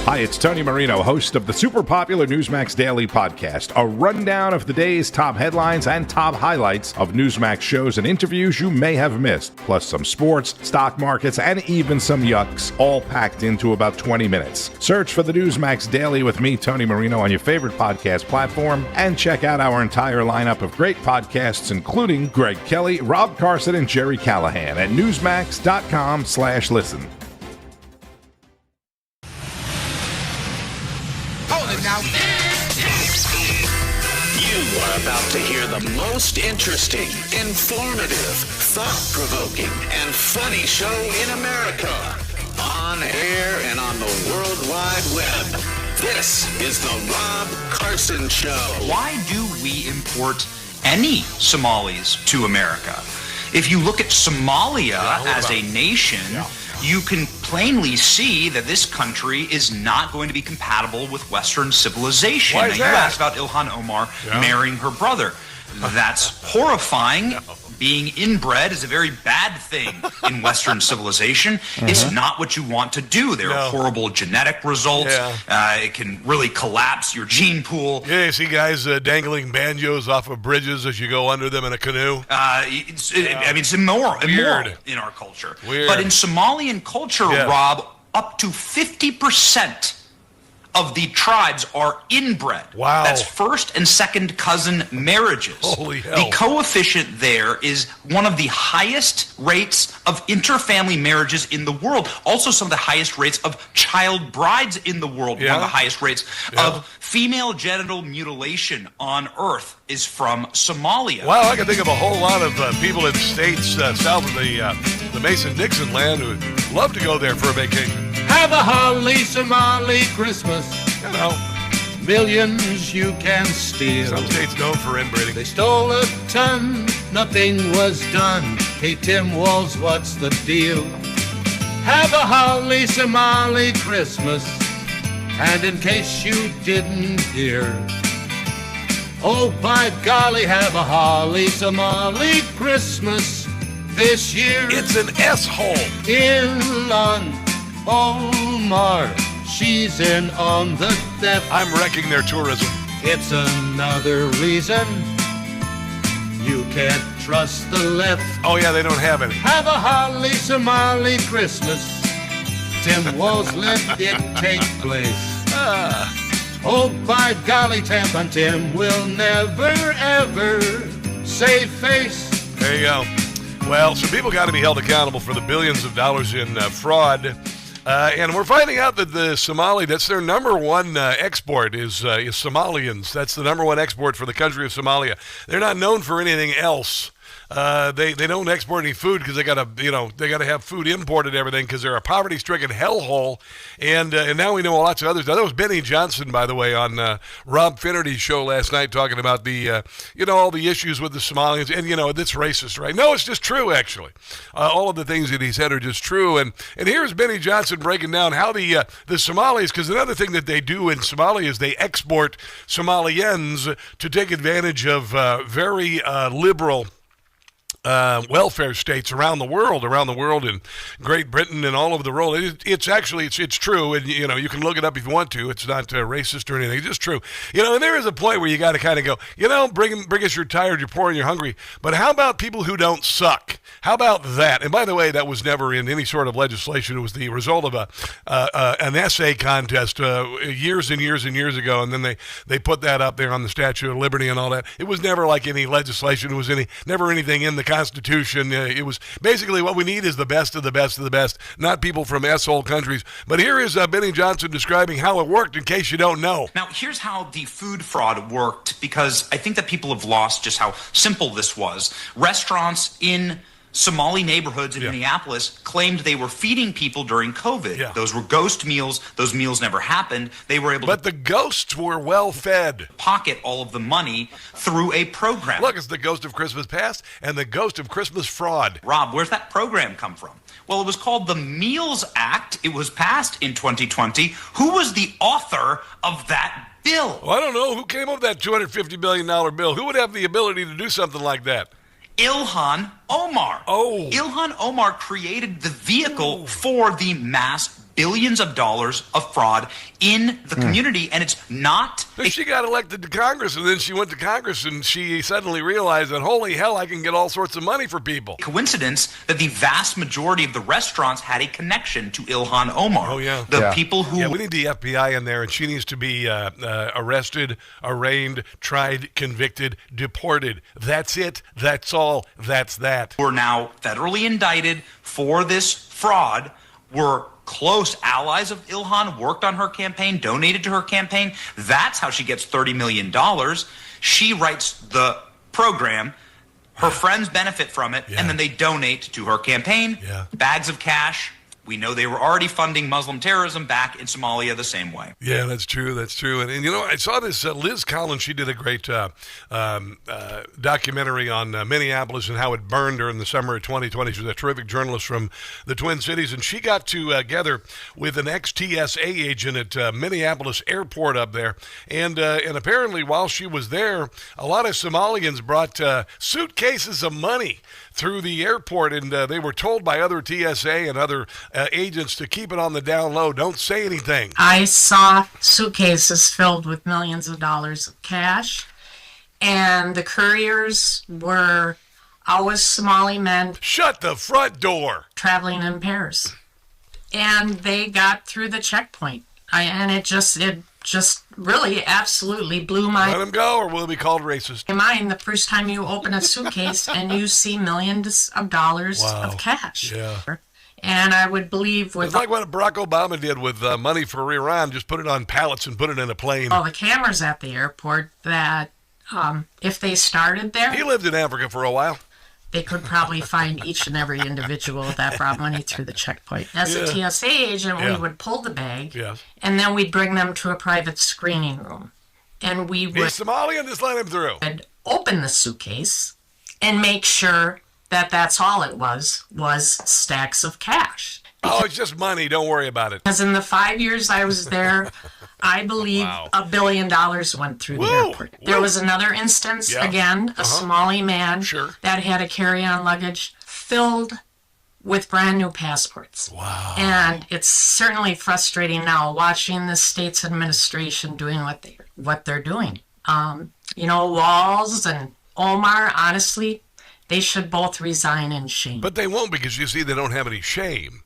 Hi, it's Tony Marino, host of the super popular Newsmax Daily podcast, a rundown of the day's top headlines and top highlights of Newsmax shows and interviews you may have missed, plus some sports, stock markets, and even some yucks, all packed into about 20 minutes. Search for the Newsmax Daily with me, Tony Marino, on your favorite podcast platform, and check out our entire lineup of great podcasts, including Greg Kelly, Rob Carson, and Jerry Callahan at newsmax.com/listen. Now, you are about to hear the most interesting, informative, thought-provoking, and funny show in America. On air and on the World Wide Web. This is the Rob Carson Show. Why do we import any Somalis to America? If you look at Somalia as a nation, you can plainly see that this country is not going to be compatible with Western civilization. Why is now, that? you asked about Ilhan Omar marrying her brother. That's horrifying. Being inbred is a very bad thing in Western civilization. It's not what you want to do. There are horrible genetic results. It can really collapse your gene pool. Yeah, you see guys dangling banjos off of bridges as you go under them in a canoe. It's immoral in our culture. But in Somalian culture, Rob, up to 50% of the tribes are inbred. Wow. That's first and second cousin marriages. Holy hell. The coefficient there is one of the highest rates of interfamily marriages in the world. Also some of the highest rates of child brides in the world. One of the highest rates of female genital mutilation on Earth is from Somalia. Wow, I can think of a whole lot of people in states south of the Mason-Dixon land who would love to go there for a vacation. Have a holly Somali Christmas. You know. Millions you can steal. Some states known for inbreeding. They stole a ton, nothing was done. Hey, Tim Walls, what's the deal? Have a holly Somali Christmas. And in case you didn't hear, oh, by golly, have a holly Somali Christmas this year. It's an S-hole. Ilhan Omar, she's in on the theft. I'm wrecking their tourism. It's another reason you can't trust the left. Oh, yeah, they don't have any. Have a holly Somali Christmas. Tim Walls, let it take place. Oh, by golly, Tampa and Tim will never, ever save face. There you go. Well, some people got to be held accountable for the billions of dollars in fraud. And we're finding out that the Somali, that's their number one export is Somalians. That's the number one export for the country of Somalia. They're not known for anything else. They don't export any food because they got to have food imported and everything because they're a poverty-stricken hellhole. And now we know lots of others. Now, that was Benny Johnson, by the way, on Rob Finnerty's show last night talking about the all the issues with the Somalians. And that's racist, right? No, it's just true, actually. All of the things that he said are just true. And here's Benny Johnson breaking down how the Somalis, because another thing that they do in Somalia is they export Somalians to take advantage of very liberal welfare states around the world in Great Britain and all over the world. It's true, and you can look it up if you want to. It's not racist or anything. It's just true. And there is a point where you got to kind of go, bring us, you're tired, you're poor, and you're hungry. But how about people who don't suck? How about that? And by the way, that was never in any sort of legislation. It was the result of an essay contest years and years and years ago, and then they put that up there on the Statue of Liberty and all that. It was never like any legislation. It was never anything in the Constitution. It was basically what we need is the best of the best of the best, not people from S-hole countries. But here is Benny Johnson describing how it worked in case you don't know. Now, here's how the food fraud worked, because I think that people have lost just how simple this was. Restaurants in Somali neighborhoods in Minneapolis claimed they were feeding people during COVID. Yeah. Those were ghost meals. Those meals never happened. They were able But the ghosts were well fed. pocket all of the money through a program. Look, it's the ghost of Christmas past and the ghost of Christmas fraud. Rob, where's that program come from? Well, it was called the Meals Act. It was passed in 2020. Who was the author of that bill? Well, I don't know. Who came up with that $250 billion bill? Who would have the ability to do something like that? Ilhan Omar. Oh. Ilhan Omar created the vehicle for the mass billions of dollars of fraud in the community, and it's not... She got elected to Congress, and then she went to Congress, and she suddenly realized that, holy hell, I can get all sorts of money for people. Coincidence that the vast majority of the restaurants had a connection to Ilhan Omar. Oh, yeah. The people who... Yeah, we need the FBI in there, and she needs to be arrested, arraigned, tried, convicted, deported. That's it. That's all. That's that. Were now federally indicted for this fraud, were close allies of Ilhan, worked on her campaign, donated to her campaign. That's how she gets $30 million. She writes the program. Her friends benefit from it, and then they donate to her campaign. Bags of cash. We know they were already funding Muslim terrorism back in Somalia the same way. Yeah, that's true. That's true. And you know, I saw this Liz Collins. She did a great documentary on Minneapolis and how it burned during the summer of 2020. She's a terrific journalist from the Twin Cities, and she got together with an ex-TSA agent at Minneapolis Airport up there. And apparently, while she was there, a lot of Somalians brought suitcases of money through the airport, and they were told by other TSA and other agents to keep it on the down low. Don't say anything. I saw suitcases filled with millions of dollars of cash, and the couriers were always Somali men. Shut the front door. Traveling in pairs. And they got through the checkpoint. It just really absolutely blew my... Let them go, or will it be called racist? mind the first time you open a suitcase and you see millions of dollars of cash. Yeah. And I would believe with... It's like what Barack Obama did with money for Iran, just put it on pallets and put it in a plane. all the cameras at the airport that if they started there... He lived in Africa for a while. They could probably find each and every individual that brought money through the checkpoint. As a TSA agent, we would pull the bag, and then we'd bring them to a private screening room. And we would... He's Somalian, just let him through. Open the suitcase and make sure that that's all it was stacks of cash. Oh, it's just money. Don't worry about it. Because in the 5 years I was there, I believe $1 billion went through the airport. There was another instance, again, a Somali man that had a carry-on luggage filled with brand new passports. Wow. And it's certainly frustrating now watching the state's administration doing what they're doing. Walls and Omar, honestly, they should both resign in shame. But they won't, because you see, they don't have any shame.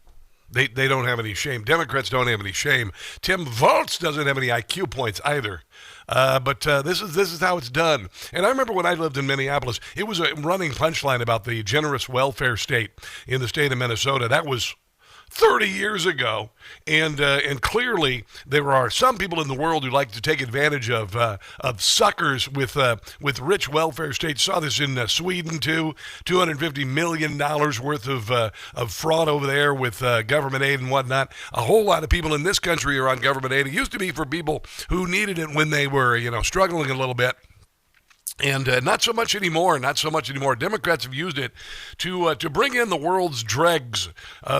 They don't have any shame. Democrats don't have any shame. Tim Volz doesn't have any IQ points either. But this is how it's done. And I remember when I lived in Minneapolis, it was a running punchline about the generous welfare state in the state of Minnesota. That was 30 years ago, and clearly there are some people in the world who like to take advantage of suckers with rich welfare states. Saw this in Sweden too, $250 million worth of fraud over there with government aid and whatnot. A whole lot of people in this country are on government aid. It used to be for people who needed it when they were struggling a little bit. And not so much anymore. Democrats have used it to bring in the world's dregs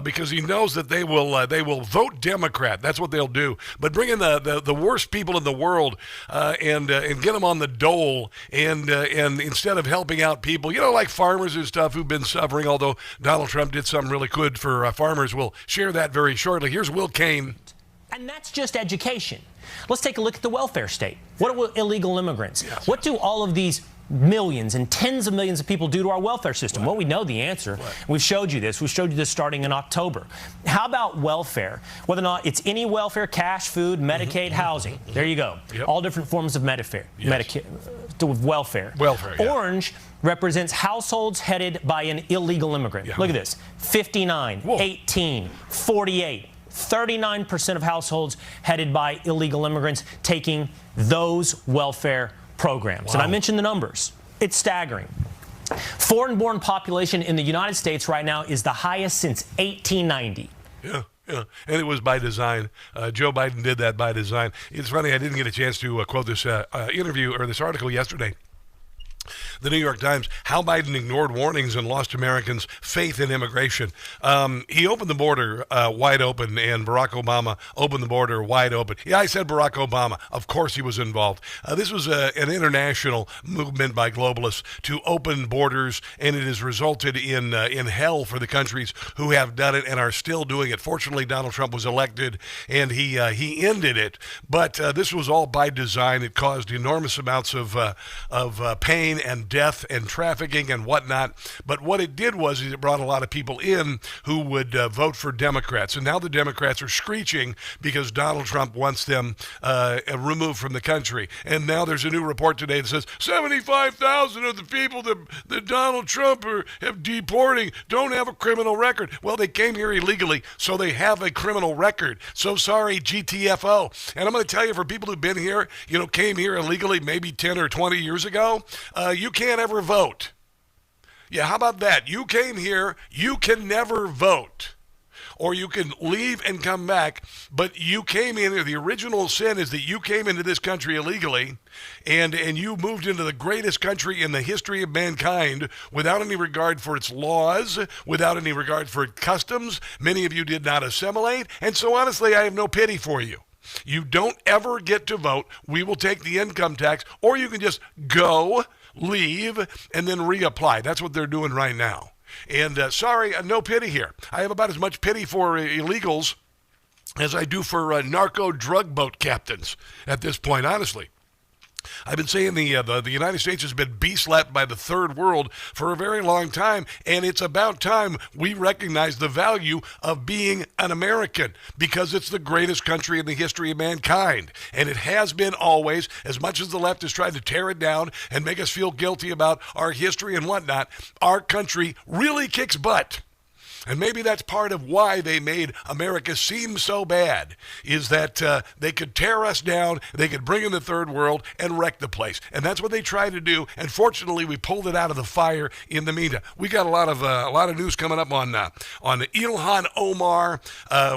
because he knows that they will vote Democrat. That's what they'll do. But bring in the worst people in the world and get them on the dole. And instead of helping out people, like farmers and stuff who've been suffering. Although Donald Trump did something really good for farmers, we'll share that very shortly. Here's Will Kane. And that's just education. Let's take a look at the welfare state. What are illegal immigrants? Yes. What do all of these millions and tens of millions of people do to our welfare system? Well, we know the answer. We've showed you this. We showed you this starting in October. How about welfare? Whether or not it's any welfare, cash, food, Medicaid, housing. There you go. Yep. All different forms of Medicare, welfare. Welfare, yeah. Orange represents households headed by an illegal immigrant. Yeah. Look at this. 59, 18, 48. 39% of households headed by illegal immigrants taking those welfare programs. Wow. And I mentioned the numbers. It's staggering. Foreign-born population in the United States right now is the highest since 1890. Yeah. And it was by design. Joe Biden did that by design. It's funny, I didn't get a chance to quote this interview or this article yesterday. the New York Times, how Biden ignored warnings and lost Americans' faith in immigration. He opened the border wide open, and Barack Obama opened the border wide open. Yeah, I said Barack Obama. Of course he was involved. This was an international movement by globalists to open borders, and it has resulted in hell for the countries who have done it and are still doing it. Fortunately, Donald Trump was elected, and he ended it. But this was all by design. It caused enormous amounts of pain and death and trafficking and whatnot. But what it did was it brought a lot of people in who would vote for Democrats. And now the Democrats are screeching because Donald Trump wants them removed from the country. And now there's a new report today that says 75,000 of the people that Donald Trump have deporting don't have a criminal record. Well, they came here illegally, so they have a criminal record. So sorry, GTFO. And I'm going to tell you, for people who've been here, came here illegally maybe 10 or 20 years ago, you can't ever vote. Yeah, how about that? You came here, you can never vote. Or you can leave and come back, but you came in here. The original sin is that you came into this country illegally, and you moved into the greatest country in the history of mankind without any regard for its laws, without any regard for its customs. Many of you did not assimilate, and so honestly, I have no pity for you. You don't ever get to vote. We will take the income tax, or you can just go, leave, and then reapply. That's what they're doing right now. And sorry, no pity here. I have about as much pity for illegals as I do for narco drug boat captains at this point, honestly. I've been saying the United States has been beast-slapped by the third world for a very long time, and it's about time we recognize the value of being an American, because it's the greatest country in the history of mankind, and it has been always. As much as the left has tried to tear it down and make us feel guilty about our history and whatnot, our country really kicks butt. And maybe that's part of why they made America seem so bad, is that they could tear us down, they could bring in the third world and wreck the place. And that's what they tried to do. And fortunately, we pulled it out of the fire in the meantime. We got a lot of news coming up on Ilhan Omar.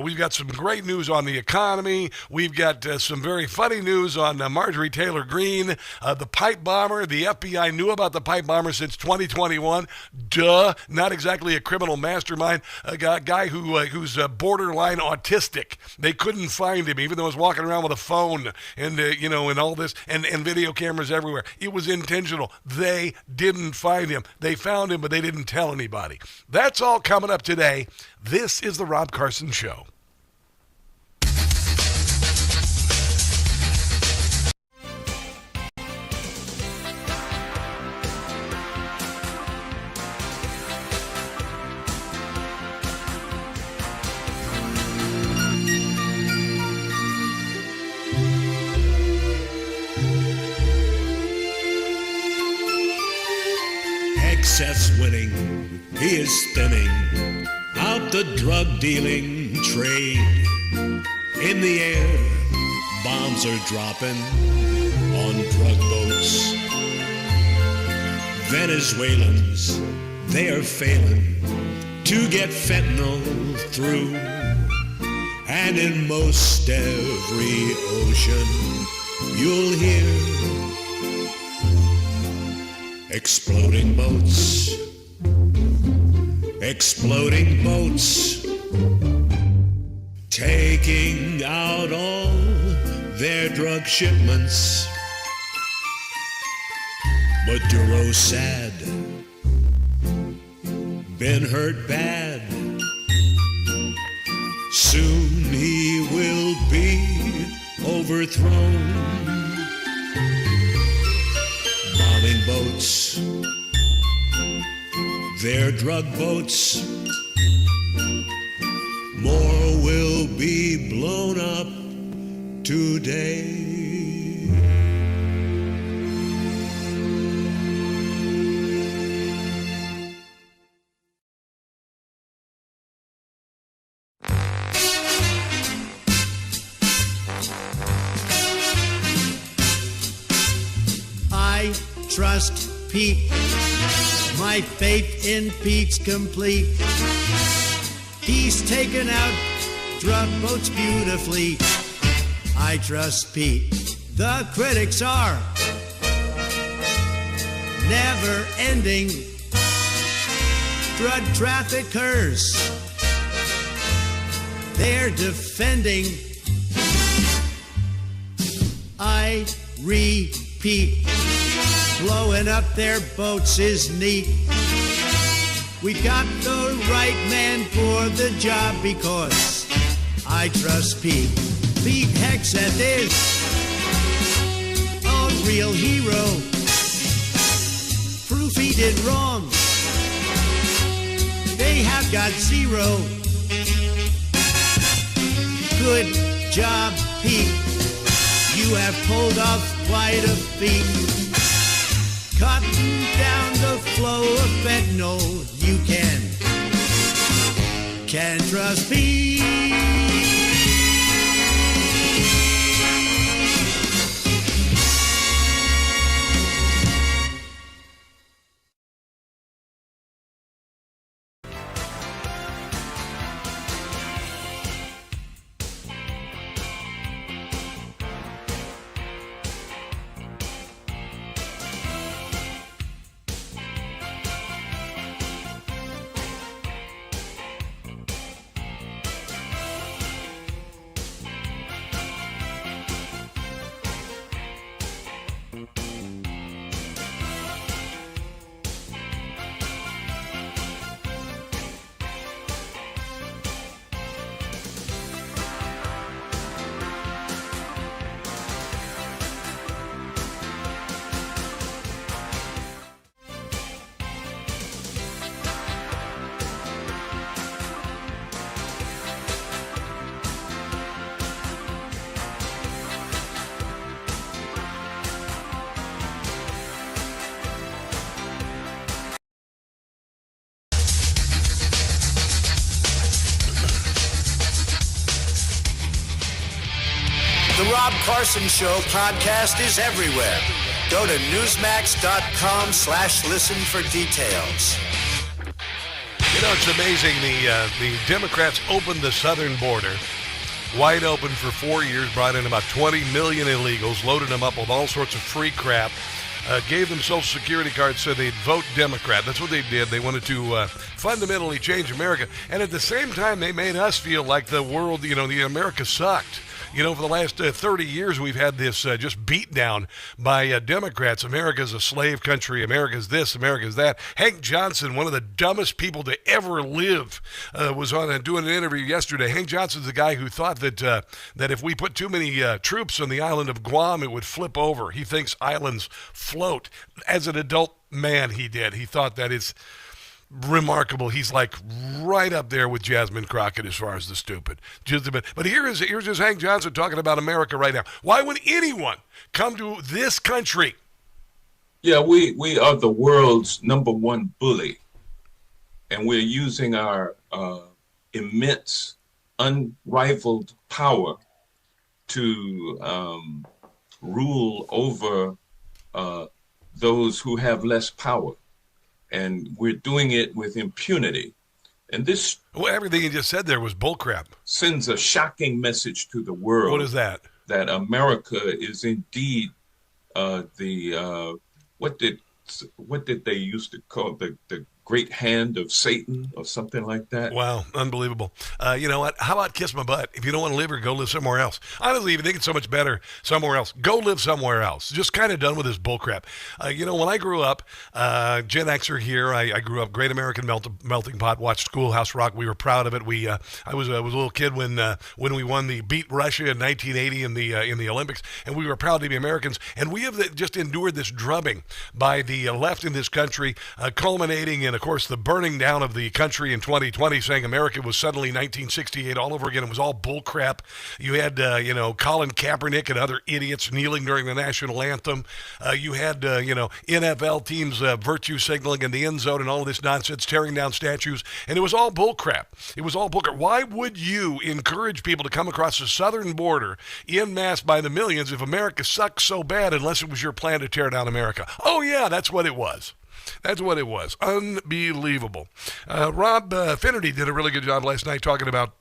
We've got some great news on the economy. We've got some very funny news on Marjorie Taylor Greene, the pipe bomber. The FBI knew about the pipe bomber since 2021. Duh, not exactly a criminal mastermind. A guy who's borderline autistic. They couldn't find him, even though he was walking around with a phone and and all this and video cameras everywhere. It was intentional. They didn't find him. They found him, but they didn't tell anybody. That's all coming up today. This is the Rob Carson Show. Excess winning, he is thinning out the drug dealing trade. In the air, bombs are dropping on drug boats. Venezuelans, they are failing to get fentanyl through. And in most every ocean, you'll hear exploding boats, taking out all their drug shipments. But Duro's sad, been hurt bad. Soon he will be overthrown. Bombing boats, their drug boats. More will be blown up today. I trust Pete. My faith in Pete's complete. He's taken out drug boats beautifully. I trust Pete. The critics are never-ending drug traffickers. They're defending, I repeat, blowing up their boats is neat. We got the right man for the job because I trust Pete. Pete Hegseth is a real hero. Proof he did wrong. They have got zero. Good job, Pete. You have pulled off quite a feat. Cutting down the flow of fentanyl, you can trust Pete. The Rob Carson Show podcast is everywhere. Go to newsmax.com/listen for details. You know, it's amazing. The Democrats opened the southern border wide open for 4 years, brought in about 20 million illegals, loaded them up with all sorts of free crap, gave them Social Security cards so they'd vote Democrat. That's what they did. They wanted to fundamentally change America. And at the same time, they made us feel like the world, the America sucked. You know, for the last 30 years, we've had this just beat down by Democrats. America's a slave country. America's this. America's that. Hank Johnson, one of the dumbest people to ever live, was on doing an interview yesterday. Hank Johnson's the guy who thought that if we put too many troops on the island of Guam, it would flip over. He thinks islands float. As an adult man, he did. He thought that is remarkable. He's like right up there with Jasmine Crockett as far as the stupid. Just a bit. But here's just Hank Johnson talking about America right now. Why would anyone come to this country? Yeah, we are the world's #1 bully, and we're using our immense, unrivaled power to rule over those who have less power. And we're doing it with impunity. And this... Well, everything you just said there was bullcrap. ...sends a shocking message to the world. What is that? That America is indeed what did they used to call the great hand of Satan or something like that? Wow, unbelievable. You know what? How about kiss my butt? If you don't want to live here, go live somewhere else. Honestly, if you think it's so much better somewhere else, go live somewhere else. Just kind of done with this bullcrap. When I grew up, Gen Xer here, I grew up Great American Melting Pot, watched Schoolhouse Rock. We were proud of it. I was a little kid when we won beat Russia in 1980 in the Olympics, and we were proud to be Americans. And we have just endured this drubbing by the left in this country, culminating in, of course, the burning down of the country in 2020, saying America was suddenly 1968 all over again. It was all bullcrap. You had, Colin Kaepernick and other idiots kneeling during the national anthem. You had, NFL teams virtue signaling in the end zone and all of this nonsense, tearing down statues. And it was all bullcrap. It was all bullcrap. Why would you encourage people to come across the southern border en masse by the millions if America sucks so bad unless it was your plan to tear down America? Oh, yeah, that's what it was. That's what it was. Unbelievable. Rob Finnerty did a really good job last night talking about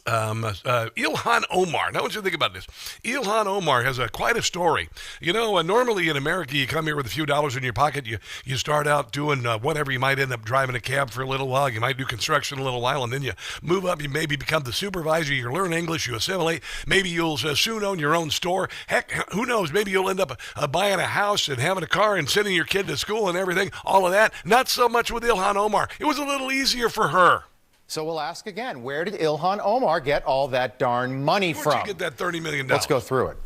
Ilhan Omar. Now, what you think about this? Ilhan Omar has quite a story. You know, normally in America, you come here with a few dollars in your pocket. You start out doing whatever. You might end up driving a cab for a little while. You might do construction a little while, and then you move up. You maybe become the supervisor. You learn English. You assimilate. Maybe you'll soon own your own store. Heck, who knows? Maybe you'll end up buying a house and having a car and sending your kid to school and everything. All of that. Not so much with Ilhan Omar. It was a little easier for her. So we'll ask again, where did Ilhan Omar get all that darn money from? Where'd you get that $30 million? Let's go through it.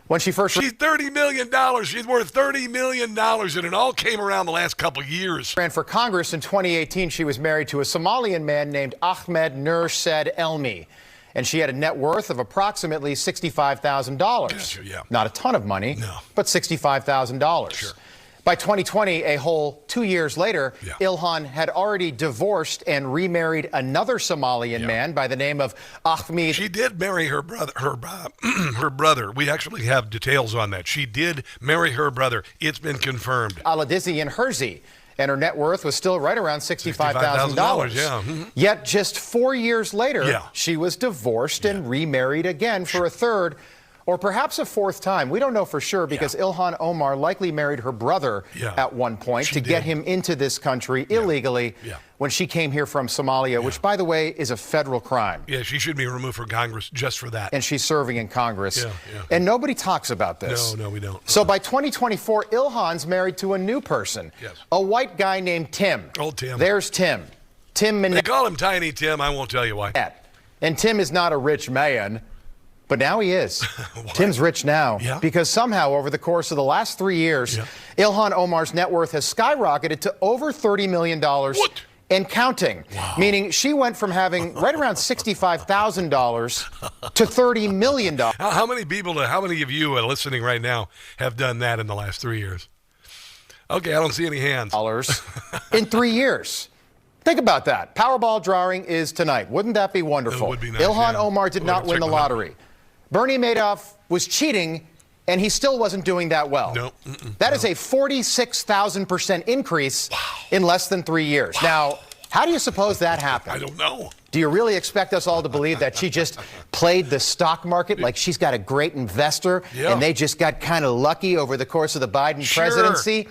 When she's $30 million. She's worth $30 million, and it all came around the last couple of years. Ran for Congress in 2018. She was married to a Somalian man named Ahmed Nur Said Elmi, and she had a net worth of approximately $65,000. Gotcha, yeah. Not a ton of money, no, but $65,000. Sure. By 2020, a whole 2 years later, Ilhan had already divorced and remarried another Somalian man by the name of Ahmed. She did marry her brother. Her brother. We actually have details on that. She did marry her brother. It's been confirmed. Aladizi and Herzi, and her net worth was still right around $65,000. Yeah. Mm-hmm. Yet just 4 years later, she was divorced and remarried again for a third, or perhaps a fourth time. We don't know for sure because Ilhan Omar likely married her brother at one point to get him into this country illegally when she came here from Somalia, which, by the way, is a federal crime. Yeah, she should be removed from Congress just for that. And she's serving in Congress. And nobody talks about this. No, we don't. So by 2024, Ilhan's married to a new person, a white guy named Tim. Old Tim. There's Tim. They call him Tiny Tim. I won't tell you why. And Tim is not a rich man. But now he is. Tim's rich now because somehow over the course of the last 3 years, Ilhan Omar's net worth has skyrocketed to over $30 million and counting, meaning she went from having right around $65,000 to $30 million. How many of you listening right now have done that in the last 3 years? Okay, I don't see any hands. In 3 years. Think about that. Powerball drawing is tonight. Wouldn't that be wonderful? It would be nice, Ilhan Omar did not win the lottery. Bernie Madoff was cheating, and he still wasn't doing that well. That is a 46,000% increase in less than 3 years. Now, how do you suppose that happened? I don't know. Do you really expect us all to believe that she just played the stock market like she's got a great investor and they just got kind of lucky over the course of the Biden presidency?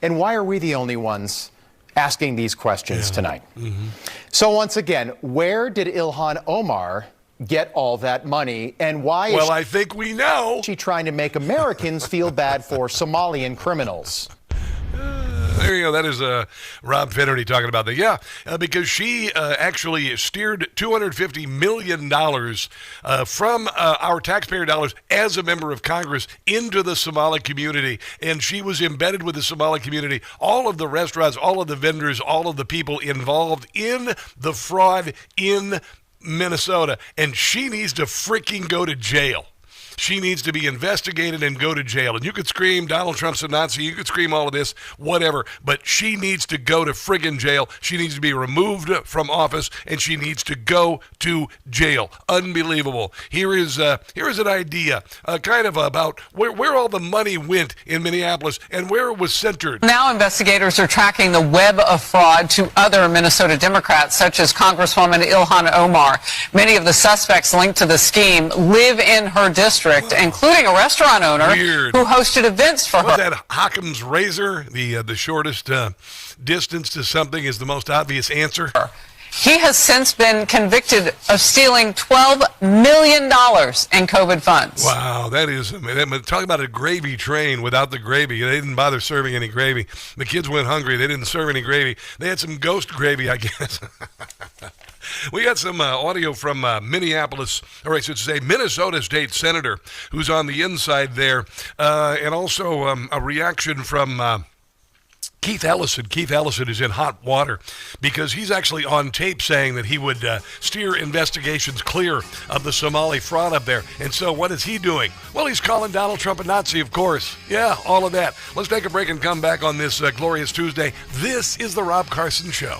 And why are we the only ones asking these questions tonight? So once again, where did Ilhan Omar get all that money, and why is I think we know. She trying to make Americans feel bad for Somalian criminals? There you go. That is Rob Finnerty talking about that. Because she actually steered $250 million from our taxpayer dollars as a member of Congress into the Somali community. And she was embedded with the Somali community. All of the restaurants, all of the vendors, all of the people involved in the fraud in Minnesota. And she needs to freaking go to jail. She needs to be investigated and go to jail. And you could scream Donald Trump's a Nazi, you could scream all of this, whatever, but she needs to go to friggin' jail. She needs to be removed from office, and she needs to go to jail. Unbelievable. Here is an idea, kind of about where all the money went in Minneapolis and where it was centered. Now investigators are tracking the web of fraud to other Minnesota Democrats, such as Congresswoman Ilhan Omar. Many of the suspects linked to the scheme live in her district, including a restaurant owner who hosted events for her. Was that Occam's razor? The shortest distance to something is the most obvious answer. He has since been convicted of stealing $12 million in COVID funds. Wow, that is, talk about a gravy train without the gravy. They didn't bother serving any gravy. The kids went hungry. They didn't serve any gravy. They had some ghost gravy, I guess. We got some audio from Minneapolis, or I should say Minnesota State Senator, who's on the inside there, and also a reaction from Keith Ellison. Keith Ellison is in hot water because he's actually on tape saying that he would steer investigations clear of the Somali fraud up there. And so what is he doing? Well, he's calling Donald Trump a Nazi, of course. Yeah, all of that. Let's take a break and come back on this glorious Tuesday. This is the Rob Carson Show.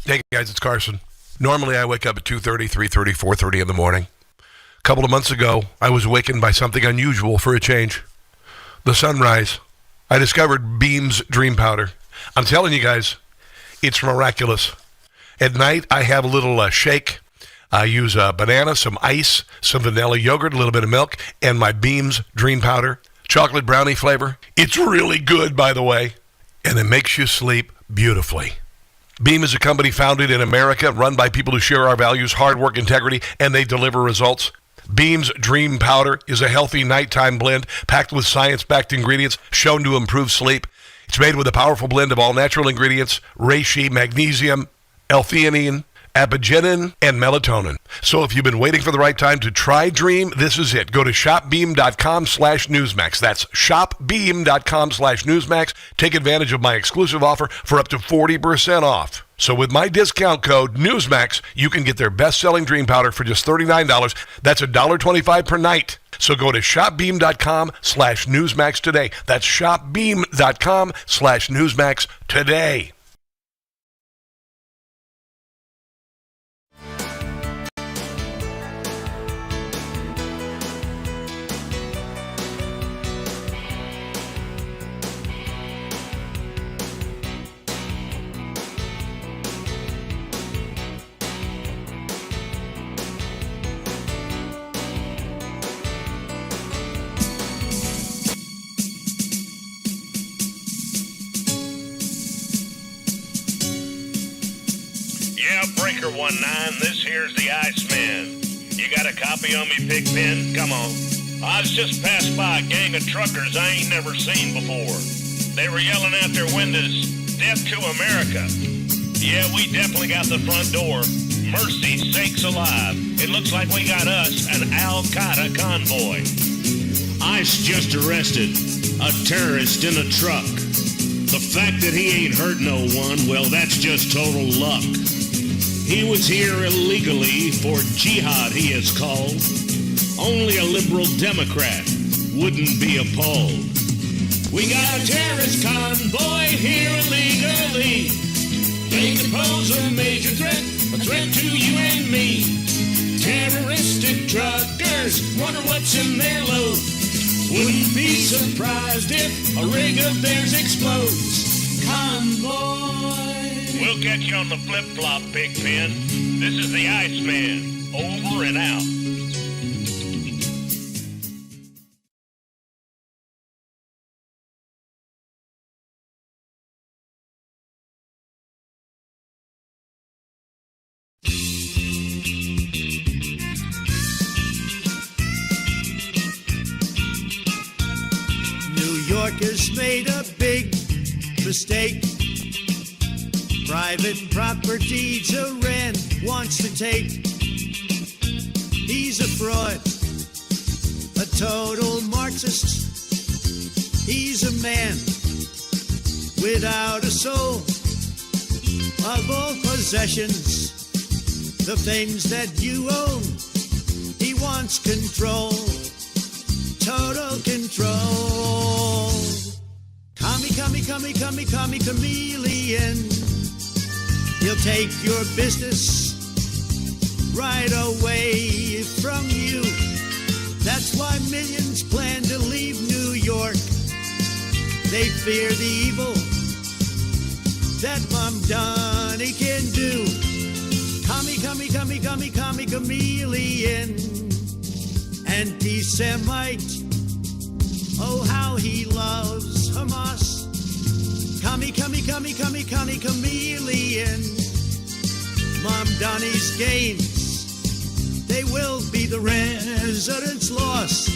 Hey guys, it's Carson. Normally I wake up at 2:30, 3:30, 4:30 in the morning. A couple of months ago, I was awakened by something unusual for a change. The sunrise. I discovered Beam's Dream Powder. I'm telling you guys, it's miraculous. At night, I have a little shake. I use a banana, some ice, some vanilla yogurt, a little bit of milk, and my Beam's Dream Powder. Chocolate brownie flavor. It's really good, by the way. And it makes you sleep beautifully. Beam is a company founded in America, run by people who share our values, hard work, integrity, and they deliver results. Beam's Dream Powder is a healthy nighttime blend packed with science-backed ingredients shown to improve sleep. It's made with a powerful blend of all natural ingredients, reishi, magnesium, L-theanine, apigenin, and melatonin. So if you've been waiting for the right time to try Dream, this is it. Go to shopbeam.com/Newsmax. That's shopbeam.com/Newsmax. Take advantage of my exclusive offer for up to 40% off. So with my discount code Newsmax, you can get their best-selling Dream Powder for just $39. That's $1.25 per night. So go to shopbeam.com/Newsmax today. That's shopbeam.com/Newsmax today. Breaker 19, this here's the Iceman. You got a copy on me, Pigpen? Come on. I was just passed by a gang of truckers I ain't never seen before. They were yelling out their windows, "Death to America." Yeah, we definitely got the front door. Mercy sakes alive. It looks like we got us an Al-Qaeda convoy. ICE just arrested a terrorist in a truck. The fact that he ain't hurt no one, well, that's just total luck. He was here illegally for jihad, he is called. Only a liberal Democrat wouldn't be appalled. We got a terrorist convoy here illegally. They could pose a major threat, a threat to you and me. Terroristic truckers, wonder what's in their load. Wouldn't be surprised if a rig of theirs explodes. Convoy. We'll get you on the flip-flop, Pigpen. This is the Iceman. Over and out. New Yorkers made a big mistake. Private property to rent wants to take. He's a fraud, a total Marxist. He's a man without a soul. Of all possessions, the things that you own, he wants control, total control. Commie, chameleon. He'll take your business right away from you. That's why millions plan to leave New York. They fear the evil that Mom Donnie can do. Commie, chameleon. Anti-Semite. Oh, how he loves Hamas. Commie, chameleon. Mom Donnie's gains, they will be the residents' loss.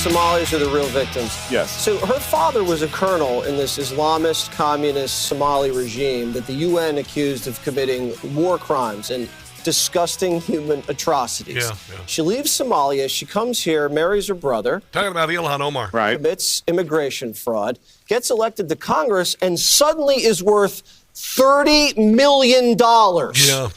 Somalis are the real victims. Yes. So her father was a colonel in this Islamist, communist Somali regime that the UN accused of committing war crimes and disgusting human atrocities. Yeah. She leaves Somalia. She comes here, marries her brother. Talking about Ilhan Omar. Right. Commits immigration fraud, gets elected to Congress, and suddenly is worth $30 million. Yeah.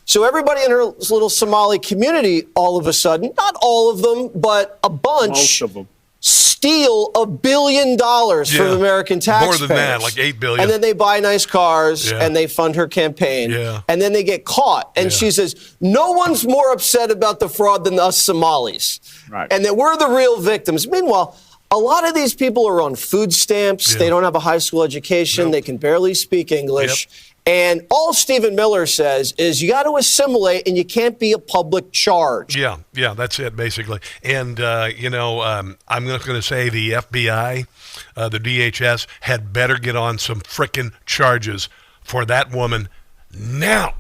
So everybody in her little Somali community, all of a sudden, not all of them, but a bunch, Most of them. steal $1 billion from American taxpayers. More than that, like $8 billion. And then they buy nice cars and they fund her campaign. Yeah. And then they get caught. And she says, no one's more upset about the fraud than us Somalis. Right. And that we're the real victims. Meanwhile, a lot of these people are on food stamps. They don't have a high school education. They can barely speak English. And all Stephen Miller says is you got to assimilate and you can't be a public charge. Yeah, that's it, basically. And, I'm not going to say the FBI, the DHS, had better get on some frickin' charges for that woman now.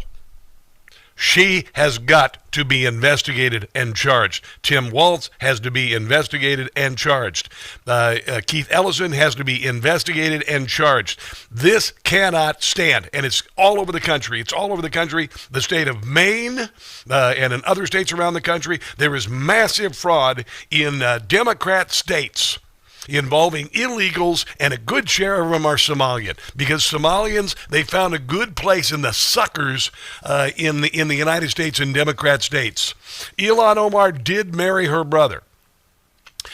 She has got to be investigated and charged. Tim Walz has to be investigated and charged. Keith Ellison has to be investigated and charged. This cannot stand, and it's all over the country. It's all over the country. The state of Maine and in other states around the country, there is massive fraud in Democrat states involving illegals, and a good share of them are Somalian, because Somalians, they found a good place in the suckers in the United States and Democrat states. Ilhan Omar did marry her brother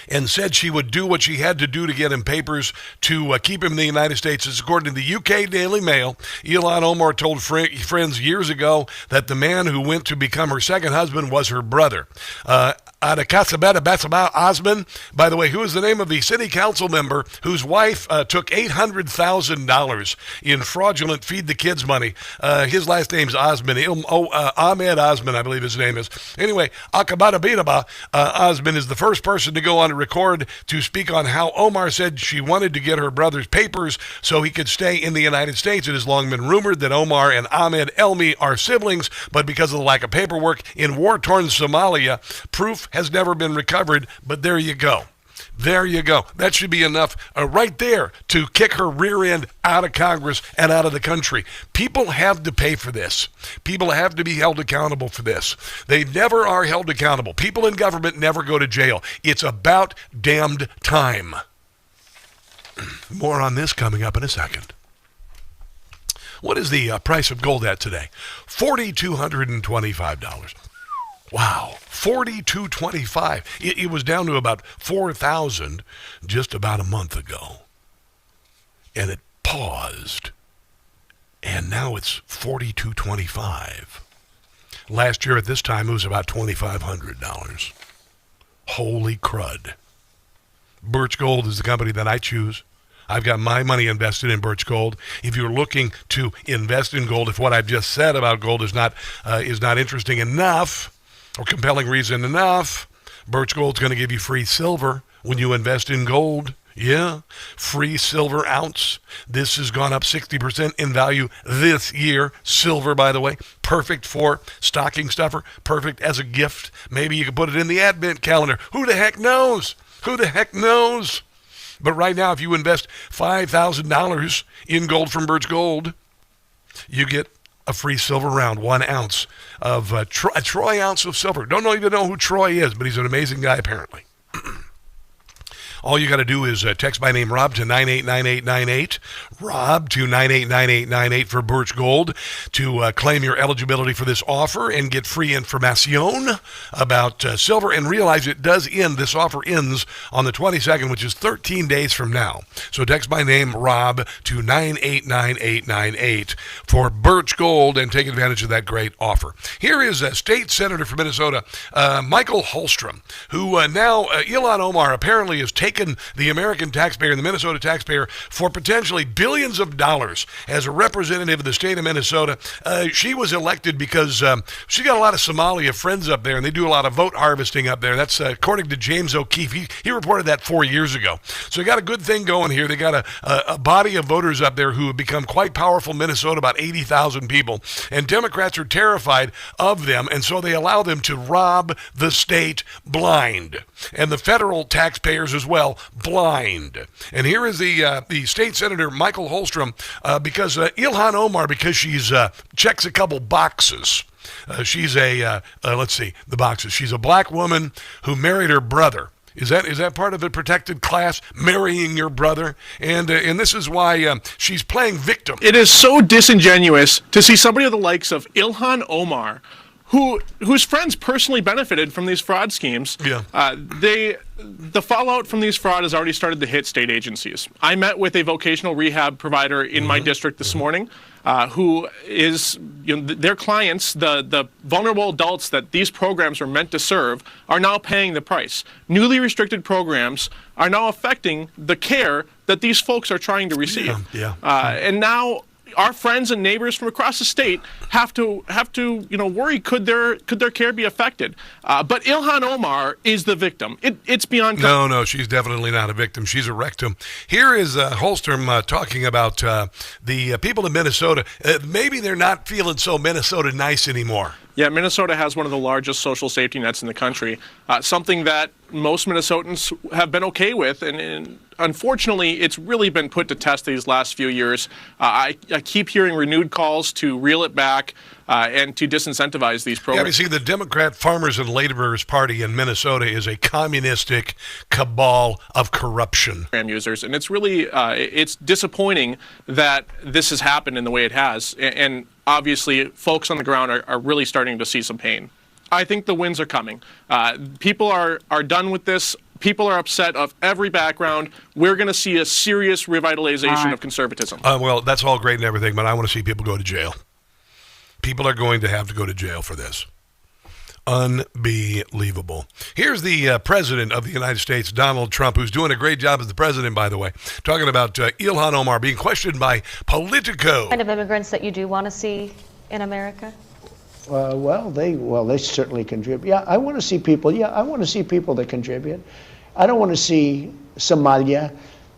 and said she would do what she had to do to get him papers to keep him in the United States. As according to the UK Daily Mail, Ilhan Omar told friends years ago that the man who went to become her second husband was her brother. Adekasabeta Osman, by the way, who is the name of the city council member whose wife took $800,000 in fraudulent Feed the Kids money. His last name's Osman. Ahmed Osman, I believe his name is. Anyway, Akabata Bidaba Osman is the first person to go on a record to speak on how Omar said she wanted to get her brother's papers so he could stay in the United States. It has long been rumored that Omar and Ahmed Elmi are siblings, but because of the lack of paperwork in war-torn Somalia, proof has never been recovered, but there you go. There you go. That should be enough right there to kick her rear end out of Congress and out of the country. People have to pay for this. People have to be held accountable for this. They never are held accountable. People in government never go to jail. It's about damned time. More on this coming up in a second. What is the price of gold at today? $4,225. Wow, $4,225. It was down to about $4,000 just about a month ago. And it paused. And now it's $4,225. Last year at this time, it was about $2,500. Holy crud. Birch Gold is the company that I choose. I've got my money invested in Birch Gold. If you're looking to invest in gold, if what I've just said about gold is not interesting enough, or compelling reason enough, Birch Gold's going to give you free silver when you invest in gold. Yeah, free silver ounce. This has gone up 60% in value this year. Silver, by the way, perfect for stocking stuffer, perfect as a gift. Maybe you can put it in the Advent calendar. Who the heck knows? Who the heck knows? But right now, if you invest $5,000 in gold from Birch Gold, you get a free silver round, 1 ounce of a Troy ounce of silver. Don't even know who Troy is, but he's an amazing guy apparently. All you got to do is text my name, Rob, to 989898. Rob to 989898 for Birch Gold to claim your eligibility for this offer and get free information about silver. And realize it does end. This offer ends on the 22nd, which is 13 days from now. So text my name, Rob, to 989898 for Birch Gold and take advantage of that great offer. Here is a state senator from Minnesota, Michael Hallstrom, who now Ilhan Omar apparently is taking shaken the American taxpayer and the Minnesota taxpayer for potentially billions of dollars as a representative of the state of Minnesota. She was elected because she got a lot of Somalia friends up there, and they do a lot of vote harvesting up there. That's according to James O'Keefe. He reported that 4 years ago. So they got a good thing going here. They got a body of voters up there who have become quite powerful in Minnesota, about 80,000 people. And Democrats are terrified of them, and so they allow them to rob the state blind. And the federal taxpayers as well, blind. And here is the state senator, Michael Holstrom, because Ilhan Omar, because she's checks a couple boxes. She's let's see, the boxes. She's a black woman who married her brother. Is that part of the protected class, marrying your brother? And this is why she's playing victim. It is so disingenuous to see somebody of the likes of Ilhan Omar, whose friends personally benefited from these fraud schemes. Yeah. The fallout from these fraud has already started to hit state agencies. I met with a vocational rehab provider in my district this morning, who is, their clients, the vulnerable adults that these programs are meant to serve, are now paying the price. Newly restricted programs are now affecting the care that these folks are trying to receive. And now our friends and neighbors from across the state have to worry, could their care be affected? But Ilhan Omar is the victim. It's beyond. No, she's definitely not a victim. She's a rectum. Here is Holstrom talking about the people in Minnesota. Maybe they're not feeling so Minnesota nice anymore. Yeah, Minnesota has one of the largest social safety nets in the country, something that most Minnesotans have been okay with, and unfortunately, it's really been put to test these last few years. I keep hearing renewed calls to reel it back and to disincentivize these programs. Yeah, you see, the Democrat Farmers and Laborers Party in Minnesota is a communistic cabal of corruption. Users, and it's really it's disappointing that this has happened in the way it has, and obviously, folks on the ground are really starting to see some pain. I think the wins are coming. People are done with this. People are upset of every background. We're going to see a serious revitalization of conservatism. Well, that's all great and everything, but I want to see people go to jail. People are going to have to go to jail for this. Unbelievable. Here's the president of the United States, Donald Trump, who's doing a great job as the president, by the way, talking about Ilhan Omar being questioned by Politico. What kind of immigrants that you do want to see in America? They certainly contribute. Yeah, I want to see people. Yeah, I want to see people that contribute. I don't want to see Somalia.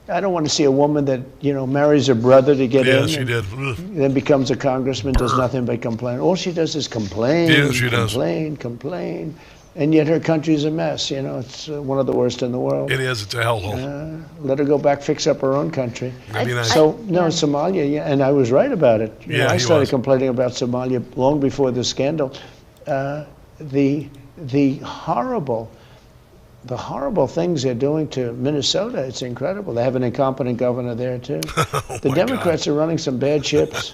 I don't want to see a woman that, marries her brother to get in. Yeah, she did. Then becomes a congressman, does nothing but complain. All she does is complain. Yeah, she does. Complain. And yet her country's a mess. It's one of the worst in the world. It is. It's a hellhole. Let her go back, fix up her own country. That'd be nice. Somalia, yeah, and I was right about it. I started was. Complaining about Somalia long before the scandal. The horrible things they're doing to Minnesota, it's incredible. They have an incompetent governor there, too. The Democrats are running some bad ships.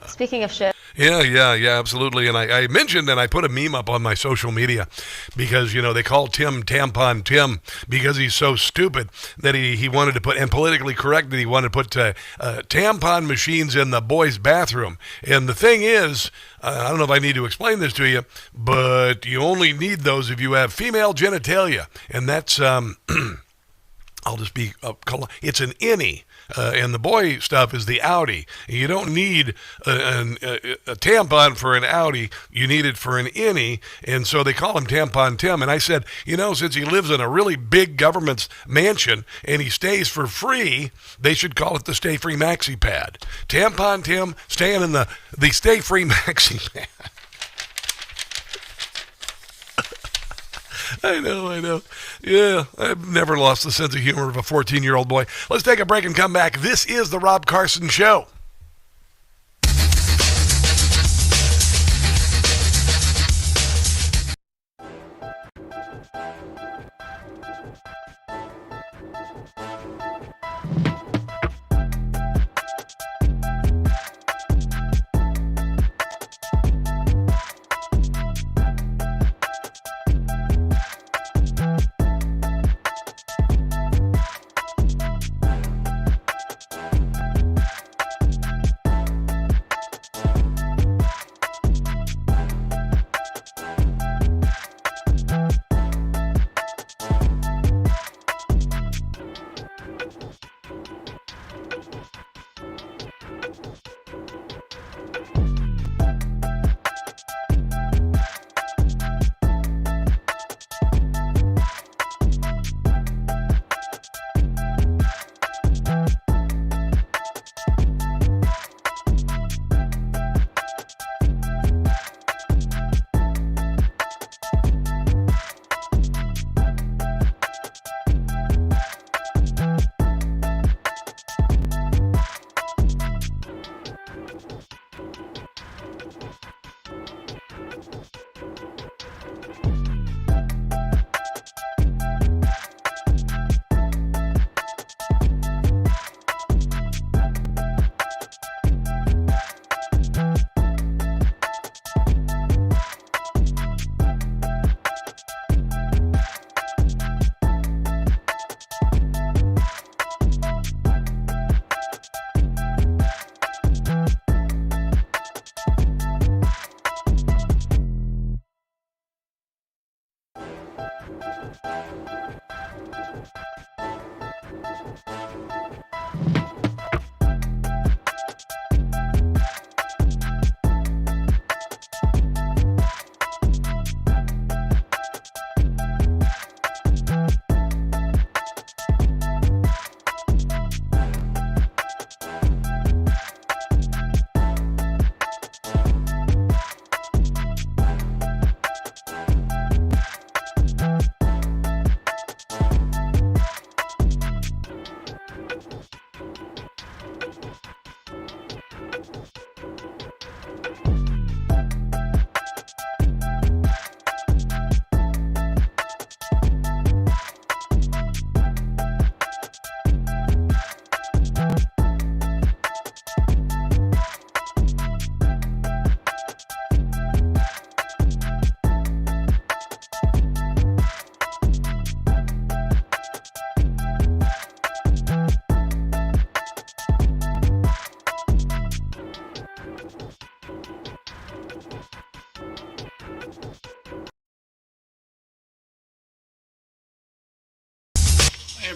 Speaking of shit. Yeah, absolutely. And I mentioned, and I put a meme up on my social media because, they call Tim Tampon Tim because he's so stupid that he wanted to put, and politically correct, that he wanted to put tampon machines in the boys' bathroom. And the thing is, I don't know if I need to explain this to you, but you only need those if you have female genitalia. And that's, I'll just be, it's an innie. And the boy stuff is the outie. You don't need a tampon for an outie. You need it for an innie. And so they call him Tampon Tim. And I said, since he lives in a really big government's mansion and he stays for free, they should call it the Stay Free Maxi Pad. Tampon Tim staying in the Stay Free Maxi Pad. I know. Yeah, I've never lost the sense of humor of a 14-year-old boy. Let's take a break and come back. This is the Rob Carson Show.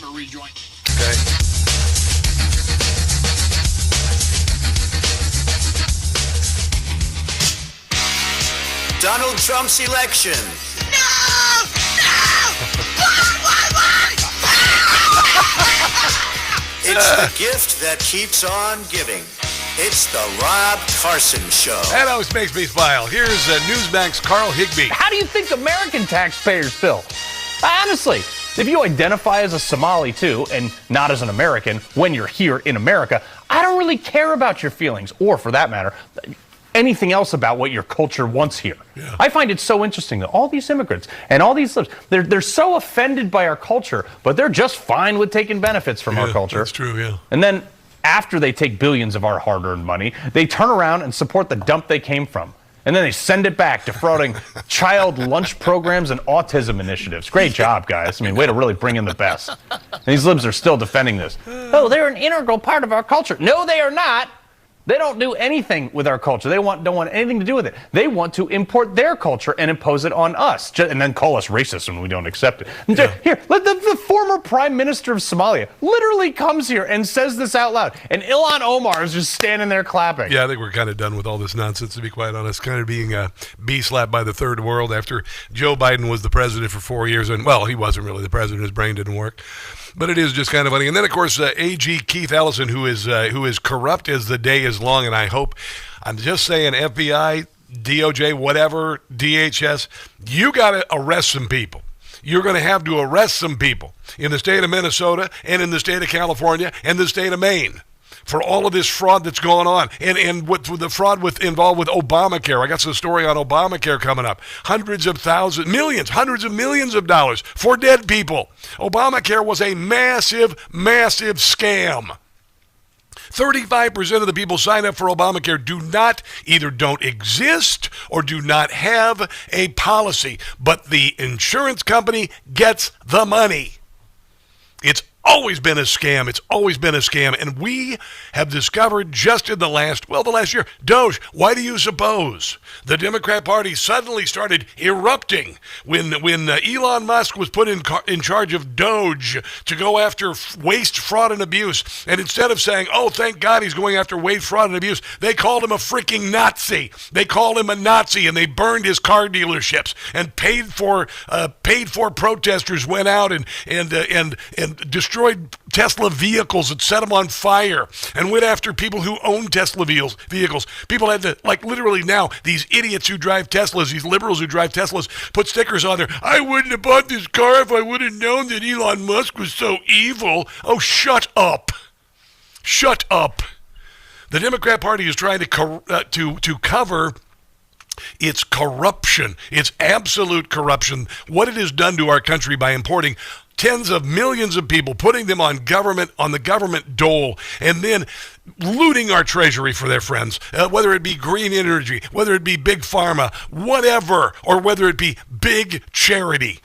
a rejoin. Okay. Donald Trump's election. It's the gift that keeps on giving. It's the Rob Carson Show. That always makes me smile. Here's Newsmax Carl Higbee. How do you think American taxpayers feel? Honestly, if you identify as a Somali too, and not as an American, when you're here in America, I don't really care about your feelings, or for that matter, anything else about what your culture wants here. Yeah. I find it so interesting that all these immigrants and all these, they're so offended by our culture, but they're just fine with taking benefits from our culture. That's true, yeah. And then after they take billions of our hard-earned money, they turn around and support the dump they came from. And then they send it back, defrauding child lunch programs and autism initiatives. Great job, guys. I mean, way to really bring in the best. And these libs are still defending this. Oh, they're an integral part of our culture. No, they are not. They don't do anything with our culture. They don't want anything to do with it. They want to import their culture and impose it on us, and then call us racist when we don't accept it. Yeah. Here, the former prime minister of Somalia literally comes here and says this out loud, and Ilhan Omar is just standing there clapping. Yeah, I think we're kind of done with all this nonsense, to be quite honest. Kind of being bee-slapped by the third world after Joe Biden was the president for 4 years, and, well, he wasn't really the president. His brain didn't work. But it is just kind of funny. And then, of course, AG Keith Ellison, who is corrupt as the day is long, and I hope, I'm just saying, FBI, DOJ, whatever, DHS, you got to arrest some people. You're going to have to arrest some people in the state of Minnesota and in the state of California and the state of Maine for all of this fraud that's going on, and with the fraud involved with Obamacare. I got some story on Obamacare coming up. Hundreds of millions of dollars for dead people. Obamacare was a massive, massive scam. 35% of the people signed up for Obamacare either don't exist or do not have a policy, but the insurance company gets the money. It's always been a scam. It's always been a scam. And we have discovered just in the last year, Doge, why do you suppose the Democrat Party suddenly started erupting when Elon Musk was put in charge of Doge to go after waste, fraud, and abuse? And instead of saying, oh, thank God he's going after waste, fraud, and abuse, they called him a freaking Nazi. They called him a Nazi, and they burned his car dealerships and paid for protesters went out and destroyed Tesla vehicles and set them on fire and went after people who own Tesla vehicles. People had to, literally now, these idiots who drive Teslas, these liberals who drive Teslas, put stickers on there. I wouldn't have bought this car if I would have known that Elon Musk was so evil. Oh, shut up. Shut up. The Democrat Party is trying to cover its corruption, its absolute corruption, what it has done to our country by importing tens of millions of people, putting them on the government dole, and then looting our treasury for their friends, whether it be green energy, whether it be big pharma, whatever, or whether it be big charity.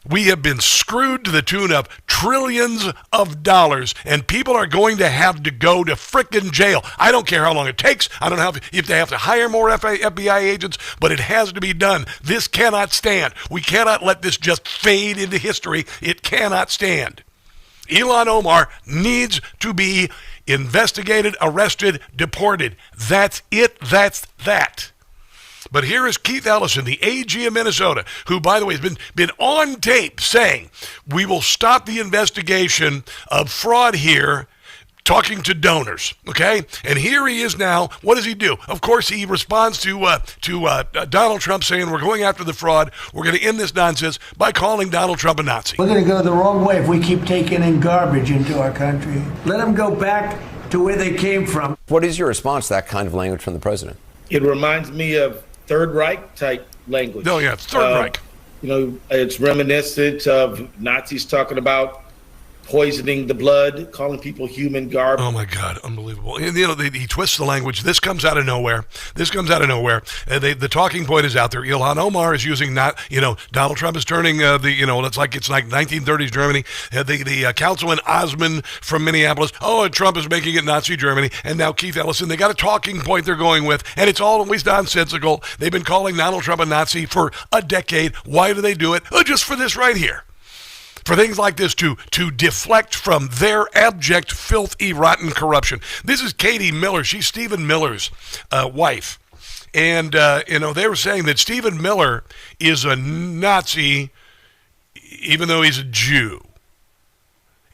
We have been screwed to the tune of trillions of dollars, and people are going to have to go to frickin' jail. I don't care how long it takes. I don't know if they have to hire more FBI agents, but it has to be done. This cannot stand. We cannot let this just fade into history. It cannot stand. Ilhan Omar needs to be investigated, arrested, deported. That's it. That's that. But here is Keith Ellison, the AG of Minnesota, who, by the way, has been on tape saying, we will stop the investigation of fraud here, talking to donors, okay? And here he is now. What does he do? Of course, he responds to Donald Trump saying, we're going after the fraud. We're going to end this nonsense by calling Donald Trump a Nazi. We're going to go the wrong way if we keep taking in garbage into our country. Let them go back to where they came from. What is your response to that kind of language from the president? It reminds me of Third Reich type language. Oh, yeah, Third Reich. It's reminiscent of Nazis talking about poisoning the blood, calling people human garbage. Oh, my God, unbelievable. And, he twists the language. This comes out of nowhere. The talking point is out there. Ilhan Omar is using Donald Trump is turning it's like 1930s Germany. The Councilman Osman from Minneapolis, and Trump is making it Nazi Germany. And now Keith Ellison, they got a talking point they're going with, and it's always nonsensical. They've been calling Donald Trump a Nazi for a decade. Why do they do it? Just for this right here. for things like this to deflect from their abject, filthy, rotten corruption. This is Katie Miller. She's Stephen Miller's wife. And, they were saying that Stephen Miller is a Nazi even though he's a Jew.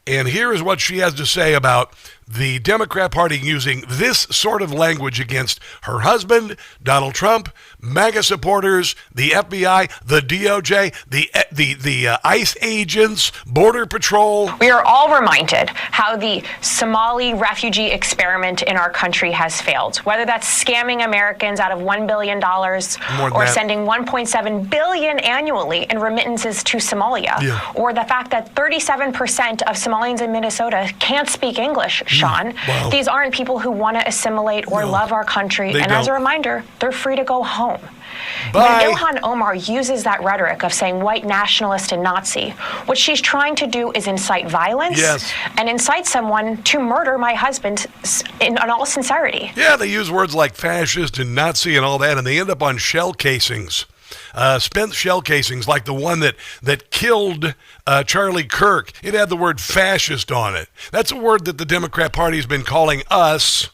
And here is what she has to say about the Democrat Party using this sort of language against her husband, Donald Trump, MAGA supporters, the FBI, the DOJ, the ICE agents, Border Patrol. We are all reminded how the Somali refugee experiment in our country has failed, whether that's scamming Americans out of $1 billion or sending $1.7 billion annually in remittances to Somalia, or the fact that 37% of Somalians in Minnesota can't speak English, Sean. Wow. These aren't people who want to assimilate or love our country. And as a reminder, they're free to go home. Bye. When Ilhan Omar uses that rhetoric of saying white nationalist and Nazi, what she's trying to do is incite violence and incite someone to murder my husband in all sincerity. Yeah, they use words like fascist and Nazi and all that, and they end up on shell casings. Spent shell casings like the one that killed Charlie Kirk. It had the word fascist on it. That's a word that the Democrat Party has been calling us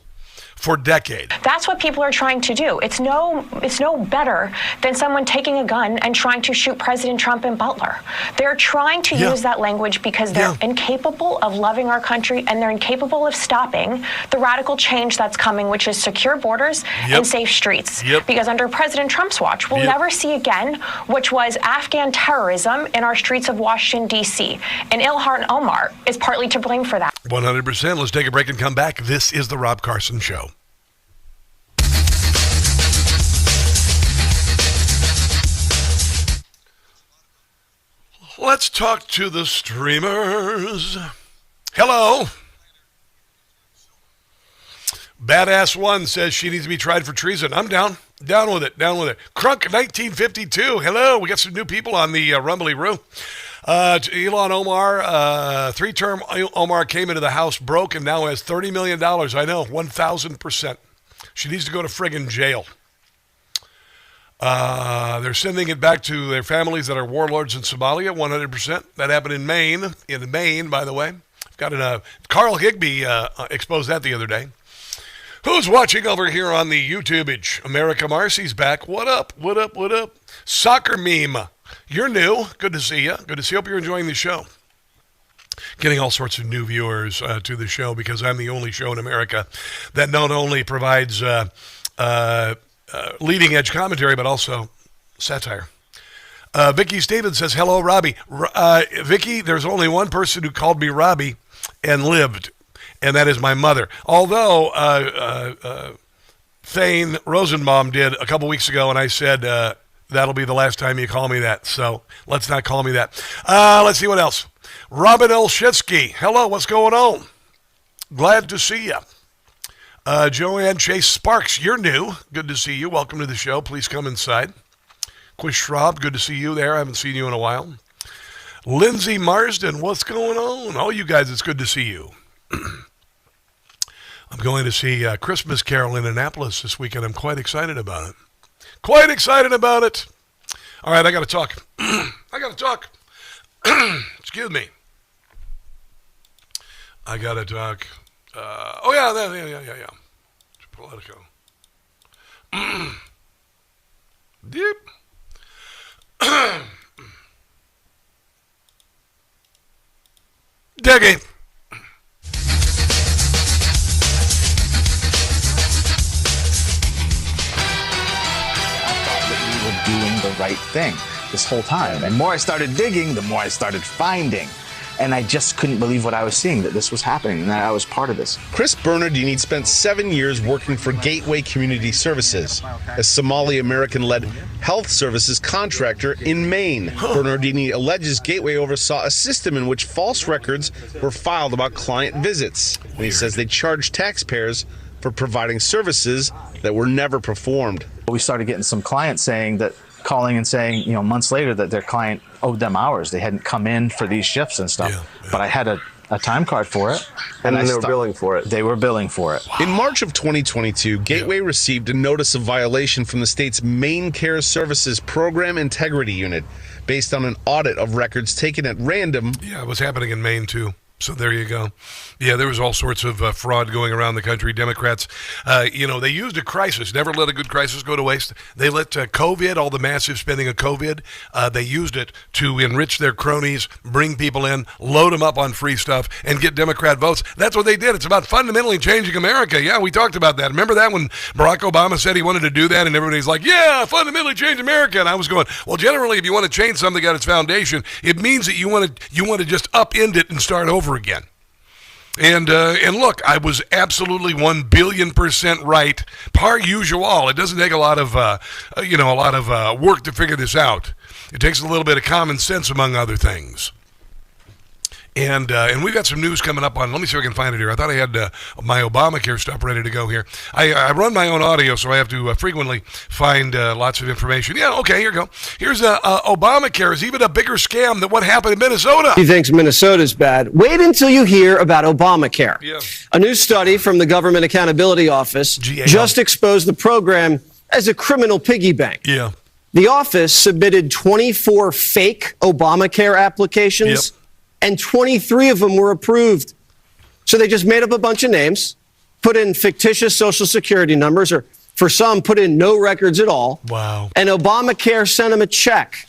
for decades. That's what people are trying to do. It's no better than someone taking a gun and trying to shoot President Trump in Butler. They're trying to use that language because they're incapable of loving our country, and they're incapable of stopping the radical change that's coming, which is secure borders and safe streets. Because under President Trump's watch, we'll never see again, which was Afghan terrorism in our streets of Washington, D.C. And Ilhan Omar is partly to blame for that. 100%. Let's take a break and come back. This is the Rob Carson Show. Let's talk to the streamers. Hello. Badass One says she needs to be tried for treason. I'm down. Down with it. Crunk 1952. Hello. We got some new people on the Rumbly Roo. Ilhan Omar, three-term Omar came into the House broke and now has $30 million. I know, 1,000%. She needs to go to friggin' jail. They're sending it back to their families that are warlords in Somalia, 100%. That happened in Maine. In Maine, by the way. Got Carl Higbee exposed that the other day. Who's watching over here on the YouTubeage? America Marcy's back. What up? Soccer meme. You're new. Good to see you. Hope you're enjoying the show. Getting all sorts of new viewers to the show because I'm the only show in America that not only provides leading edge commentary, but also satire. Vicky Stevens says, hello, Robbie. Vicky, there's only one person who called me Robbie and lived, and that is my mother. Although Thane Rosenbaum did a couple weeks ago, and I said, that'll be the last time you call me that. So let's not call me that. Let's see what else. Robin Olshitsky. Hello, what's going on? Glad to see you. Joanne Chase Sparks, you're new. Good to see you. Welcome to the show. Please come inside. Quiz Schraub, good to see you there. I haven't seen you in a while. Lindsay Marsden, what's going on? Oh, you guys, it's good to see you. I'm going to see Christmas Carol in Annapolis this weekend. I'm quite excited about it. All right, I got to talk. Excuse me. I got to talk. Yeah. Politico. Deep. Diggy. Doing the right thing this whole time. And the more I started digging, the more I started finding. And I just couldn't believe what I was seeing, that this was happening and that I was part of this. Chris Bernardini spent 7 years working for Gateway Community Services, a Somali American-led health services contractor in Maine. Bernardini alleges Gateway oversaw a system in which false records were filed about client visits. And he says they charged taxpayers for providing services that were never performed. We started getting some clients calling and saying, months later that their client owed them hours. They hadn't come in for these shifts and stuff. But I had a time card for it. And then they were billing for it. They were billing for it. In March of 2022, Gateway received a notice of violation from the state's Main Care Services Program Integrity Unit based on an audit of records taken at random. Yeah, it was happening in Maine, too. So there you go. Yeah, there was all sorts of fraud going around the country. Democrats, they used a crisis, never let a good crisis go to waste. They let COVID, all the massive spending of COVID, they used it to enrich their cronies, bring people in, load them up on free stuff, and get Democrat votes. That's what they did. It's about fundamentally changing America. Yeah, we talked about that. Remember that when Barack Obama said he wanted to do that, and everybody's like, yeah, fundamentally change America. And I was going, well, generally, if you want to change something at its foundation, it means that you want to just upend it and start over again. And look, I was absolutely 1 billion% right, par usual. It doesn't take a lot of work to figure this out. It takes a little bit of common sense, among other things. And we've got some news coming up on, let me see if I can find it here. I thought I had my Obamacare stuff ready to go here. I run my own audio, so I have to frequently find lots of information. Yeah, okay, here you go. Here's Obamacare is even a bigger scam than what happened in Minnesota. He thinks Minnesota's bad. Wait until you hear about Obamacare. Yeah. A new study from the Government Accountability Office just exposed the program as a criminal piggy bank. Yeah. The office submitted 24 fake Obamacare applications. Yep. And 23 of them were approved. So they just made up a bunch of names, put in fictitious Social Security numbers, or for some, put in no records at all. Wow. And Obamacare sent them a check.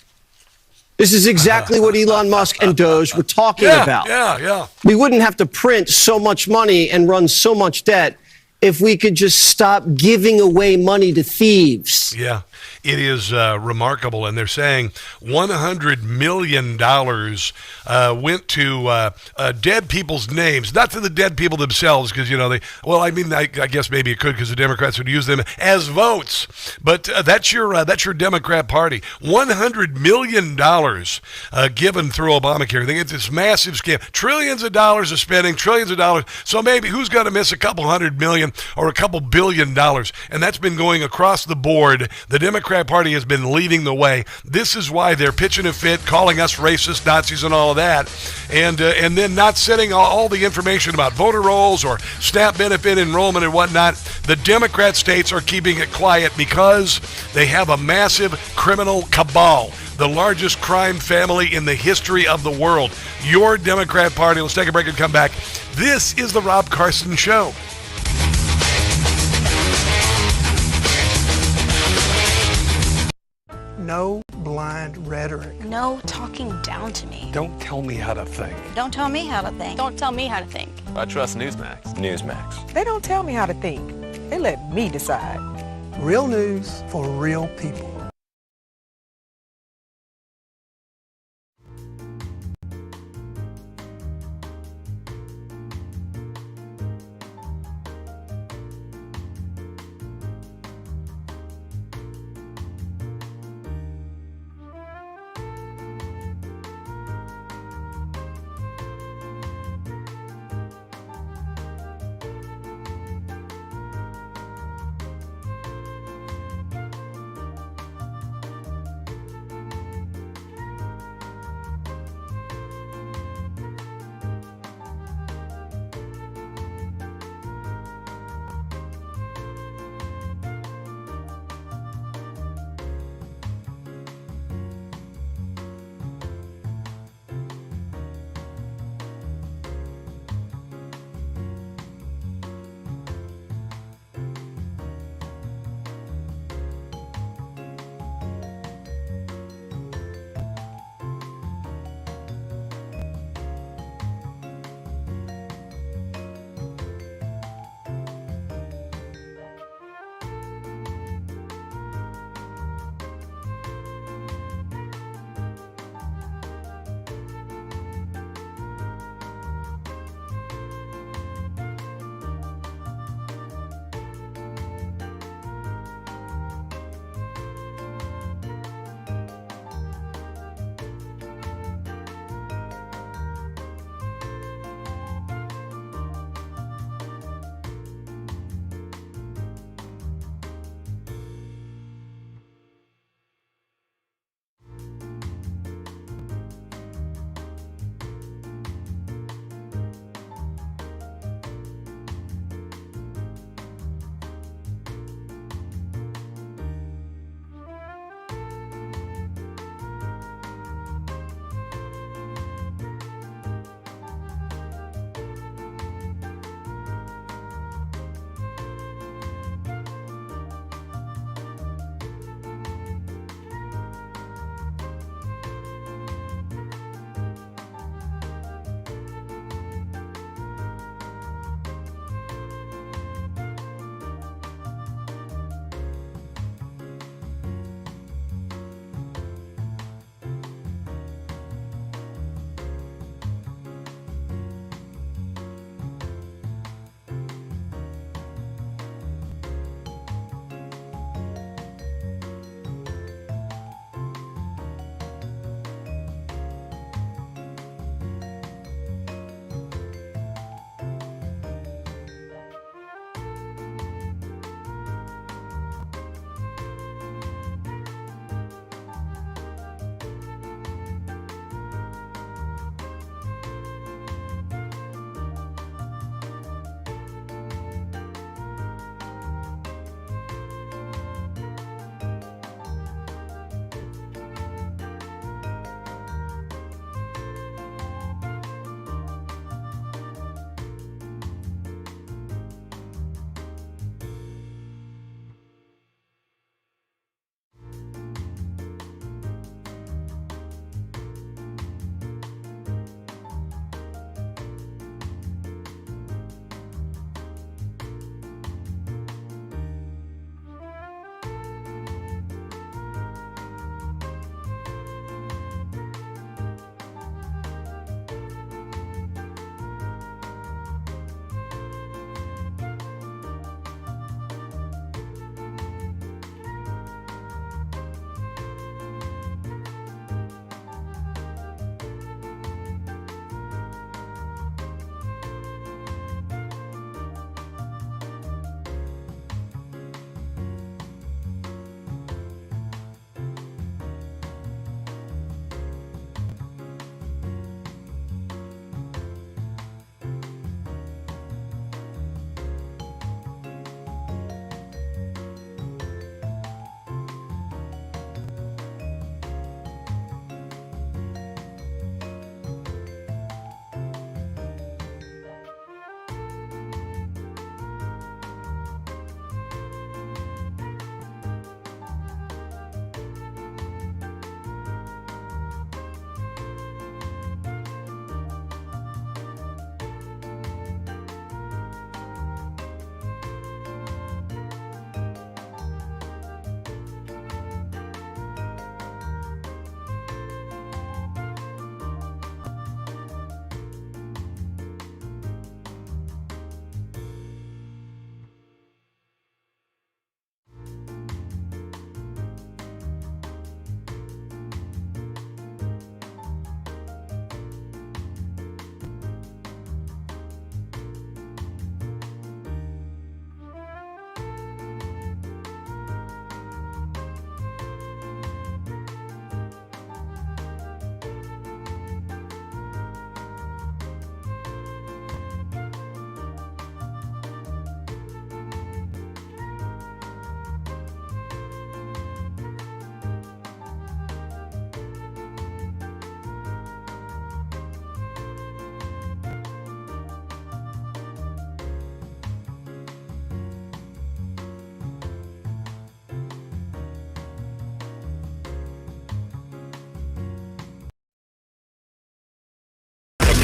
This is exactly what Elon Musk and Doge were talking about. Yeah. We wouldn't have to print so much money and run so much debt if we could just stop giving away money to thieves. Yeah. It is remarkable, and they're saying $100 million went to dead people's names, not to the dead people themselves, because, I guess maybe it could because the Democrats would use them as votes, but that's your Democrat Party. $100 million given through Obamacare. They get this massive scam, trillions of dollars of spending, trillions of dollars, so maybe who's going to miss a couple $100 million or a couple $1 billion? And that's been going across the board. The Democrat Party has been leading the way. This is why they're pitching a fit, calling us racist, Nazis, and all of that, and then not sending all the information about voter rolls or SNAP benefit enrollment and whatnot. The Democrat states are keeping it quiet because they have a massive criminal cabal, the largest crime family in the history of the world. Your Democrat Party. Let's take a break and come back. This is the Rob Carson Show. No blind rhetoric. No talking down to me. Don't tell me how to think. Don't tell me how to think. Don't tell me how to think. I trust Newsmax. Newsmax. They don't tell me how to think. They let me decide. Real news for real people.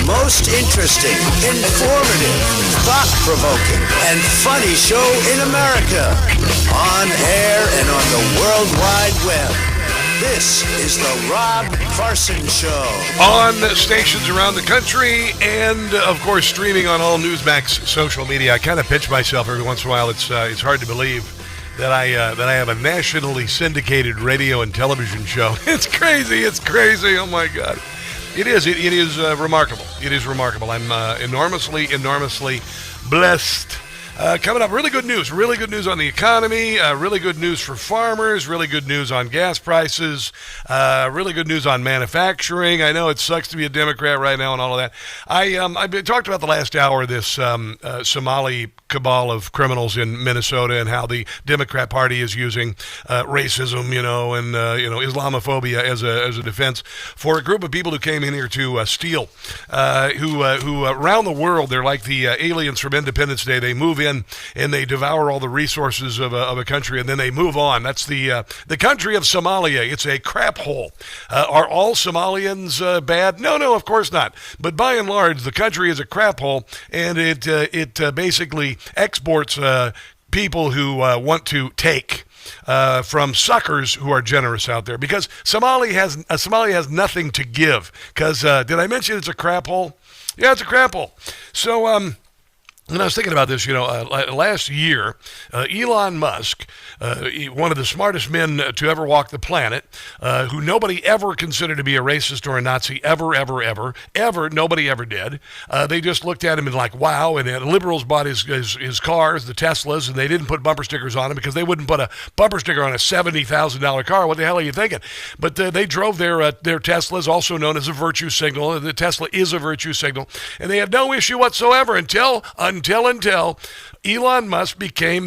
most interesting, informative, thought-provoking, and funny show in America. On air and on the World Wide Web. This is the Rob Carson Show. On stations around the country and, of course, streaming on all Newsmax social media. I kind of pinch myself every once in a while. It's hard to believe that I have a nationally syndicated radio and television show. It's crazy. Oh, my God. It is remarkable. It is remarkable. I'm enormously blessed. Coming up, really good news on the economy, really good news for farmers, really good news on gas prices, really good news on manufacturing. I know it sucks to be a Democrat right now and all of that. I've talked about the last hour, this Somali cabal of criminals in Minnesota and how the Democrat Party is using racism, and Islamophobia as a defense for a group of people who came in here to steal, who around the world, they're like the aliens from Independence Day. They move in and they devour all the resources of a country, and then they move on. That's the country of Somalia. It's a crap hole. Are all Somalians bad? No, of course not. But by and large, the country is a crap hole, and it basically exports people who want to take from suckers who are generous out there, because Somalia has nothing to give. Because did I mention it's a crap hole? Yeah, it's a crap hole. So when I was thinking about this, last year, Elon Musk, one of the smartest men to ever walk the planet, who nobody ever considered to be a racist or a Nazi, ever, nobody ever did. They just looked at him and like, wow, and liberals bought his cars, the Teslas, and they didn't put bumper stickers on them because they wouldn't put a bumper sticker on a $70,000 car. What the hell are you thinking? But they drove their Teslas, also known as a virtue signal. The Tesla is a virtue signal, and they had no issue whatsoever until Elon Musk became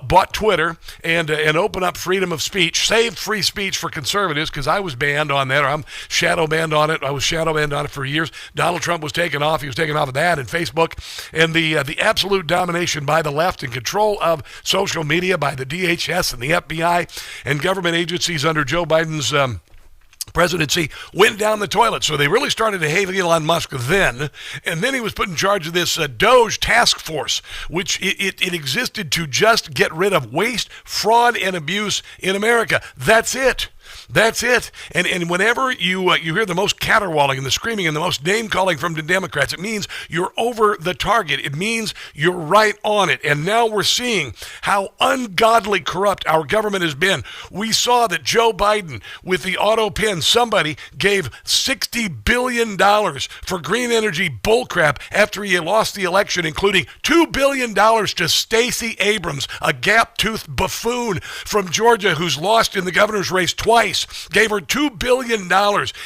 bought Twitter and opened up freedom of speech, saved free speech for conservatives, because I was banned on that, or I'm shadow banned on it. I was shadow banned on it for years. Donald Trump was taken off. He was taken off of that and Facebook, and the absolute domination by the left and control of social media by the DHS and the FBI and government agencies under Joe Biden's presidency went down the toilet. So they really started to hate Elon Musk then, and then he was put in charge of this Doge task force, which it existed to just get rid of waste, fraud, and abuse in America. That's it. And whenever you hear the most caterwauling and the screaming and the most name-calling from the Democrats, it means you're over the target. It means you're right on it. And now we're seeing how ungodly corrupt our government has been. We saw that Joe Biden, with the auto pen, somebody gave $60 billion for green energy bullcrap after he lost the election, including $2 billion to Stacey Abrams, a gap-toothed buffoon from Georgia who's lost in the governor's race twice. Gave her $2 billion,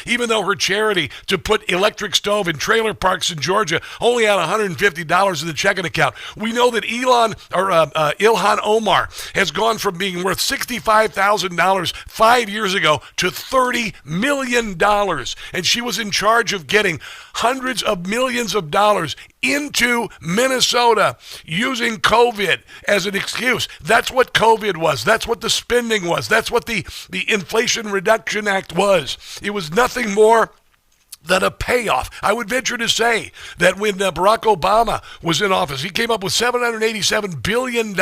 even though her charity to put electric stove in trailer parks in Georgia only had $150 in the checking account. We know that Ilhan Omar has gone from being worth $65,000 5 years ago to $30 million. And she was in charge of getting hundreds of millions of dollars into Minnesota using COVID as an excuse. That's what COVID was. That's what the spending was. That's what the Inflation Reduction Act was. It was nothing more than a payoff. I would venture to say that when Barack Obama was in office, he came up with $787 billion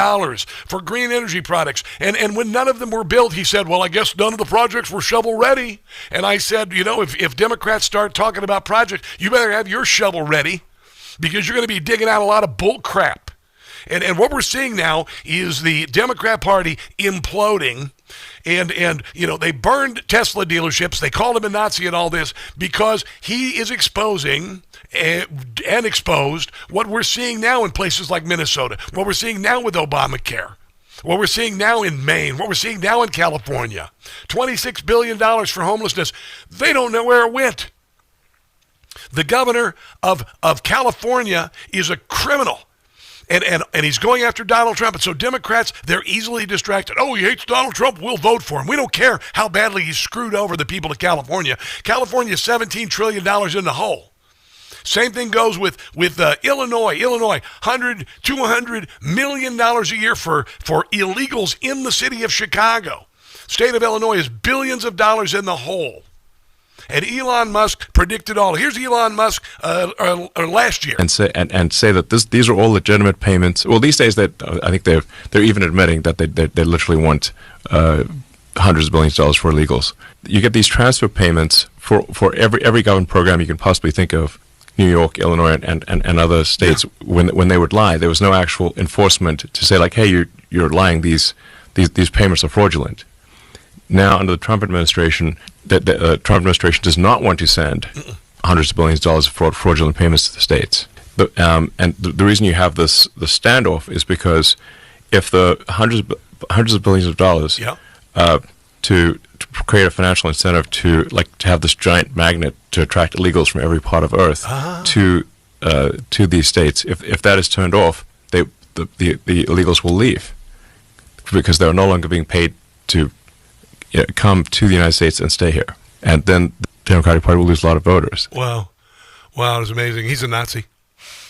for green energy products. And when none of them were built, he said, well, I guess none of the projects were shovel ready. And I said, if Democrats start talking about projects, you better have your shovel ready, because you're going to be digging out a lot of bull crap. And what we're seeing now is the Democrat Party imploding. And they burned Tesla dealerships. They called him a Nazi and all this because he is exposing and exposed what we're seeing now in places like Minnesota, what we're seeing now with Obamacare, what we're seeing now in Maine, what we're seeing now in California. $26 billion for homelessness. They don't know where it went. The governor of California is a criminal. And he's going after Donald Trump. And so Democrats, they're easily distracted. Oh, he hates Donald Trump. We'll vote for him. We don't care how badly he's screwed over the people of California. California's $17 trillion in the hole. Same thing goes with Illinois. $200 million a year for illegals in the city of Chicago. State of Illinois is billions of dollars in the hole. And Elon Musk predicted all. Here's Elon Musk last year. And say that these are all legitimate payments. Well, these days I think they're even admitting that they literally want hundreds of billions of dollars for illegals. You get these transfer payments for every government program you can possibly think of. New York, Illinois, and other states, when they would lie, there was no actual enforcement to say, like, hey, you're lying, these payments are fraudulent. Now, under the Trump administration, the Trump administration does not want to send hundreds of billions of dollars of fraudulent payments to the states. And the reason you have the standoff is because if the hundreds of billions of dollars to create a financial incentive to have this giant magnet to attract illegals from every part of Earth to these states, if that is turned off, the illegals will leave because they are no longer being paid to come to the United States and stay here, and then the Democratic Party will lose a lot of voters. Wow, it was amazing. He's a Nazi.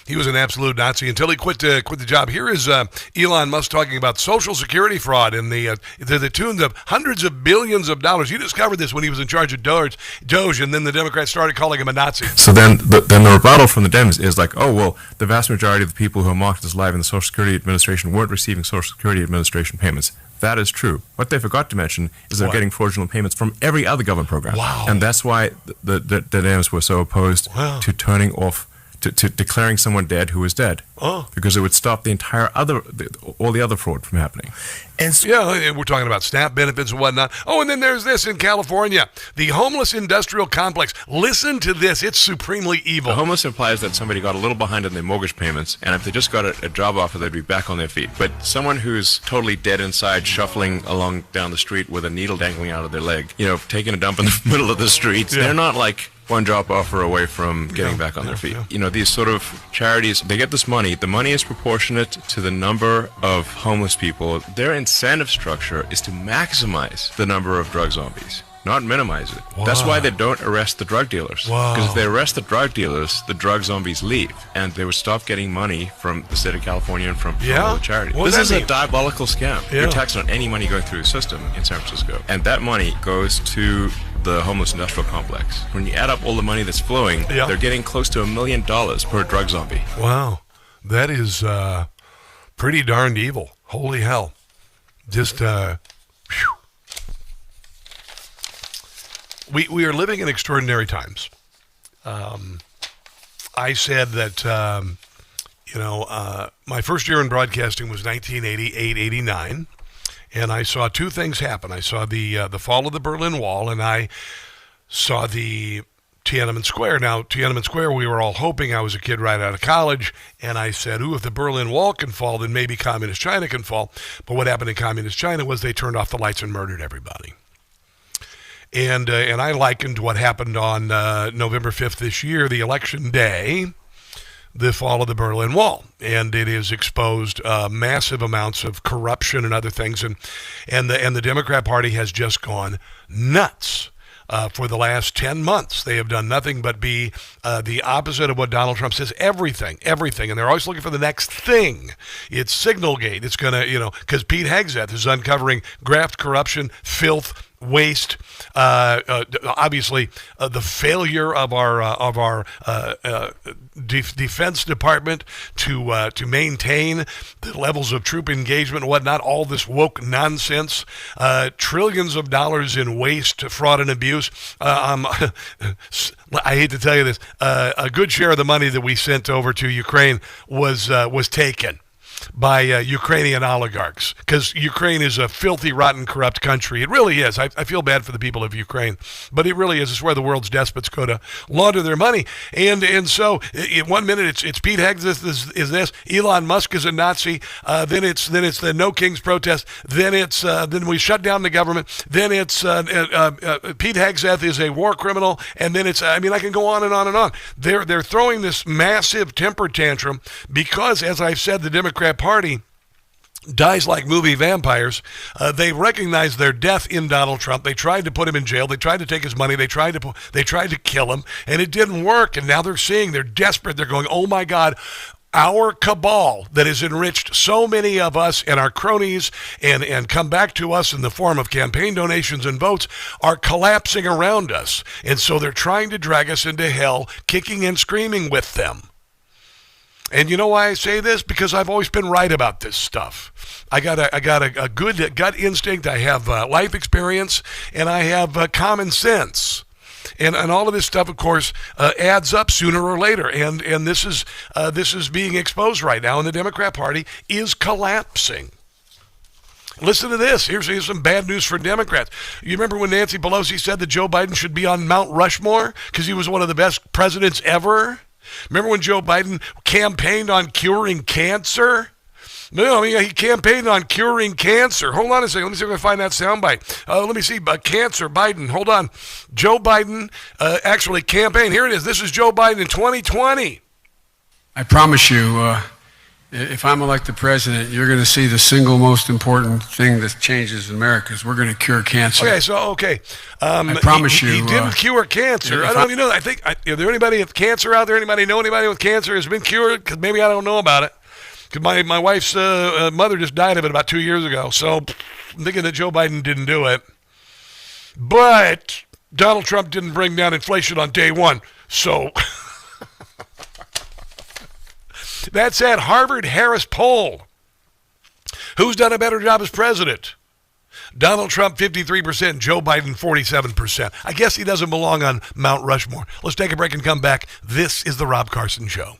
He was an absolute Nazi until he quit the job. Here is Elon Musk talking about Social Security fraud and the tunes of hundreds of billions of dollars. He discovered this when he was in charge of Doge, and then the Democrats started calling him a Nazi. So then the rebuttal from the Dems is like, oh, well, the vast majority of the people who are marked as live in the Social Security Administration weren't receiving Social Security Administration payments. That is true. What they forgot to mention is they're getting fraudulent payments from every other government program. Wow. And that's why the Dems were so opposed to turning off, to declaring someone dead who was dead. Because it would stop all the other fraud from happening. And we're talking about SNAP benefits and whatnot. Oh, and then there's this in California, the homeless industrial complex. Listen to this. It's supremely evil. The homeless implies that somebody got a little behind on their mortgage payments, and if they just got a job offer, they'd be back on their feet. But someone who's totally dead inside, shuffling along down the street with a needle dangling out of their leg, taking a dump in the middle of the street, they're not like one job offer away from getting back on their feet. These sort of charities, they get this money. The money is proportionate to the number of homeless people. Their incentive structure is to maximize the number of drug zombies, not minimize it. Wow. That's why they don't arrest the drug dealers. Because if they arrest the drug dealers, the drug zombies leave, and they would stop getting money from the state of California and from all the charities. This is a diabolical scam. You're taxing on any money going through the system in San Francisco, and that money goes to the homeless industrial complex. When you add up all the money that's flowing, they're getting close to $1 million per drug zombie. Wow, that is pretty darned evil. Holy hell. Just, we are living in extraordinary times. I said that, my first year in broadcasting was 1988-89. And I saw two things happen. I saw the fall of the Berlin Wall, and I saw the Tiananmen Square. Now, Tiananmen Square, we were all hoping. I was a kid right out of college, and I said, if the Berlin Wall can fall, then maybe Communist China can fall. But what happened in Communist China was they turned off the lights and murdered everybody. And I likened what happened on November 5th this year, the election day, the fall of the Berlin Wall, and it has exposed massive amounts of corruption and other things, and the Democrat Party has just gone nuts. For the last 10 months, they have done nothing but be the opposite of what Donald Trump says. Everything, and they're always looking for the next thing. It's Signalgate. It's gonna, because Pete Hegseth is uncovering graft, corruption, filth, waste, obviously the failure of our Defense Department to maintain the levels of troop engagement and whatnot, all this woke nonsense, trillions of dollars in waste, fraud, and abuse. I hate to tell you this, a good share of the money that we sent over to Ukraine was taken by Ukrainian oligarchs, because Ukraine is a filthy, rotten, corrupt country. It really is. I feel bad for the people of Ukraine, but it really is. It's where the world's despots go to launder their money. And so, in 1 minute it's Pete Hegseth is this, Elon Musk is a Nazi. Then it's the No Kings protest. Then then we shut down the government. Then it's Pete Hegseth is a war criminal. And then it's I can go on and on and on. They're throwing this massive temper tantrum because, as I've said, the Democrat Party dies like movie vampires. They recognize their death in Donald Trump. They tried to put him in jail. They tried to take his money. They tried to kill him, and it didn't work. And now they're desperate. They're going, oh my God, Our cabal that has enriched so many of us and our cronies and come back to us in the form of campaign donations and votes are collapsing around us. And so they're trying to drag us into hell, kicking and screaming with them. And you know why I say this? Because I've always been right about this stuff. I got a good gut instinct. I have life experience, and I have common sense. And all of this stuff, of course, adds up sooner or later. And this is being exposed right now, and the Democrat Party is collapsing. Listen to this. Here's some bad news for Democrats. You remember when Nancy Pelosi said that Joe Biden should be on Mount Rushmore because he was one of the best presidents ever? Remember when Joe Biden campaigned on curing cancer? No, he campaigned on curing cancer. Hold on a second. Let me see if I can find that soundbite. Let me see. Cancer, Biden. Hold on. Joe Biden actually campaigned. Here it is. This is Joe Biden in 2020. I promise you, if I'm elected president, you're going to see the single most important thing that changes in America is we're going to cure cancer. Okay. I promise you. He didn't cure cancer. I don't even know. Is there anybody with cancer out there? Anybody know anybody with cancer has been cured? Because maybe I don't know about it. Because my wife's mother just died of it about 2 years ago. So I'm thinking that Joe Biden didn't do it. But Donald Trump didn't bring down inflation on day one. So that's that Harvard-Harris poll. Who's done a better job as president? Donald Trump, 53%. Joe Biden, 47%. I guess he doesn't belong on Mount Rushmore. Let's take a break and come back. This is the Rob Carson Show.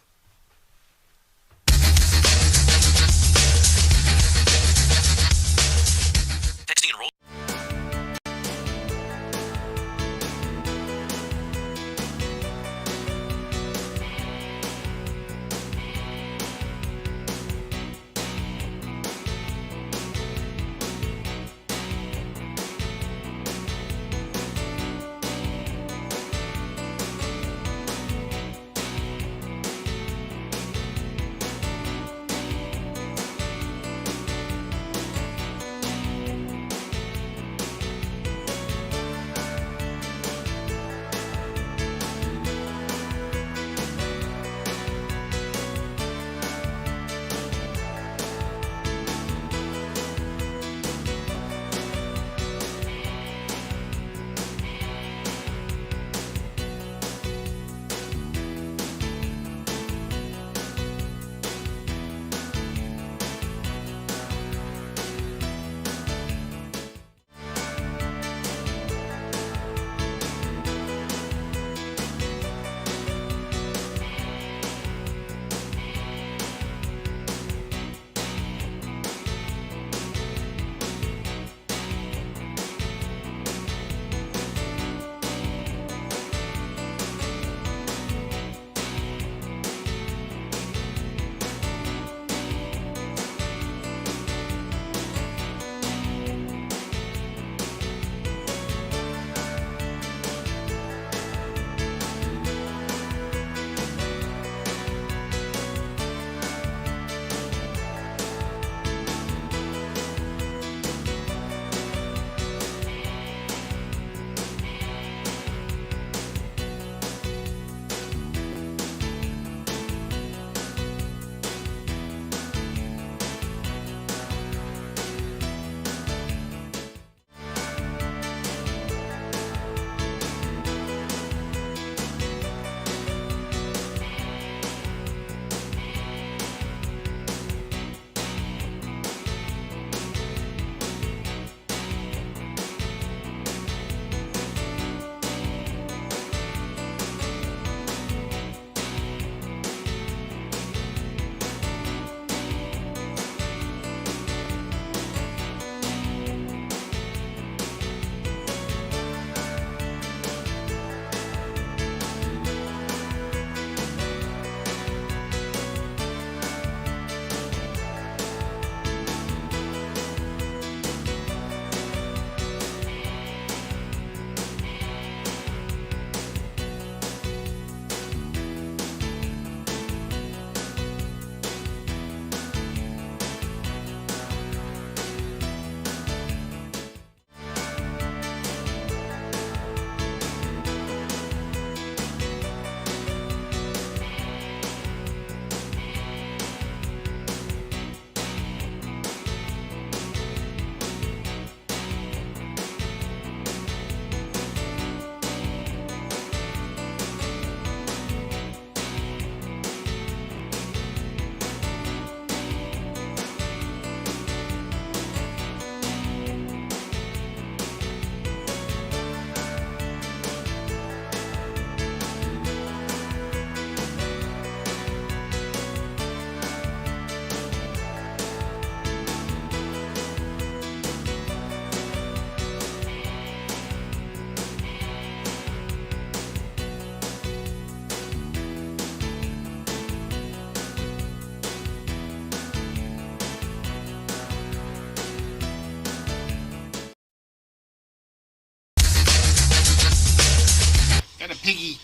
piggy.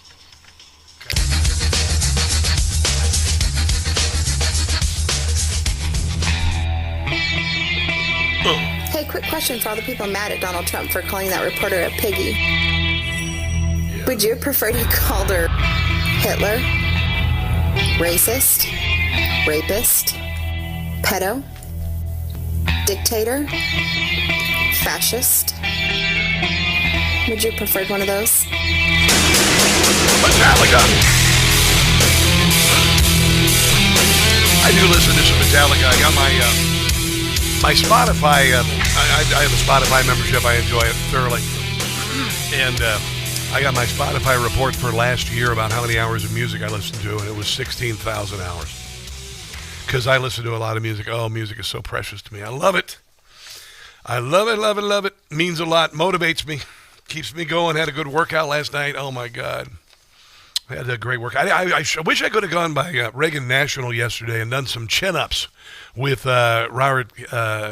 Hey, quick question for all the people mad at Donald Trump for calling that reporter a piggy. Yeah. Would you prefer to be called her Hitler, racist, rapist, pedo, dictator, fascist? Would you prefer one of those? Metallica. I do listen to some Metallica. I got my Spotify. I have a Spotify membership. I enjoy it thoroughly. And I got my Spotify report for last year about how many hours of music I listened to, and it was 16,000 hours. Because I listen to a lot of music. Oh, music is so precious to me. I love it. I love it, love it, love it. Means a lot. Motivates me. Keeps me going. Had a good workout last night. Oh, my God. I had a great workout. I wish I could have gone by Reagan National yesterday and done some chin-ups with Robert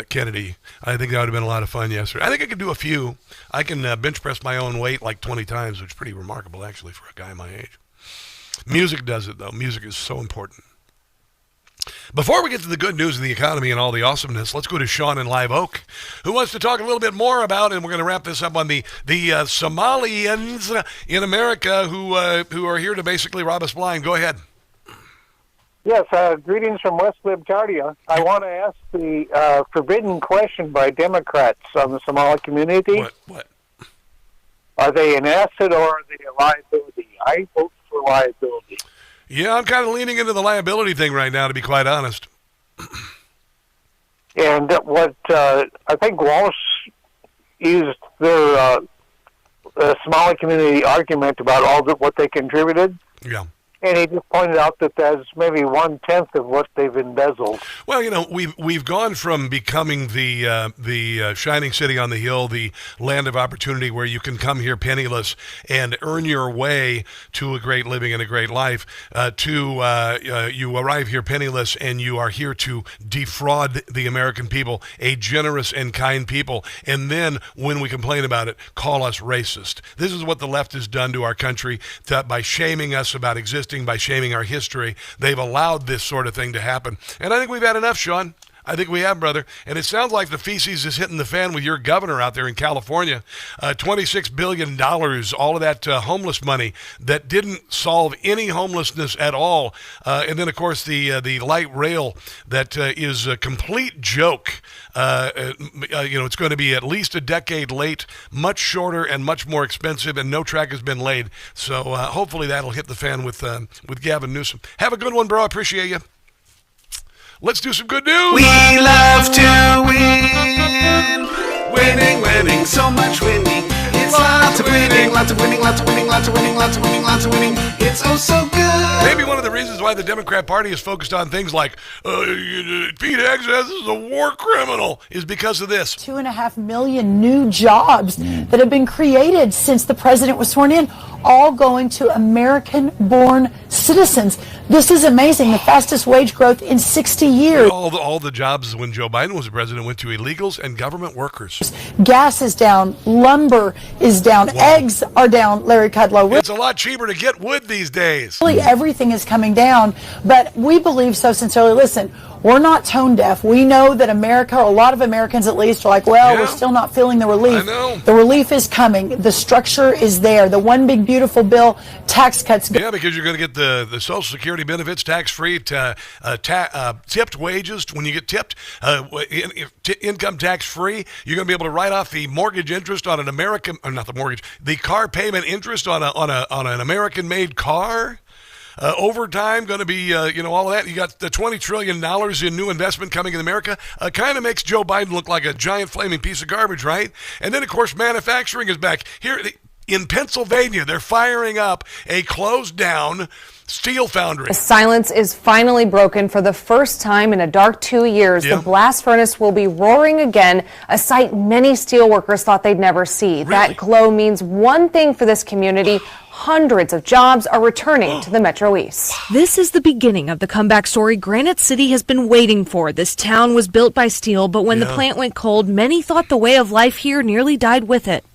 Kennedy. I think that would have been a lot of fun yesterday. I think I could do a few. I can bench press my own weight like 20 times, which is pretty remarkable, actually, for a guy my age. Music does it, though. Music is so important. Before we get to the good news of the economy and all the awesomeness, let's go to Sean in Live Oak, who wants to talk a little bit more about, and we're going to wrap this up on the Somalians in America who are here to basically rob us blind. Go ahead. Yes, greetings from West LibTardia. I want to ask the forbidden question by Democrats on the Somali community. What? Are they an asset or are they a liability? I vote for liability. Yeah, I'm kind of leaning into the liability thing right now, to be quite honest. And what I think Walsh used their Somali community argument about what they contributed. Yeah. And he just pointed out that that's maybe 1/10 of what they've embezzled. Well, you know, we've gone from becoming the shining city on the hill, the land of opportunity where you can come here penniless and earn your way to a great living and a great life, to you arrive here penniless and you are here to defraud the American people, a generous and kind people, and then when we complain about it, call us racist. This is what the left has done to our country by shaming us about existing, by shaming our history. They've allowed this sort of thing to happen. And I think we've had enough, Sean. I think we have, brother. And it sounds like the feces is hitting the fan with your governor out there in California. $26 billion, all of that homeless money that didn't solve any homelessness at all. And then, of course, the light rail that is a complete joke. It's going to be at least a decade late, much shorter and much more expensive, and no track has been laid. So hopefully that'll hit the fan with Gavin Newsom. Have a good one, bro. I appreciate you. Let's do some good news. We love to win. Winning, so much winning. It's lots of winning, lots of winning, lots of winning, lots of winning, lots of winning, lots of winning. It's oh so good. Maybe one of the reasons why the Democrat Party is focused on things like Pete Hegseth is a war criminal is because of this. 2.5 million new jobs that have been created since the president was sworn in, all going to American-born citizens. This is amazing. The fastest wage growth in 60 years. All the jobs when Joe Biden was the president went to illegals and government workers. Gas is down. Lumber is down. Wow. Eggs are down, Larry Kudlow. It's a lot cheaper to get wood these days. Really, everything is coming down, but we believe so sincerely. Listen, we're not tone deaf. We know that America, or a lot of Americans at least, are like, we're still not feeling the relief. I know. The relief is coming. The structure is there. The one big beautiful bill, tax cuts. Yeah, because you're going to get the Social Security benefits tax-free, tipped wages. When you get tipped, income tax-free, you're going to be able to write off the mortgage interest on an American, or not the mortgage, the car payment interest on an American-made car. Overtime going to be, all of that. You got the $20 trillion in new investment coming in America. Kind of makes Joe Biden look like a giant flaming piece of garbage, right? And then, of course, manufacturing is back. Here in Pennsylvania, they're firing up a closed-down steel foundry. The silence is finally broken for the first time in a dark 2 years. Yeah. The blast furnace will be roaring again, a sight many steelworkers thought they'd never see. Really? That glow means one thing for this community. Hundreds of jobs are returning to the Metro East. This is the beginning of the comeback story Granite City has been waiting for. This town was built by steel, but when the plant went cold, many thought the way of life here nearly died with it.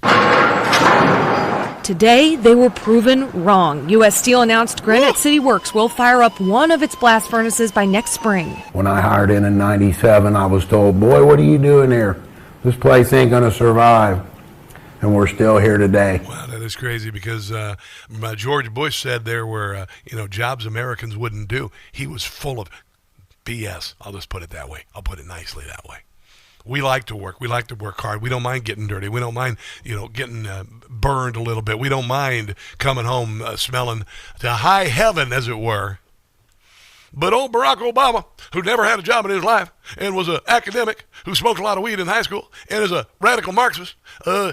Today, they were proven wrong. U.S. Steel announced Granite City Works will fire up one of its blast furnaces by next spring. When I hired in 97, I was told, boy, what are you doing here? This place ain't going to survive. And we're still here today. Wow, that is crazy because George Bush said there were, jobs Americans wouldn't do. He was full of BS. I'll just put it that way. I'll put it nicely that way. We like to work. We like to work hard. We don't mind getting dirty. We don't mind, getting burned a little bit. We don't mind coming home smelling to high heaven, as it were. But old Barack Obama, who never had a job in his life and was an academic who smoked a lot of weed in high school and is a radical Marxist,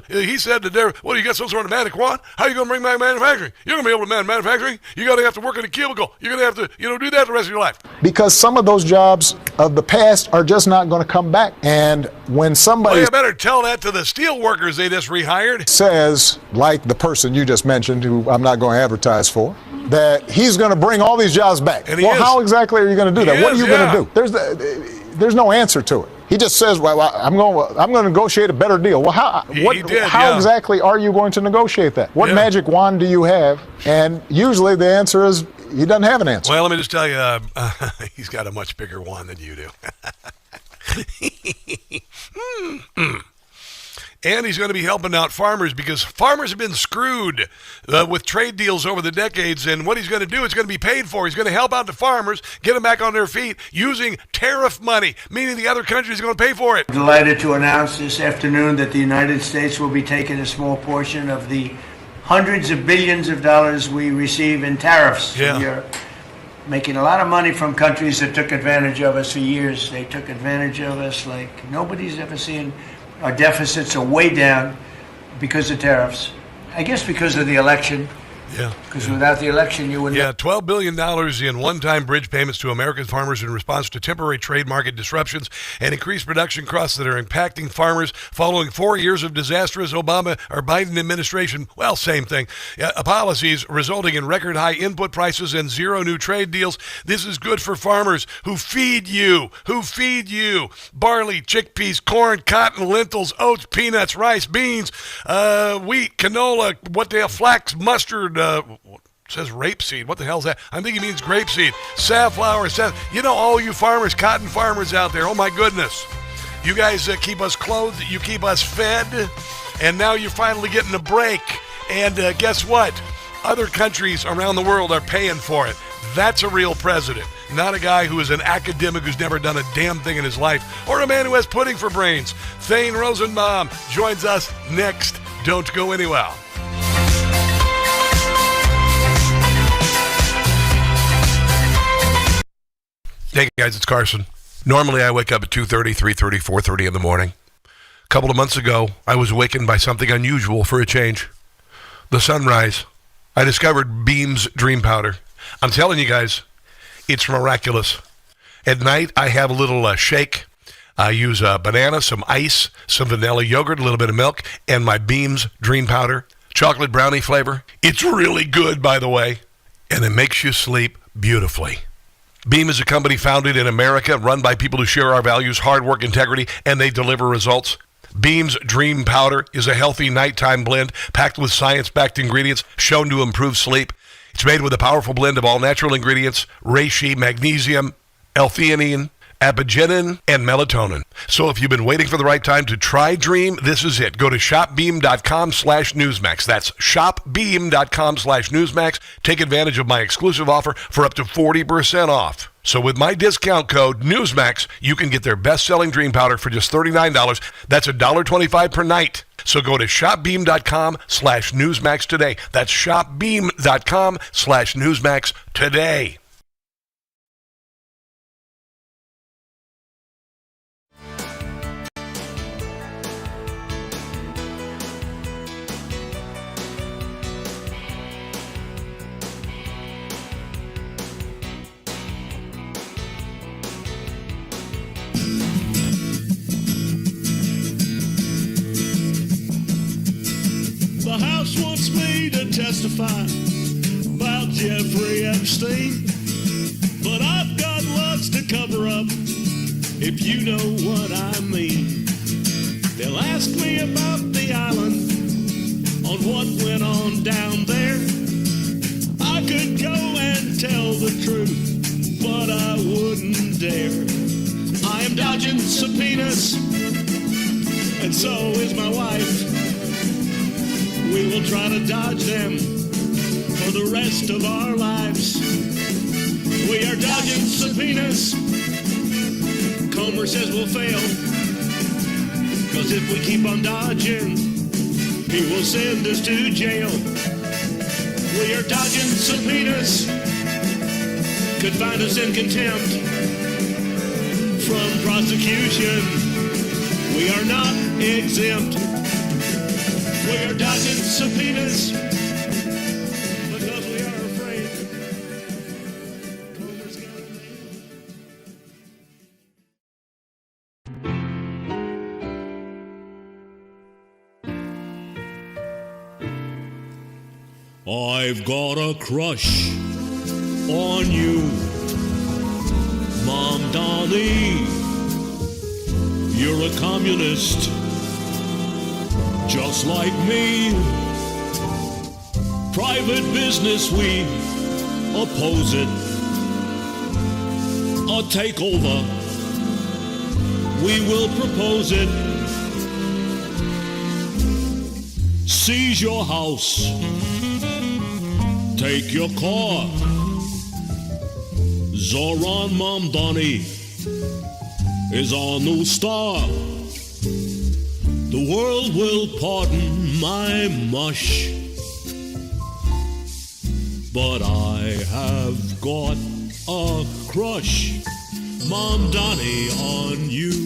he said that you got some sort of magic wand? How are you going to bring back manufacturing? You're going to be able to manage manufacturing. You're going to have to work in a cubicle. You're going to have to, do that the rest of your life. Because some of those jobs of the past are just not going to come back. And when somebody... Well, you better tell that to the steel workers they just rehired. Says, like the person you just mentioned, who I'm not going to advertise for, that he's going to bring all these jobs back. And how exactly are you going to do that? What are you going to do? There's no answer to it. He just says, well, I'm going to negotiate a better deal. Well, how exactly are you going to negotiate that? What magic wand do you have? And usually the answer is he doesn't have an answer. Well, let me just tell you, he's got a much bigger wand than you do. And he's going to be helping out farmers because farmers have been screwed with trade deals over the decades. And what he's going to do is going to be paid for. He's going to help out the farmers, get them back on their feet using tariff money, meaning the other country is going to pay for it. Delighted to announce this afternoon that the United States will be taking a small portion of the hundreds of billions of dollars we receive in tariffs. Yeah. We are making a lot of money from countries that took advantage of us for years. They took advantage of us like nobody's ever seen. Our deficits are way down because of tariffs. I guess because of the election. Yeah. Because without the election, you wouldn't. Yeah, $12 billion in one-time bridge payments to American farmers in response to temporary trade market disruptions and increased production costs that are impacting farmers following 4 years of disastrous Obama or Biden administration. Well, same thing. Policies resulting in record high input prices and zero new trade deals. This is good for farmers who feed you. Barley, chickpeas, corn, cotton, lentils, oats, peanuts, rice, beans, wheat, canola, flax, mustard, says rapeseed. What the hell is that? I think it means grapeseed. Safflower. All you farmers, cotton farmers out there, oh my goodness. You guys keep us clothed, you keep us fed, and now you're finally getting a break. And guess what? Other countries around the world are paying for it. That's a real president. Not a guy who is an academic who's never done a damn thing in his life, or a man who has pudding for brains. Thane Rosenbaum joins us next. Don't go anywhere. Hey guys, it's Carson. Normally I wake up at 2:30, 3:30, 4:30 in the morning. A couple of months ago, I was awakened by something unusual for a change. The sunrise. I discovered Beam's Dream Powder. I'm telling you guys, it's miraculous. At night, I have a little shake. I use a banana, some ice, some vanilla yogurt, a little bit of milk, and my Beam's Dream Powder. Chocolate brownie flavor. It's really good, by the way, and it makes you sleep beautifully. Beam is a company founded in America, run by people who share our values, hard work, integrity, and they deliver results. Beam's Dream Powder is a healthy nighttime blend packed with science-backed ingredients shown to improve sleep. It's made with a powerful blend of all natural ingredients, reishi, magnesium, L-theanine, apigenin, and melatonin. So if you've been waiting for the right time to try Dream, this is it. Go to shopbeam.com/Newsmax. That's shopbeam.com/Newsmax. Take advantage of my exclusive offer for up to 40% off. So with my discount code Newsmax, you can get their best-selling Dream Powder for just $39. That's $1.25 per night. So go to shopbeam.com/Newsmax today. That's shopbeam.com/Newsmax today. The House wants me to testify about Jeffrey Epstein, but I've got lots to cover up, if you know what I mean. They'll ask me about the island on what went on down there. I could go and tell the truth, but I wouldn't dare. I am dodging subpoenas, and so is my wife. We will try to dodge them for the rest of our lives. We are dodging subpoenas. Comer says we'll fail, cause if we keep on dodging, he will send us to jail. We are dodging subpoenas, could find us in contempt from prosecution. We are not exempt. We are dodging subpoenas because we are afraid. I've got a crush on you, Mom Donnie. You're a communist, just like me. Private business, we oppose it. A takeover, we will propose it. Seize your house, take your car. Zoran Mamdani is our new star. The world will pardon my mush, but I have got a crush, Mamdani, on you.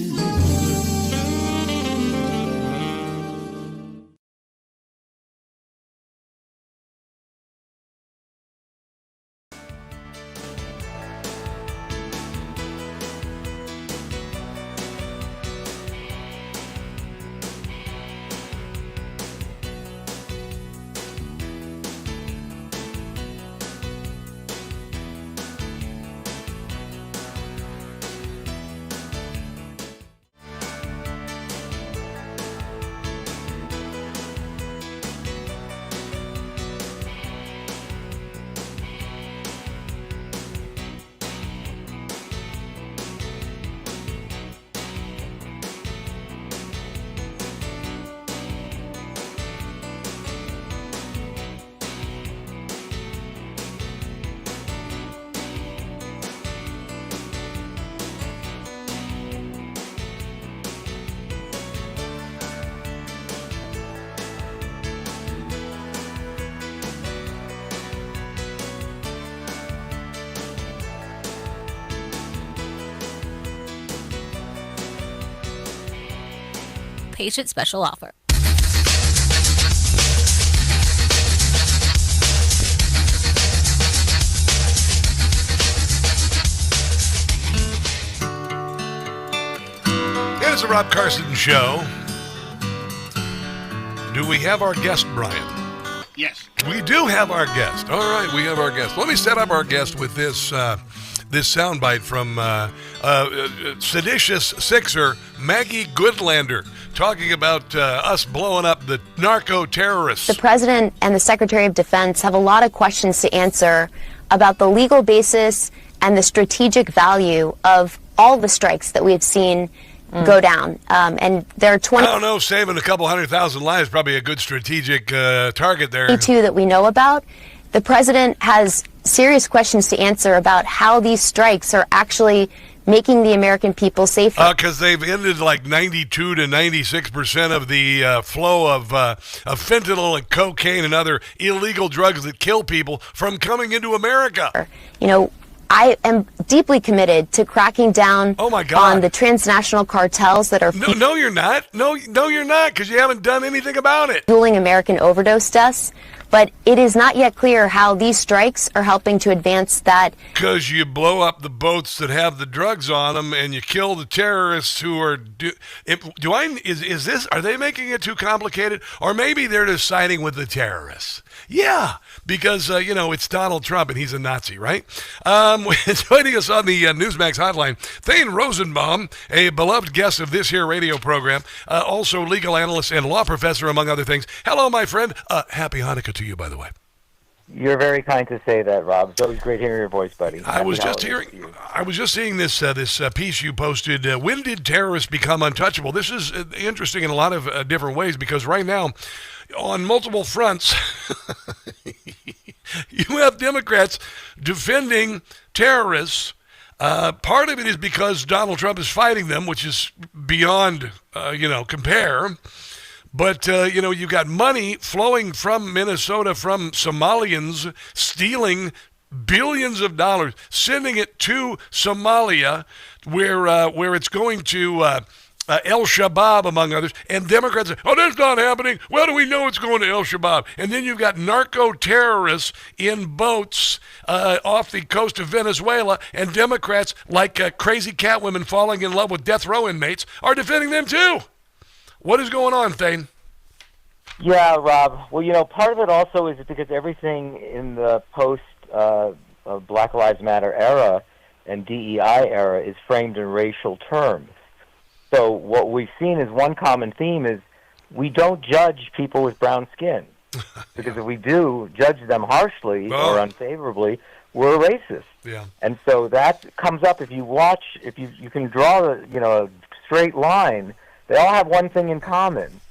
Patient special offer. It's the Rob Carson Show. Do we have our guest, Brian? Yes. We do have our guest. All right, we have our guest. Let me set up our guest with this this soundbite from seditious Sixer Maggie Goodlander talking about us blowing up the narco-terrorists. The President and the Secretary of Defense have a lot of questions to answer about the legal basis and the strategic value of all the strikes that we have seen go down. And there are 20... I don't know, saving a couple 100,000 lives, probably a good strategic target there. 22 that we know about. The President has serious questions to answer about how these strikes are actually making the American people safer. Because they've ended like 92 to 96% of the flow of fentanyl and cocaine and other illegal drugs that kill people from coming into America. You know, I am deeply committed to cracking down on the transnational cartels that are... No, you're not. No, you're not, because you haven't done anything about it. ...fueling American overdose deaths. But it is not yet clear how these strikes are helping to advance that. Because you blow up the boats that have the drugs on them, and you kill the terrorists who are. Is this? Are they making it too complicated, or maybe they're just siding with the terrorists? Yeah, because it's Donald Trump and he's a Nazi, right? Joining us on the Newsmax Hotline, Thane Rosenbaum, a beloved guest of this here radio program, also legal analyst and law professor, among other things. Hello, my friend. Happy Hanukkah to you, by the way. You're very kind to say that, Rob. It's always great hearing your voice, buddy. I was just seeing this piece you posted. When did terrorists become untouchable? This is interesting in a lot of different ways, because right now, on multiple fronts, you have Democrats defending terrorists. Part of it is because Donald Trump is fighting them, which is beyond, compare. But, you've got money flowing from Minnesota, from Somalians stealing billions of dollars, sending it to Somalia, where it's going to El Shabaab, among others. And Democrats say, oh, that's not happening. Well, do we know it's going to El Shabaab? And then you've got narco-terrorists in boats off the coast of Venezuela, and Democrats, like crazy catwomen falling in love with death row inmates, are defending them too. What is going on, Thane? Yeah, Rob. Well, part of it also is because everything in the post-Black Lives Matter era and DEI era is framed in racial terms. So what we've seen is one common theme is we don't judge people with brown skin. Because if we do judge them harshly or unfavorably, we're racist. Yeah. And so that comes up if you can draw a straight line. They all have one thing in common,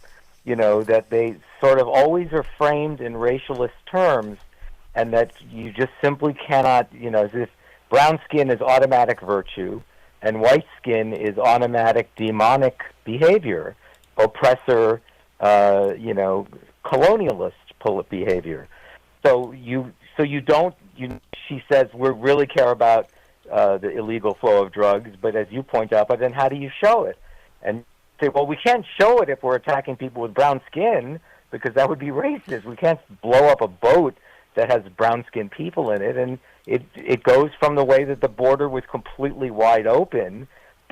that they sort of always are framed in racialist terms, and that you just simply cannot, as if brown skin is automatic virtue and white skin is automatic demonic behavior, oppressor, colonialist behavior. So she says, we really care about the illegal flow of drugs, but as you point out, but then how do you show it? And say, well, we can't show it if we're attacking people with brown skin, because that would be racist. We can't blow up a boat that has brown-skinned people in it, and it goes from the way that the border was completely wide open,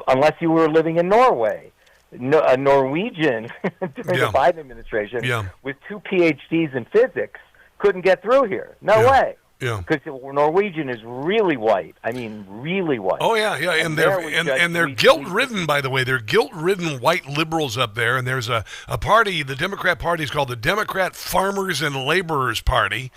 unless you were living in Norway. A Norwegian during the Biden administration with 2 PhDs in physics couldn't get through here. No way. Yeah, because Norwegian is really white. I mean, really white. Oh yeah, and they're guilt-ridden. By the way, they're guilt-ridden white liberals up there. And there's a party, the Democrat Party is called the Democrat Farmers and Laborers Party,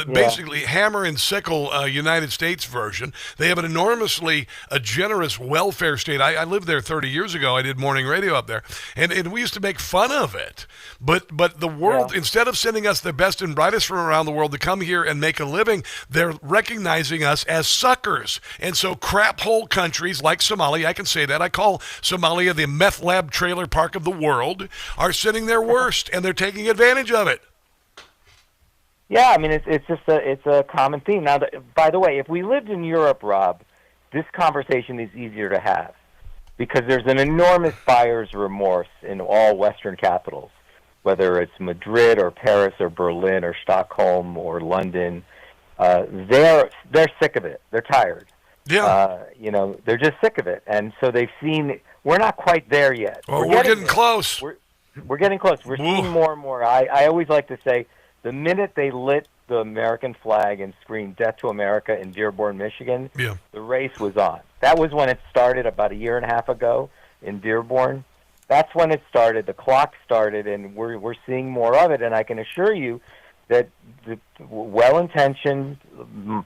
basically hammer and sickle United States version. They have an enormously generous welfare state. I lived there 30 years ago. I did morning radio up there, and we used to make fun of it. But the world, instead of sending us the best and brightest from around the world to come here and make a living, they're recognizing us as suckers. And so crap hole countries like Somalia, I can say that, I call Somalia the meth lab trailer park of the world, are sending their worst, and they're taking advantage of it. Yeah, I mean, it's a common theme. Now, by the way, if we lived in Europe, Rob, this conversation is easier to have, because there's an enormous buyer's remorse in all Western capitals, whether it's Madrid or Paris or Berlin or Stockholm or London. They're sick of it. They're tired. Yeah. They're just sick of it. And so they've seen, we're not quite there yet. Well, we're getting close. We're getting close. We're seeing more and more. I always like to say, the minute they lit the American flag and screamed "Death to America" in Dearborn, Michigan, the race was on. That was when it started about a year and a half ago in Dearborn. That's when it started. The clock started, and we're seeing more of it. And I can assure you that the well-intentioned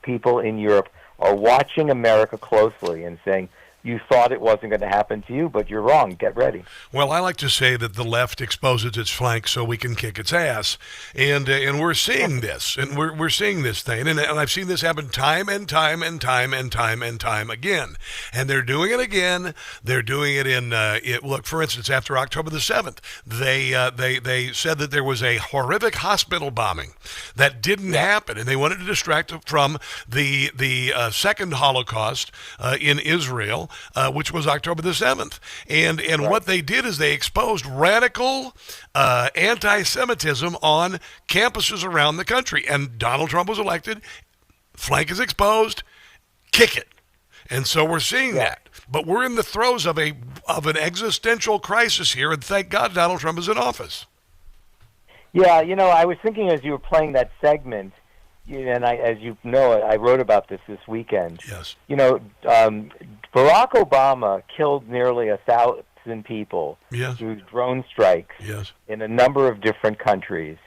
people in Europe are watching America closely and saying, you thought it wasn't going to happen to you, but you're wrong. Get ready. Well, I like to say that the left exposes its flank so we can kick its ass, and we're seeing this, and we're seeing this thing, and I've seen this happen time and time and time and time and time again, and they're doing it again. They're doing it in look, for instance, after October the 7th, they said that there was a horrific hospital bombing that didn't happen, and they wanted to distract from the second Holocaust in Israel. which was October the 7th. And what they did is they exposed radical anti-Semitism on campuses around the country. And Donald Trump was elected. Flank is exposed. Kick it. And so we're seeing that. But we're in the throes of an existential crisis here, and thank God Donald Trump is in office. Yeah, I was thinking as you were playing that segment, and as you know, I wrote about this weekend. Yes. Barack Obama killed nearly 1,000 people through drone strikes in a number of different countries,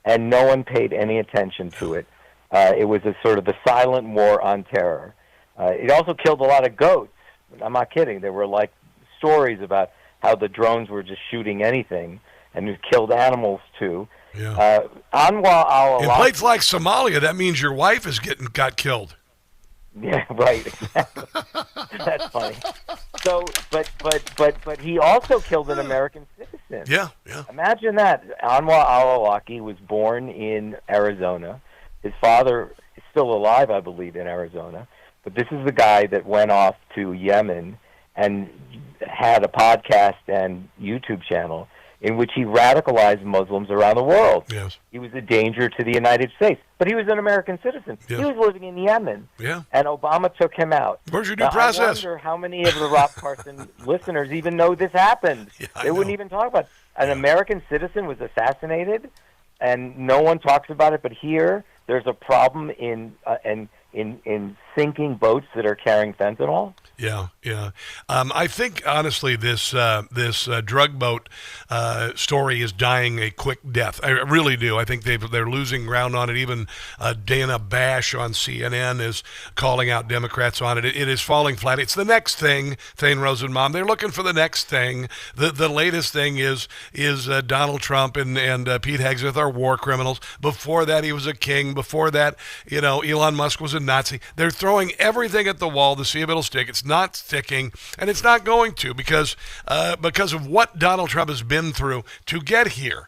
and no one paid any attention to it. It was a sort of the silent war on terror. It also killed a lot of goats. I'm not kidding. There were like stories about how the drones were just shooting anything, and it killed animals too. Yeah. Anwar al-Awlaki. In places like Somalia, that means your wife got killed. Yeah, right. Exactly. That's funny. So, but he also killed an American citizen. Yeah. Imagine that. Anwar al-Awlaki was born in Arizona. His father is still alive, I believe, in Arizona. But this is the guy that went off to Yemen and had a podcast and YouTube channel in which he radicalized Muslims around the world. Yes. He was a danger to the United States. But he was an American citizen. Yes. He was living in Yemen. Yeah. And Obama took him out. Where's your due process? I wonder how many of the Rob Carson listeners even know this happened. They wouldn't even talk about it. An American citizen was assassinated, and no one talks about it. But here, there's a problem in sinking boats that are carrying fentanyl. Yeah. I think honestly, this drug boat story is dying a quick death. I really do. I think they're losing ground on it. Even Dana Bash on CNN is calling out Democrats on it. It is falling flat. It's the next thing, Thane Rosenbaum. They're looking for the next thing. The latest thing is Donald Trump and Pete Hegseth are war criminals. Before that, he was a king. Before that, Elon Musk was a Nazi. They're throwing everything at the wall to see if it'll stick. It's not sticking, and it's not going to because of what Donald Trump has been through to get here.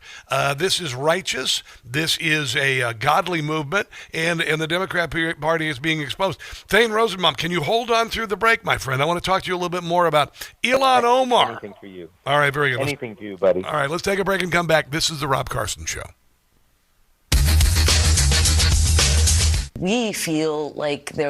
This is righteous. This is a godly movement, and the Democrat Party is being exposed. Thane Rosenbaum, can you hold on through the break, my friend? I want to talk to you a little bit more about Ilhan Omar. Anything for you. All right, very good. Anything for you, buddy. All right, let's take a break and come back. This is the Rob Carson Show. We feel like there.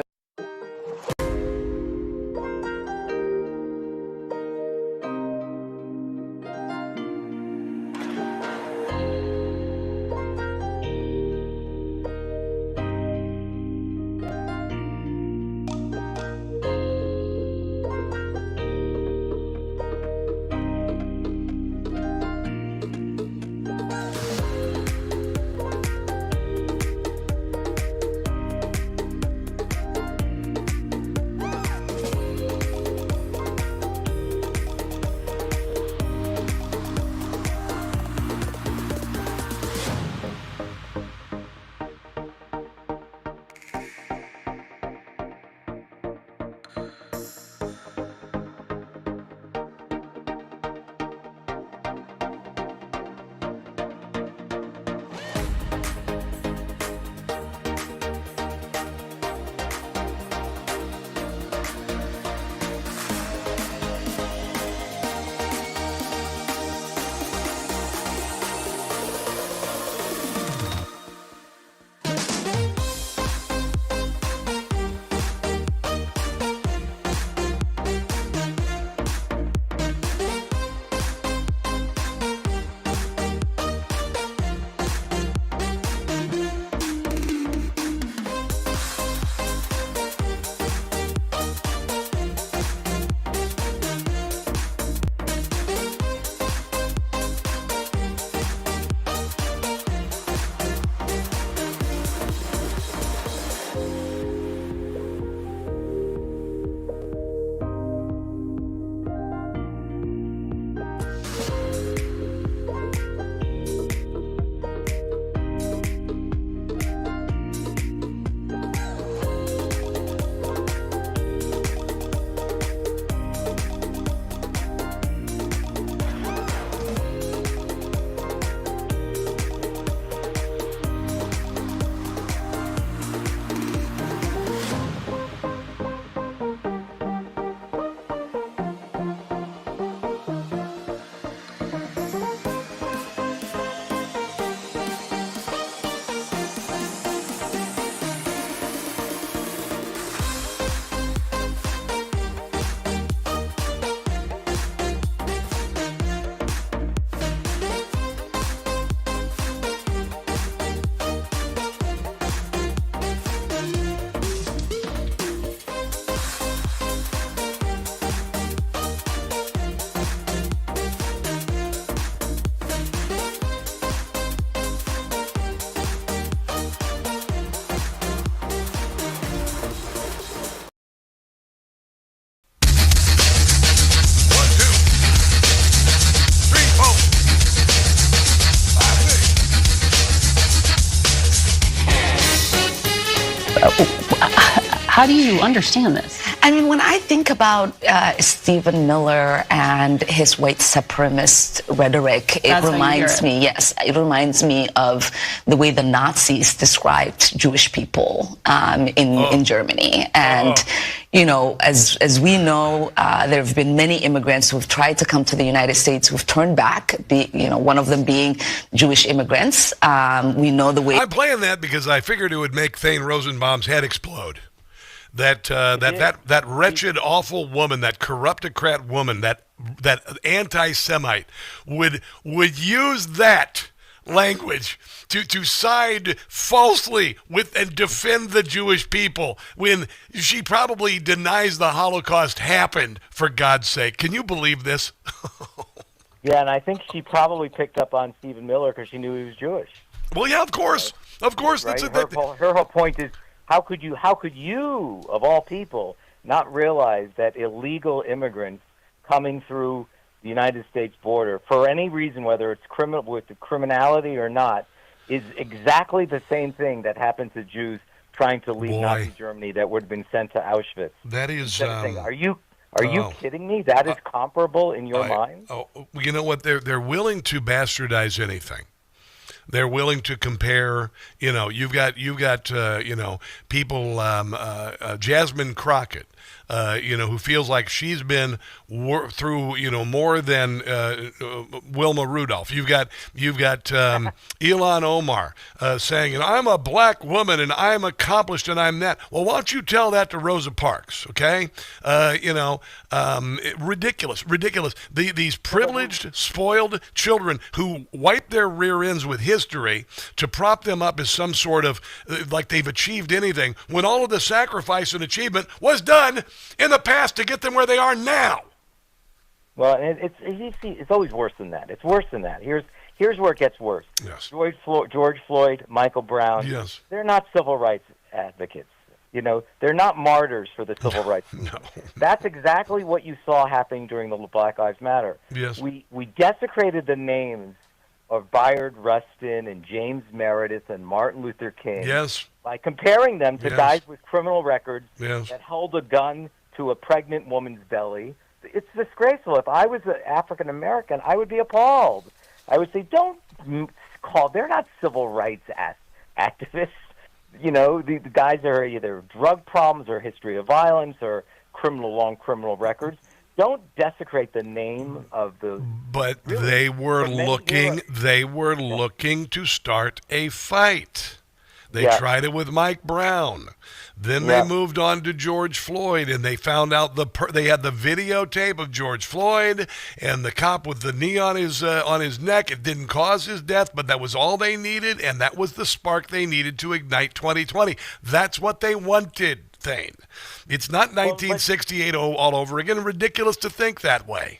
How do you understand this? I mean, when I think about Stephen Miller and his white supremacist rhetoric, it reminds me of the way the Nazis described Jewish people in Germany. And, you know, as we know, there have been many immigrants who've tried to come to the United States who've turned back, one of them being Jewish immigrants. We know the way... I'm playing that because I figured it would make Thane Rosenbaum's head explode. That wretched, awful woman, that corruptocrat woman, that anti-Semite would use that language to side falsely with and defend the Jewish people when she probably denies the Holocaust happened, for God's sake. Can you believe this? Yeah, and I think she probably picked up on Stephen Miller because she knew he was Jewish. Well, yeah, of course. Right? Of course. Right? Her whole point is, how could you, of all people, not realize that illegal immigrants coming through the United States border, for any reason, whether it's criminality or not, is exactly the same thing that happened to Jews trying to leave Nazi Germany that would have been sent to Auschwitz? That is... Are you kidding me? That is comparable in your mind? You know what? They're willing to bastardize anything. They're willing to compare. You know, you've got people. Jasmine Crockett, who feels like she's been through more than Wilma Rudolph. You've got Ilhan Omar saying, I'm a black woman and I'm accomplished and I'm that. Well, why don't you tell that to Rosa Parks? Okay, ridiculous. These privileged, spoiled children who wipe their rear ends with history to prop them up as some sort of like they've achieved anything, when all of the sacrifice and achievement was done in the past to get them where they are now. Well, it's always worse than that. It's worse than that. Here's where it gets worse. Yes. George Floyd, Michael Brown. Yes. They're not civil rights advocates. They're not martyrs for the civil rights movement. No. That's exactly what you saw happening during the Black Lives Matter. Yes. We desecrated the names of Bayard Rustin and James Meredith and Martin Luther King. Yes. By comparing them to guys with criminal records Yes. that held a gun to a pregnant woman's belly. It's disgraceful. If I was an African American, I would be appalled. I would say, they're not civil rights activists. The guys are either drug problems or history of violence or long criminal records. Don't desecrate the name of the... But they were looking to start a fight. They tried it with Mike Brown. Then they moved on to George Floyd, and they found out they had the videotape of George Floyd and the cop with the knee on his neck. It didn't cause his death, but that was all they needed, and that was the spark they needed to ignite 2020. That's what they wanted, Thane. It's not 1968 all over again. Ridiculous to think that way.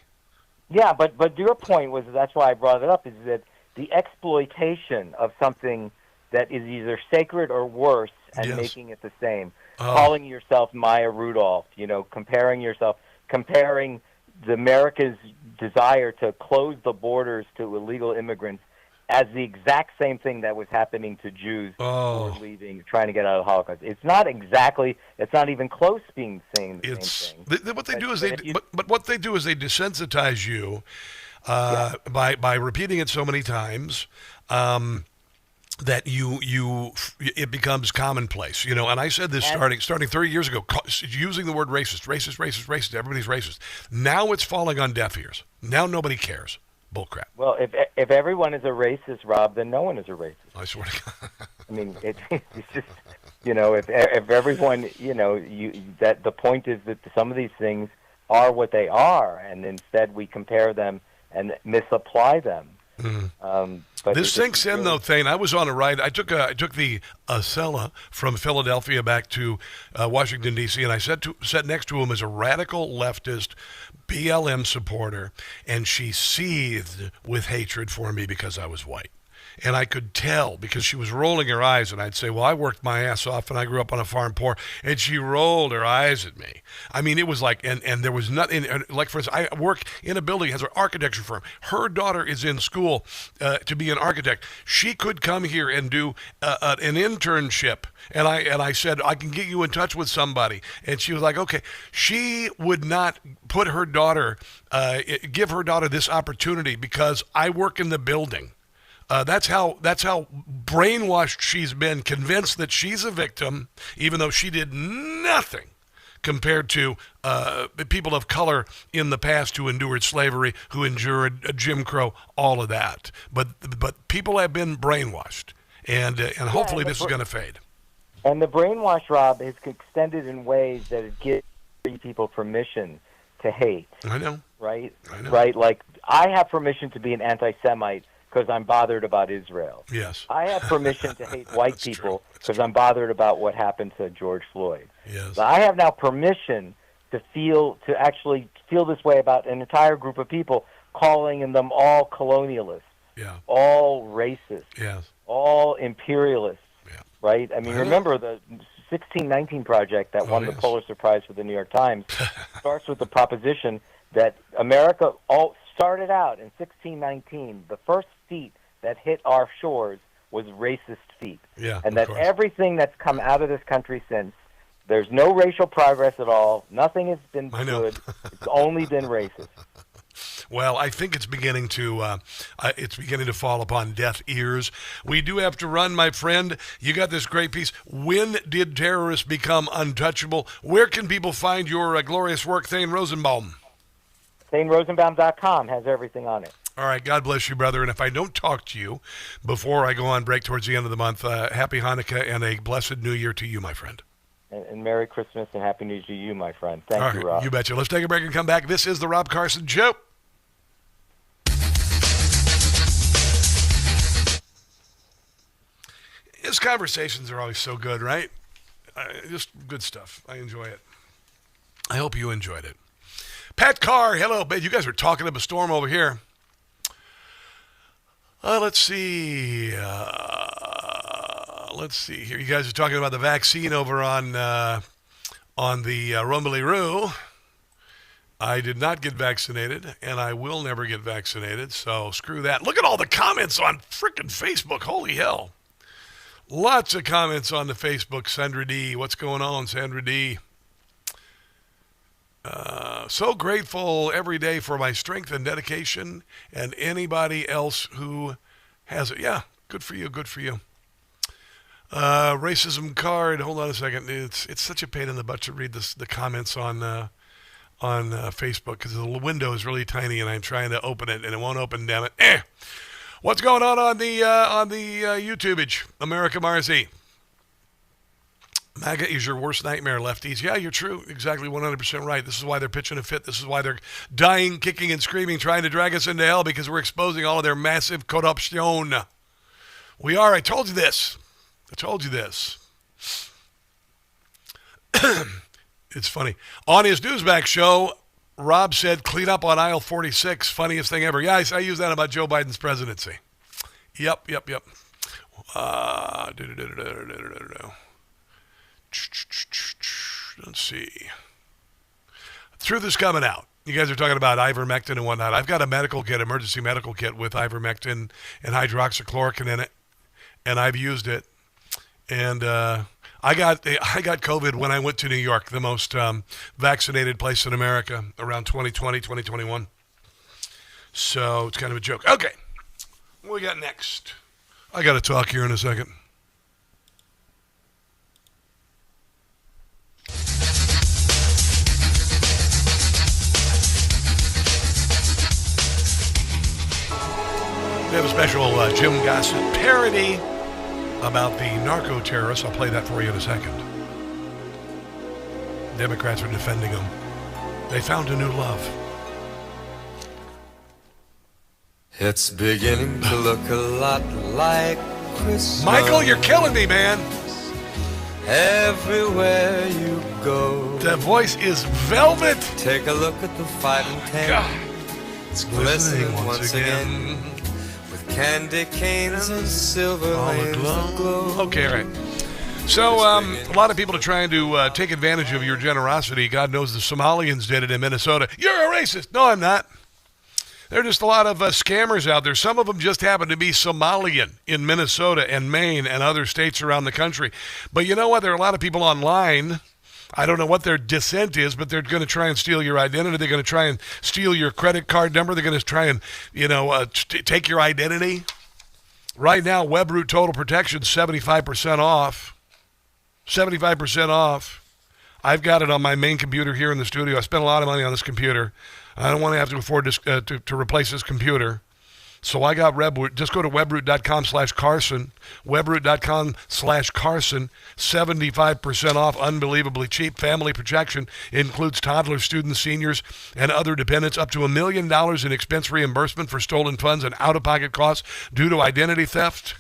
Yeah, but your point was, that's why I brought it up, is that the exploitation of something that is either sacred or worse and making it the same. Calling yourself Maya Rudolph, comparing the America's desire to close the borders to illegal immigrants as the exact same thing that was happening to Jews who were leaving, trying to get out of the Holocaust. It's not even close being saying the same thing. What they do is they desensitize you by repeating it so many times. That it becomes commonplace, and I said this starting 30 years ago, using the word racist, everybody's racist. Now it's falling on deaf ears. Now nobody cares. Bullcrap. Well, if everyone is a racist, Rob, then no one is a racist. I swear to God. I mean, it's just, if everyone, that the point is that some of these things are what they are, and instead we compare them and misapply them. But this sinks in, though, Thane. I was on a ride. I took the Acela from Philadelphia back to Washington, D.C., and I sat next to him as a radical leftist BLM supporter, and she seethed with hatred for me because I was white. And I could tell because she was rolling her eyes, and I'd say, well, I worked my ass off and I grew up on a farm poor. And she rolled her eyes at me. I mean, it was like, and there was nothing, like for instance, I work in a building that has an architecture firm. Her daughter is in school to be an architect. She could come here and do an internship. And I said, I can get you in touch with somebody. And she was like, okay. She would not put her daughter, give her daughter this opportunity because I work in the building. That's how brainwashed she's been, convinced that she's a victim, even though she did nothing compared to people of color in the past who endured slavery, who endured Jim Crow, all of that. But people have been brainwashed, and hopefully this is going to fade. And the brainwash, Rob, is extended in ways that it gives people permission to hate. I know. Right? I know. Right? Like, I have permission to be an anti-Semite because I'm bothered about Israel. Yes. I have permission to hate white people because I'm bothered about what happened to George Floyd. Yes. I have now permission to actually feel this way about an entire group of people, calling them all colonialists, all racist, all imperialists. Right? I mean, remember the 1619 Project that won the Pulitzer Prize for the New York Times starts with the proposition that America started out in 1619. The first feet that hit our shores was racist feet. Yeah, and that everything that's come out of this country since, there's no racial progress at all. Nothing has been good. It's only been racist. Well, I think it's beginning to fall upon deaf ears. We do have to run, my friend. You got this great piece. When did terrorists become untouchable? Where can people find your glorious work, Thane Rosenbaum? ThaneRosenbaum.com has everything on it. All right, God bless you, brother. And if I don't talk to you before I go on break towards the end of the month, happy Hanukkah and a blessed New Year to you, my friend. And Merry Christmas and Happy New Year to you, my friend. Thank you, Rob. You betcha. Let's take a break and come back. This is the Rob Carson Show. His conversations are always so good, right? Just good stuff. I enjoy it. I hope you enjoyed it. Pat Carr, hello. You guys are talking up a storm over here. Let's see. Let's see here. You guys are talking about the vaccine over on the Rumbly-Roo. I did not get vaccinated, and I will never get vaccinated, so screw that. Look at all the comments on frickin' Facebook. Holy hell. Lots of comments on the Facebook. Sandra D. What's going on, Sandra D? So grateful every day for my strength and dedication and anybody else who has it. Yeah, good for you, good for you. Racism card. Hold on a second. It's such a pain in the butt to read the comments on Facebook because the window is really tiny and I'm trying to open it and it won't open. Damn it! What's going on the YouTubeage? America Marzi. MAGA is your worst nightmare, lefties. Yeah, you're true. Exactly 100% right. This is why they're pitching a fit. This is why they're dying, kicking, and screaming, trying to drag us into hell because we're exposing all of their massive corruption. We are. I told you this. It's funny. On his Newsmax show, Rob said, clean up on aisle 46. Funniest thing ever. Yeah, I use that about Joe Biden's presidency. Yep. Let's see. Truth is coming out. You guys are talking about ivermectin and whatnot. I've got a medical kit, emergency medical kit with ivermectin and hydroxychloroquine in it, and I've used it. And I got COVID when I went to New York, the most vaccinated place in America, around 2020, 2021. So it's kind of a joke. Okay, what we got next? I got to talk here in a second. We have a special Jim Gossett parody about the narco-terrorists. I'll play that for you in a second. Democrats are defending them. They found a new love. It's beginning to look a lot like Christmas. Michael, you're killing me, man. Everywhere you go. That voice is velvet. Take a look at the 5 and 10. God. It's glistening once again. With candy canes and silver lanes aglow. Okay, right. So, a lot of people are trying to take advantage of your generosity. God knows the Somalians did it in Minnesota. You're a racist. No, I'm not. There are just a lot of scammers out there. Some of them just happen to be Somalian in Minnesota and Maine and other states around the country. But you know what? There are a lot of people online. I don't know what their dissent is, but they're going to try and steal your identity. They're going to try and steal your credit card number. They're going to try and, take your identity. Right now, WebRoot Total Protection, 75% off. 75% off. I've got it on my main computer here in the studio. I spent a lot of money on this computer. I don't want to have to afford to replace this computer. So I got WebRoot. Just go to webroot.com/Carson. Webroot.com/Carson. 75% off. Unbelievably cheap. Family protection includes toddlers, students, seniors, and other dependents. Up to $1 million in expense reimbursement for stolen funds and out-of-pocket costs due to identity theft.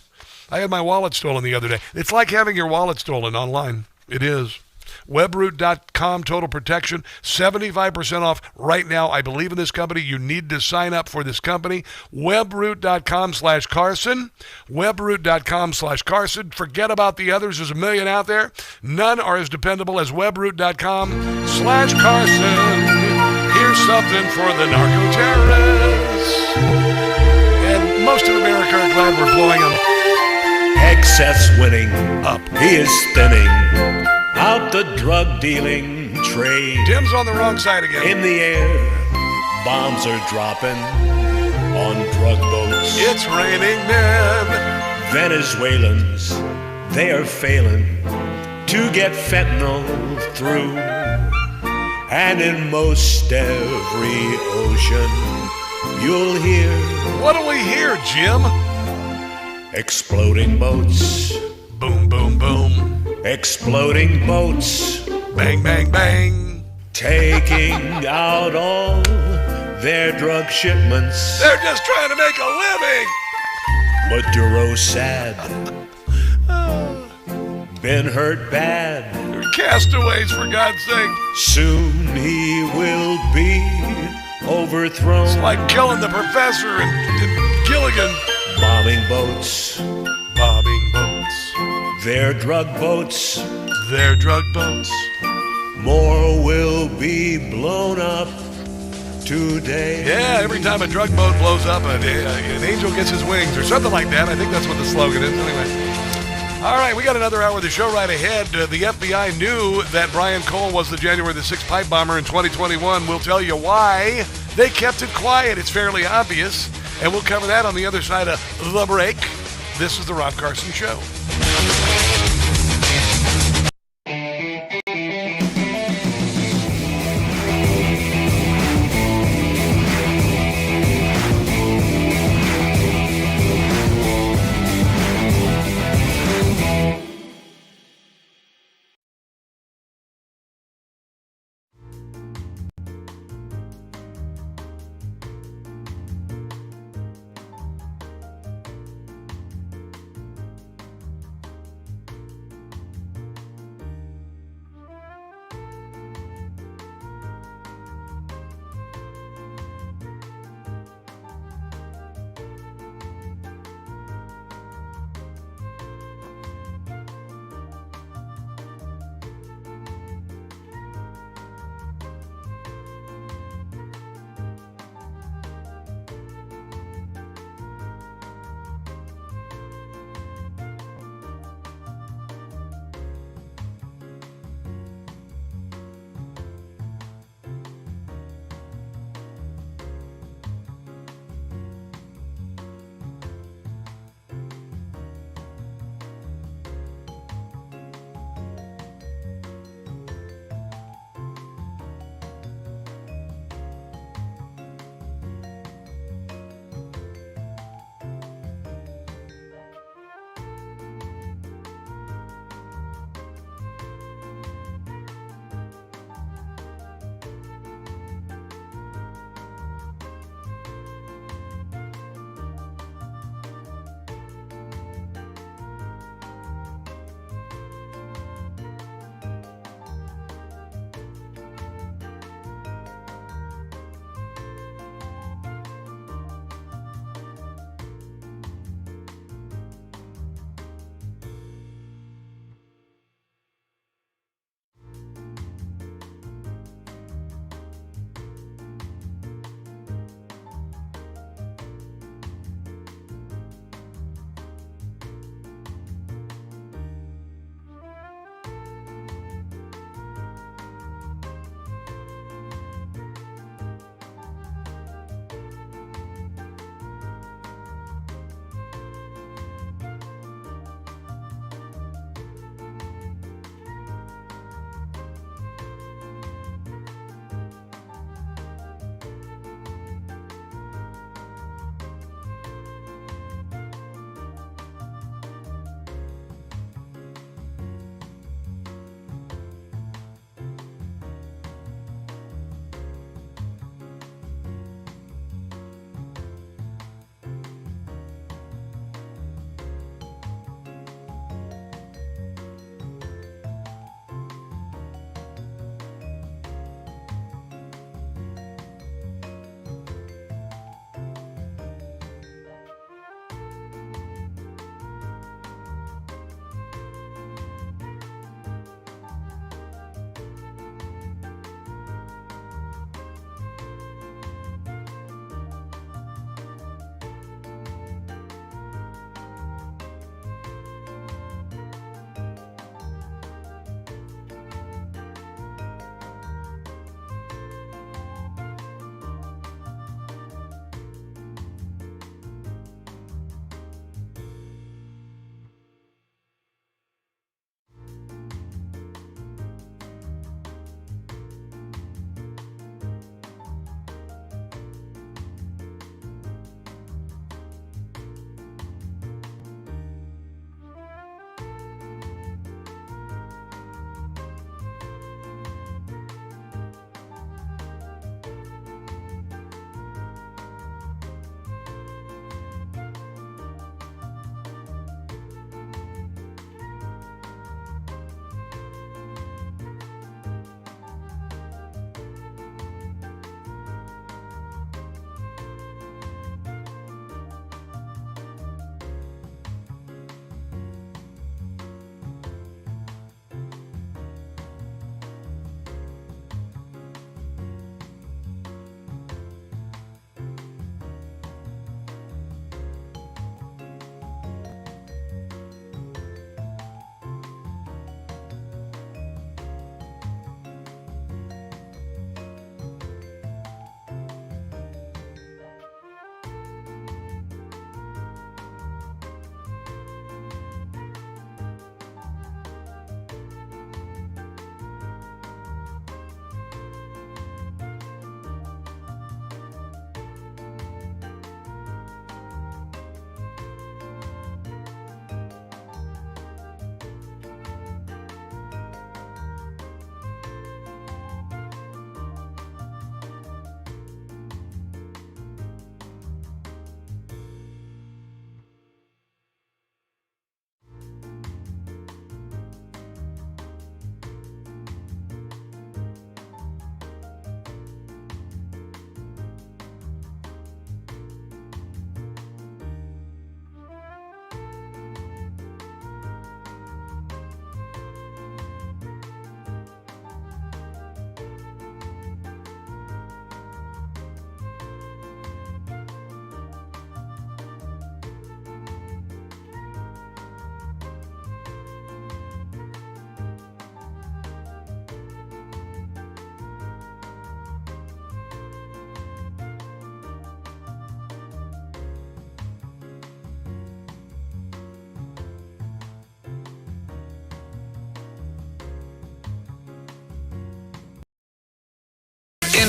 I had my wallet stolen the other day. It's like having your wallet stolen online. It is. Webroot.com Total Protection, 75% off right now. I believe in this company. You need to sign up for this company. Webroot.com/Carson. Webroot.com/Carson. Forget about the others. There's a million out there. None are as dependable as Webroot.com/Carson. Here's something for the narco-terrorists. And most of America are glad we're blowing them. Excess winning up. He is thinning out the drug dealing trade. Tim's on the wrong side again. In the air, bombs are dropping on drug boats. It's raining men. Venezuelans, they are failing to get fentanyl through. And in most every ocean, you'll hear. What do we hear, Jim? Exploding boats. Boom, boom, boom. Exploding boats. Bang, bang, bang. Taking out all their drug shipments. They're just trying to make a living. Maduro's sad. Been hurt bad. They're castaways, for God's sake. Soon he will be overthrown. It's like killing the professor and Gilligan. Bombing boats. Bombing boats. Their drug boats. Their drug boats. More will be blown up today. Yeah, every time a drug boat blows up, an angel gets his wings, or something like that. I think that's what the slogan is. Anyway. All right, we got another hour of the show right ahead. The FBI knew that Brian Cole was the January the 6th pipe bomber in 2021. We'll tell you why they kept it quiet. It's fairly obvious. And we'll cover that on the other side of the break. This is the Rob Carson Show.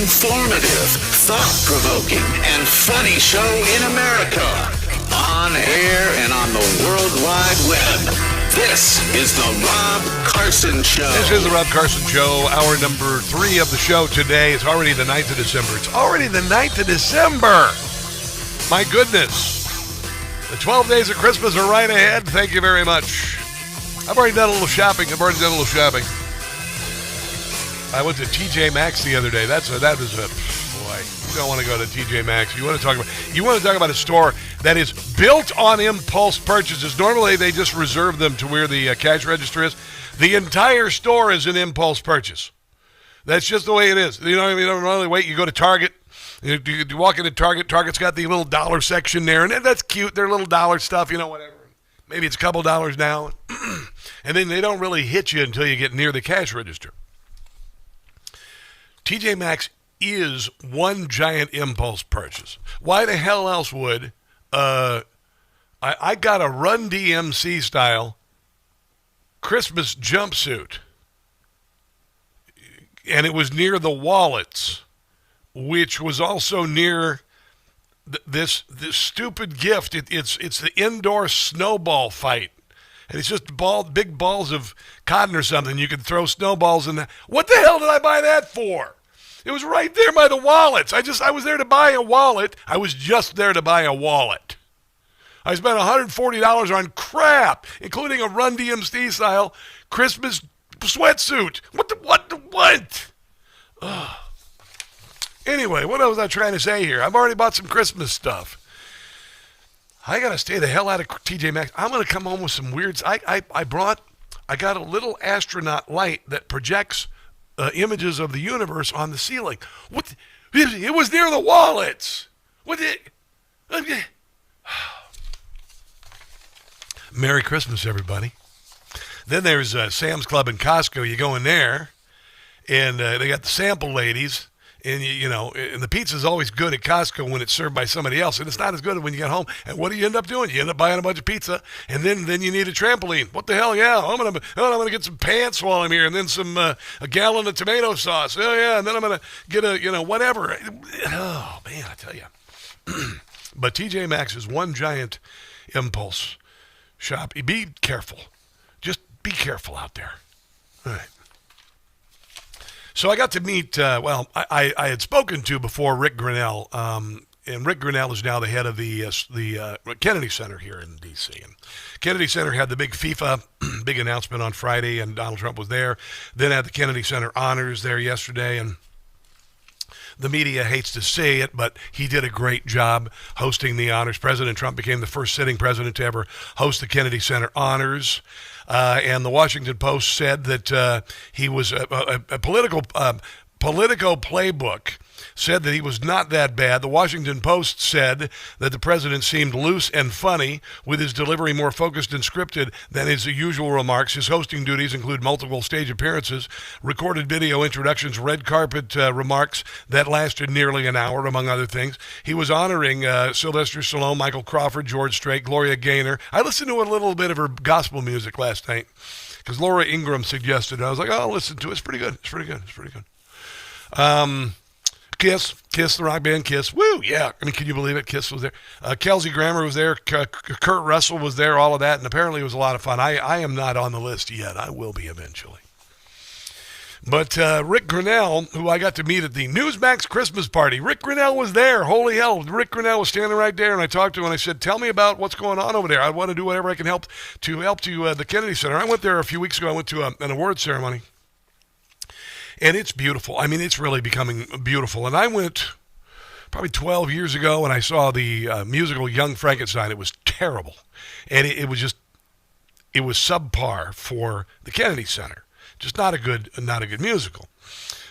informative, thought-provoking, and funny show in America. On air and on the World Wide Web. This is the Rob Carson Show. This is the Rob Carson Show, hour number 3 of the show today. It's already the 9th of December. It's already the 9th of December. My goodness. The 12 days of Christmas are right ahead. Thank you very much. I've already done a little shopping. I went to TJ Maxx the other day. Boy, you don't want to go to TJ Maxx. You want to talk about a store that is built on impulse purchases. Normally, they just reserve them to where the cash register is. The entire store is an impulse purchase. That's just the way it is. You know what I mean? You don't really wait. You go to Target. You walk into Target. Target's got the little dollar section there, and that's cute. Their little dollar stuff, whatever. Maybe it's a couple dollars now. And then they don't really hit you until you get near the cash register. TJ Maxx is one giant impulse purchase. Why the hell else would I got a Run DMC style Christmas jumpsuit, and it was near the Wallets, which was also near this stupid gift. It's the indoor snowball fight, and it's just big balls of cotton or something. You can throw snowballs in that. What the hell did I buy that for? It was right there by the Wallets. I was there to buy a wallet. I was just there to buy a wallet. I spent $140 on crap, including a Run DMC style Christmas sweatsuit. What? Ugh. Anyway, what was I trying to say here? I've already bought some Christmas stuff. I got to stay the hell out of TJ Maxx. I'm going to come home with some weirds. I got a little astronaut light that projects images of the universe on the ceiling. What? It was near the Wallets. Merry Christmas, everybody. Then there's Sam's Club and Costco. You go in there, and they got the sample ladies. And, and the pizza's always good at Costco when it's served by somebody else, and it's not as good when you get home. And what do you end up doing? You end up buying a bunch of pizza, and then you need a trampoline. What the hell? Yeah, I'm gonna get some pants while I'm here, and then a gallon of tomato sauce. Oh yeah, and then I'm gonna get whatever. Oh man, I tell you. But TJ Maxx is one giant impulse shop. Be careful. Just be careful out there. All right. So I got to meet, I had spoken to before Rick Grinnell, and Rick Grinnell is now the head of the Kennedy Center here in D.C. And Kennedy Center had the big FIFA big announcement on Friday, and Donald Trump was there. Then had the Kennedy Center honors there yesterday, and the media hates to say it, but he did a great job hosting the honors. President Trump became the first sitting president to ever host the Kennedy Center honors. And the Washington Post said that he was a Politico Playbook said that he was not that bad. The Washington Post said that the president seemed loose and funny, with his delivery more focused and scripted than his usual remarks. His hosting duties include multiple stage appearances, recorded video introductions, red carpet remarks that lasted nearly an hour, among other things. He was honoring Sylvester Stallone, Michael Crawford, George Strait, Gloria Gaynor. I listened to a little bit of her gospel music last night because Laura Ingraham suggested it. I was like, I'll listen to it. It's pretty good. Kiss, the rock band Kiss. Woo, yeah. I mean, can you believe it? Kiss was there. Kelsey Grammer was there. Kurt Russell was there, all of that. And apparently it was a lot of fun. I am not on the list yet. I will be eventually. But Rick Grinnell, who I got to meet at the Newsmax Christmas party, Rick Grinnell was there. Holy hell. Rick Grinnell was standing right there, and I talked to him, and I said, tell me about what's going on over there. I want to do whatever I can help to the Kennedy Center. I went there a few weeks ago. I went to an award ceremony. And it's beautiful. I mean, it's really becoming beautiful. And I went probably 12 years ago, and I saw the musical Young Frankenstein. It was terrible. And it was subpar for the Kennedy Center. Just not a good musical.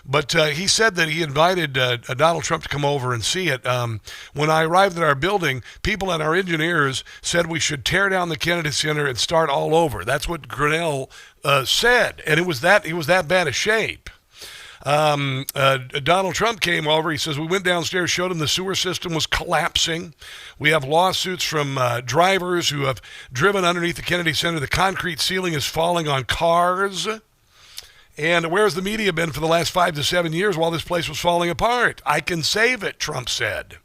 But he said that he invited Donald Trump to come over and see it. When I arrived at our building, people and our engineers said we should tear down the Kennedy Center and start all over. That's what Grinnell said. And he was that bad a shape. Donald Trump came over. He says, we went downstairs, showed him the sewer system was collapsing. We have lawsuits from drivers who have driven underneath the Kennedy Center. The concrete ceiling is falling on cars. And where's the media been for the last 5 to 7 years while this place was falling apart? I can save it, Trump said.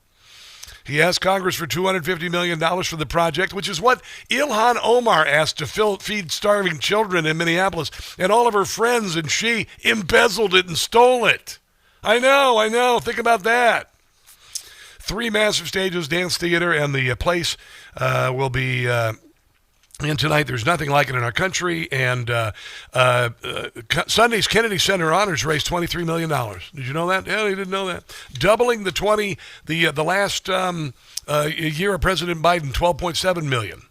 He asked Congress for $250 million for the project, which is what Ilhan Omar asked to feed starving children in Minneapolis, and all of her friends, and she embezzled it and stole it. I know. Think about that. 3 massive stages, dance theater, and the place will be... And tonight, there's nothing like it in our country. And Sunday's Kennedy Center Honors raised $23 million. Did you know that? Yeah, you didn't know that. Doubling the last year of President Biden, $12.7 million.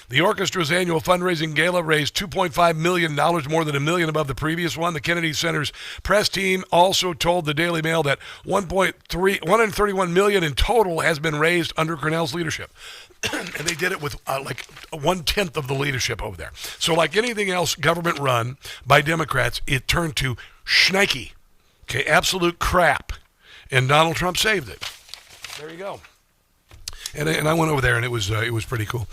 The orchestra's annual fundraising gala raised $2.5 million, more than $1 million above the previous one. The Kennedy Center's press team also told the Daily Mail that $131 million in total has been raised under Cornell's leadership. And they did it with like 1/10 of the leadership over there. So like anything else government run by Democrats, it turned to shnikey. Okay, absolute crap. And Donald Trump saved it. There you go. And I went over there, and it was pretty cool.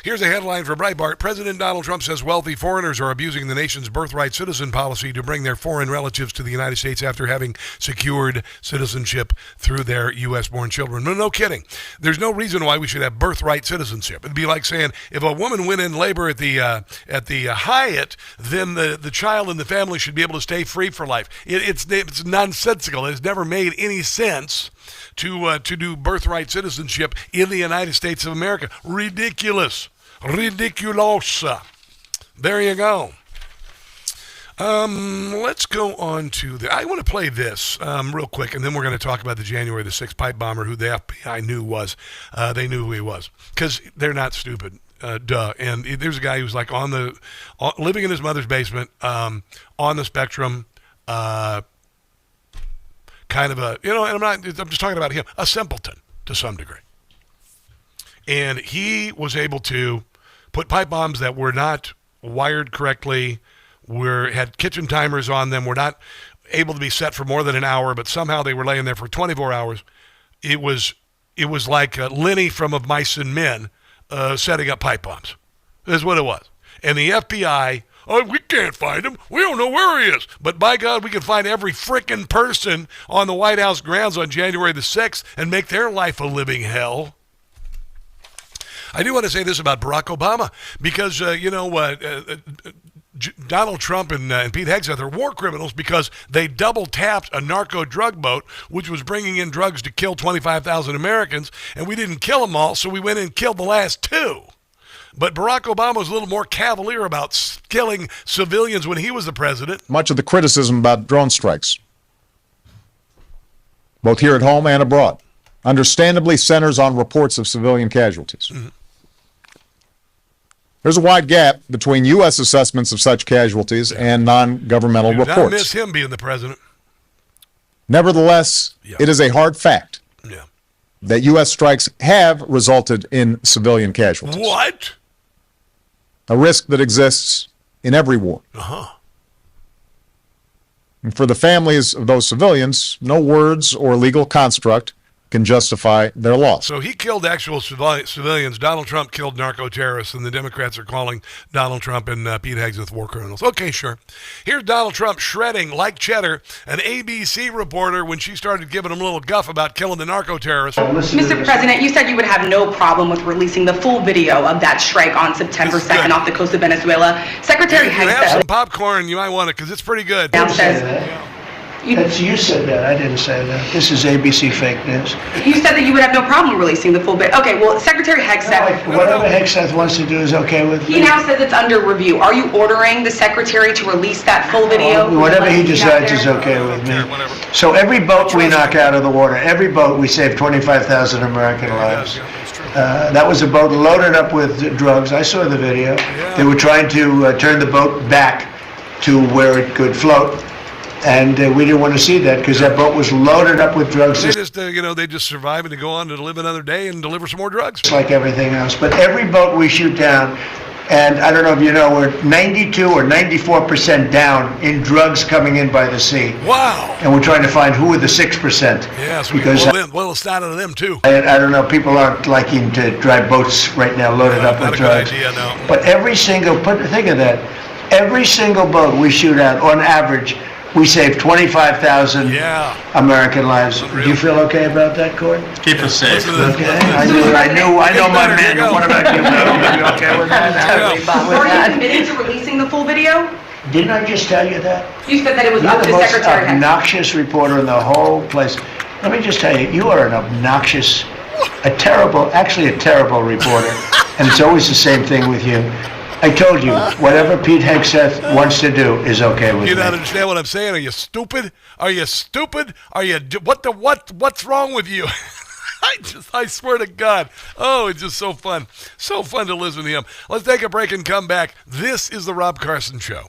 Here's a headline for Breitbart. President Donald Trump says wealthy foreigners are abusing the nation's birthright citizen policy to bring their foreign relatives to the United States after having secured citizenship through their U.S.-born children. No kidding. There's no reason why we should have birthright citizenship. It'd be like saying if a woman went in labor at the Hyatt, then the child in the family should be able to stay free for life. It's nonsensical. It's never made any sense to do birthright citizenship in the United States of America. Ridiculous. Ridiculosa. There you go. Let's go on to I want to play this real quick, and then we're going to talk about the January the 6th pipe bomber, who the FBI knew was. They knew who he was, because they're not stupid. Duh. And there's a guy who's like living in his mother's basement, on the spectrum, kind of a, and I'm just talking about him, a simpleton to some degree. And he was able to put pipe bombs that were not wired correctly, had kitchen timers on them, were not able to be set for more than an hour, but somehow they were laying there for 24 hours. It was like Lenny from Of Mice and Men setting up pipe bombs. That's what it was. And the FBI, we can't find him. We don't know where he is. But by God, we can find every frickin' person on the White House grounds on January the 6th and make their life a living hell. I do want to say this about Barack Obama, because, Donald Trump and Pete Hegseth are war criminals because they double-tapped a narco-drug boat, which was bringing in drugs to kill 25,000 Americans, and we didn't kill them all, so we went in and killed the last 2. But Barack Obama was a little more cavalier about killing civilians when he was the president. Much of the criticism about drone strikes, both here at home and abroad, understandably centers on reports of civilian casualties. Mm-hmm. There's a wide gap between U.S. assessments of such casualties and non-governmental reports. I miss him being the president. Nevertheless, it is a hard fact that U.S. strikes have resulted in civilian casualties. What? A risk that exists in every war. Uh-huh. And for the families of those civilians, no words or legal construct can justify their loss. So he killed actual civilians. Donald Trump killed narco-terrorists, and the Democrats are calling Donald Trump and Pete Hegseth war criminals. Okay, sure. Here's Donald Trump shredding, like cheddar, an ABC reporter when she started giving him a little guff about killing the narco-terrorists. Mr. President, you said you would have no problem with releasing the full video of that strike on September 2nd off the coast of Venezuela. Secretary Hegseth... Have some popcorn, you might want it, because it's pretty good. You said that. I didn't say that. This is ABC fake news. You said that you would have no problem releasing the full bit. Okay, well, Secretary Hegseth... Whatever Hegseth wants to do is okay with me. He now says it's under review. Are you ordering the Secretary to release that full video? Whatever he decides is okay with me. So every boat we knock out of the water, every boat we save 25,000 American lives. That was a boat loaded up with drugs. I saw the video. They were trying to turn the boat back to where it could float. And we didn't want to see that because that boat was loaded up with drugs. They just, they just survive and to go on to live another day and deliver some more drugs. It's like everything else. But every boat we shoot down, and I don't know if you know, we're 92 or 94% down in drugs coming in by the sea. Wow. And we're trying to find who are the 6%. Yes, because well, it's not out of them, too. I don't know, people aren't liking to drive boats right now loaded up with drugs. Not a good idea, no. But every single, think of that. Every single boat we shoot out, on average, we save 25,000 American lives. Do you feel okay about that, Court? Keep us safe. Okay. I know my man. What about you? Are you okay with that? Are you committed to releasing the full video? Didn't I just tell you that? You said that it was You're up the to most Secretary Hicks. obnoxious reporter in the whole place. Let me just tell you, you are an obnoxious, a terrible reporter. And it's always the same thing with you. I told you, whatever Pete Hegseth wants to do is okay with me. You don't understand what I'm saying? Are you stupid? Are you stupid? Are you what's wrong with you? I swear to God. Oh, it's just so fun. So fun to listen to him. Let's take a break and come back. This is the Rob Carson Show.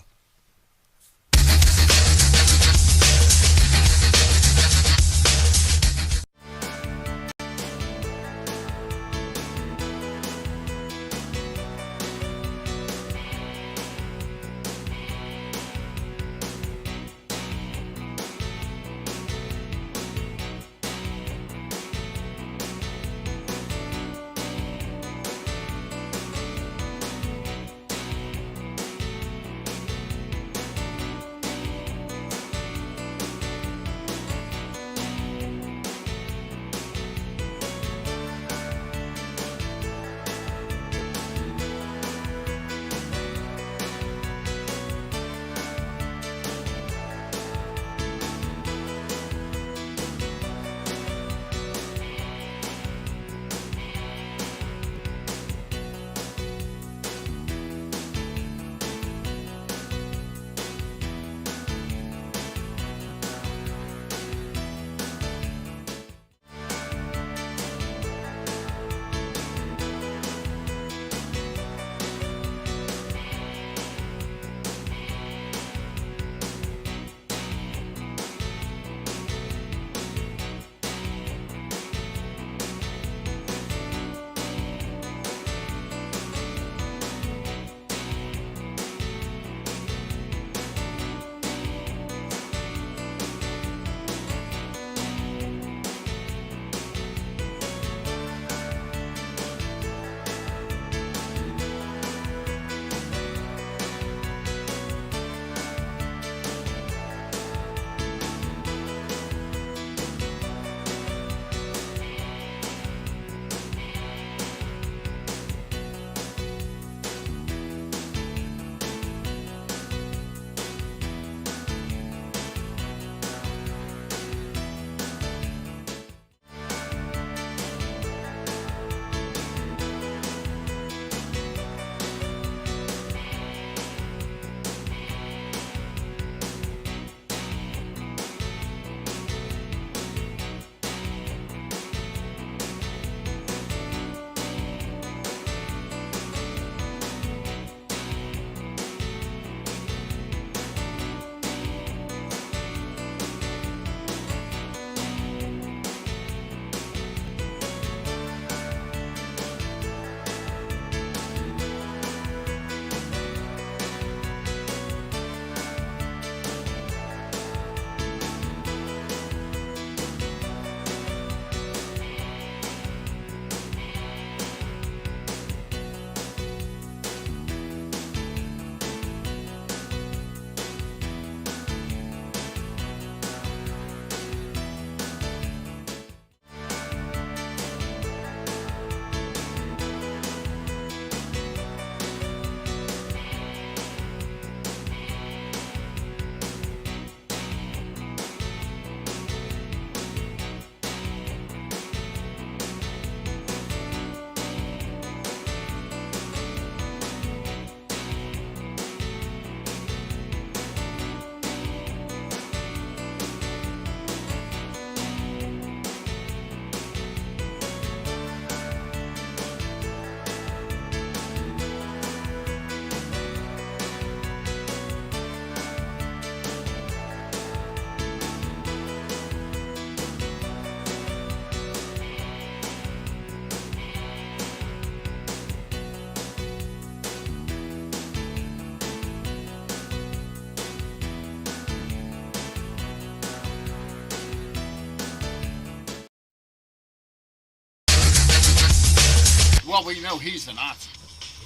Well, we know he's a Nazi.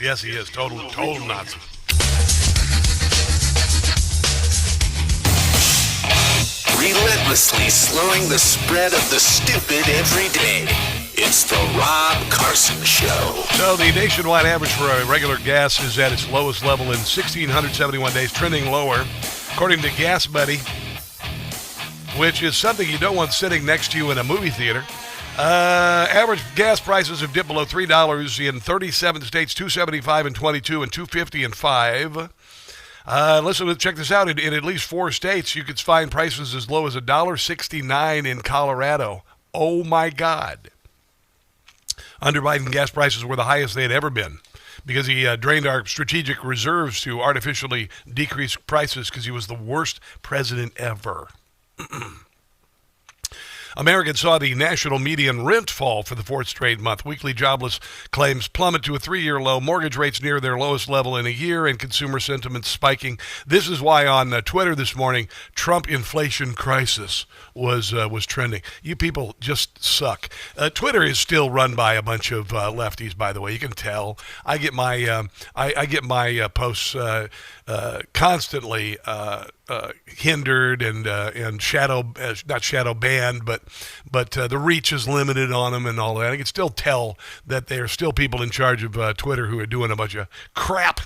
Yes, he is. Total Nazi. relentlessly slowing the spread of the stupid every day. It's the Rob Carson Show. So the nationwide average for a regular gas is at its lowest level in 1,671 days, trending lower, according to Gas Buddy, which is something you don't want sitting next to you in a movie theater. Average gas prices have dipped below $3 in 37 states, $2.75 in 22 and $2.50 in 5. Listen, check this out. In at least 4 states, you could find prices as low as $1.69 in Colorado. Oh, my God. Under Biden, gas prices were the highest they had ever been because he drained our strategic reserves to artificially decrease prices because he was the worst president ever. Americans saw the national median rent fall for the 4th straight month. Weekly jobless claims plummet to a 3-year low. Mortgage rates near their lowest level in a year, and consumer sentiment spiking. This is why on Twitter this morning, Trump inflation crisis was trending. You people just suck. Twitter is still run by a bunch of lefties, by the way. You can tell. I get my posts constantly hindered and not shadow banned, but the reach is limited on them and all that. I can still tell that there are still people in charge of Twitter who are doing a bunch of crap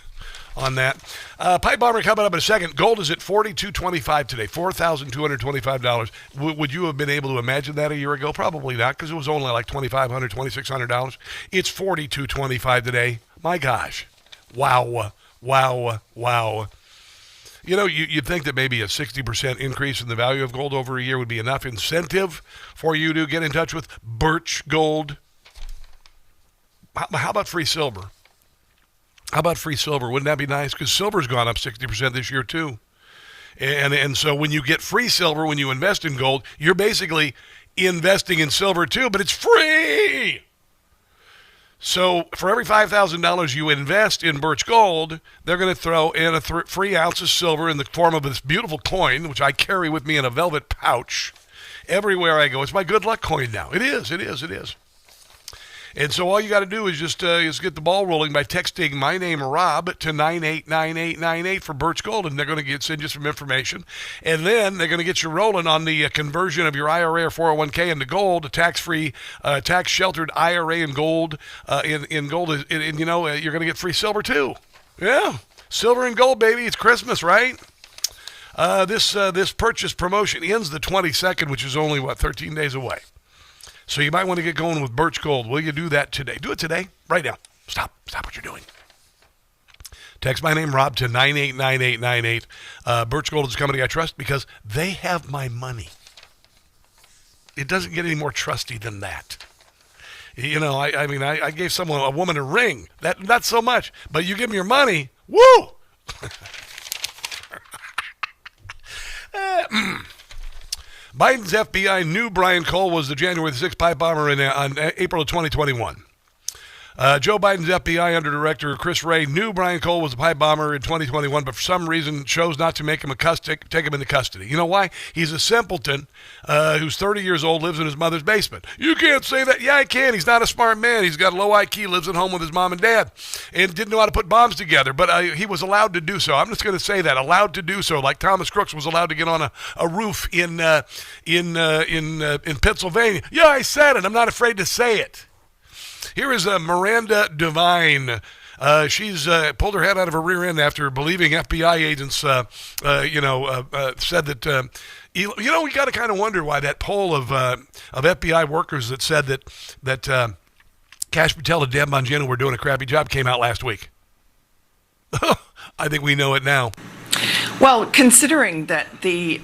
on that. Pipe bomber coming up in a second. Gold is at $4,225 today, $4,225. Would you have been able to imagine that a year ago? Probably not, because it was only like $2,500, $2,600. It's $4,225 today. My gosh. Wow. You know, you'd think that maybe a 60% increase in the value of gold over a year would be enough incentive for you to get in touch with Birch Gold. How about free silver? Wouldn't that be nice? Because silver's gone up 60% this year too. And so when you get free silver, when you invest in gold, you're basically investing in silver too, but it's free. So for every $5,000 you invest in Birch Gold, they're going to throw in a free ounce of silver in the form of this beautiful coin, which I carry with me in a velvet pouch everywhere I go. It's my good luck coin now. It is. And so all you got to do is just get the ball rolling by texting my name, Rob, to 989898 for Birch Gold, and they're going to send you some information. And then they're going to get you rolling on the conversion of your IRA or 401k into gold, a tax-free, tax-sheltered IRA in gold. In gold, and you know, you're going to get free silver too. Yeah, silver and gold, baby. It's Christmas, right? This purchase promotion ends the 22nd, which is only, 13 days away. So you might want to get going with Birch Gold. Will you do that today? Do it today, right now. Stop what you're doing. Text my name, Rob, to 989898. Birch Gold is a company I trust because they have my money. It doesn't get any more trusty than that. You know, I gave a woman a ring. Not so much. But you give me your money, woo! Biden's FBI knew Brian Cole was the January 6th pipe bomber on April of 2021. Joe Biden's FBI Under Director Chris Wray knew Brian Cole was a pipe bomber in 2021, but for some reason chose not to make him take him into custody. You know why? He's a simpleton who's 30 years old, lives in his mother's basement. You can't say that. Yeah, I can. He's not a smart man. He's got a low IQ, lives at home with his mom and dad, and didn't know how to put bombs together, but he was allowed to do so. I'm just going to say that, allowed to do so, like Thomas Crooks was allowed to get on a roof in Pennsylvania. Yeah, I said it. I'm not afraid to say it. Here is Miranda Devine. She's pulled her head out of her rear end after believing FBI agents, said that, we got to kind of wonder why that poll of FBI workers that said that Kash Patel and Dan Bongino were doing a crappy job came out last week. I think we know it now. Well, considering that the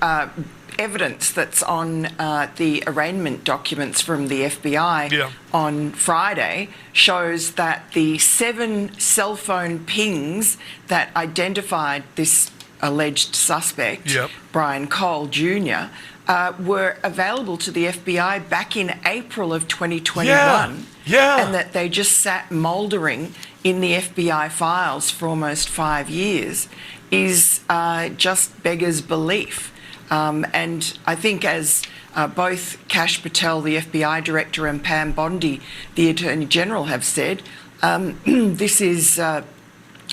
evidence that's on the arraignment documents from the FBI on Friday shows that the 7 cell phone pings that identified this alleged suspect, Brian Cole Jr., were available to the FBI back in April of 2021. And that they just sat mouldering in the FBI files for almost 5 years is just beggars belief. And I think as both Kash Patel, the FBI director, and Pam Bondi, the Attorney General, have said, this is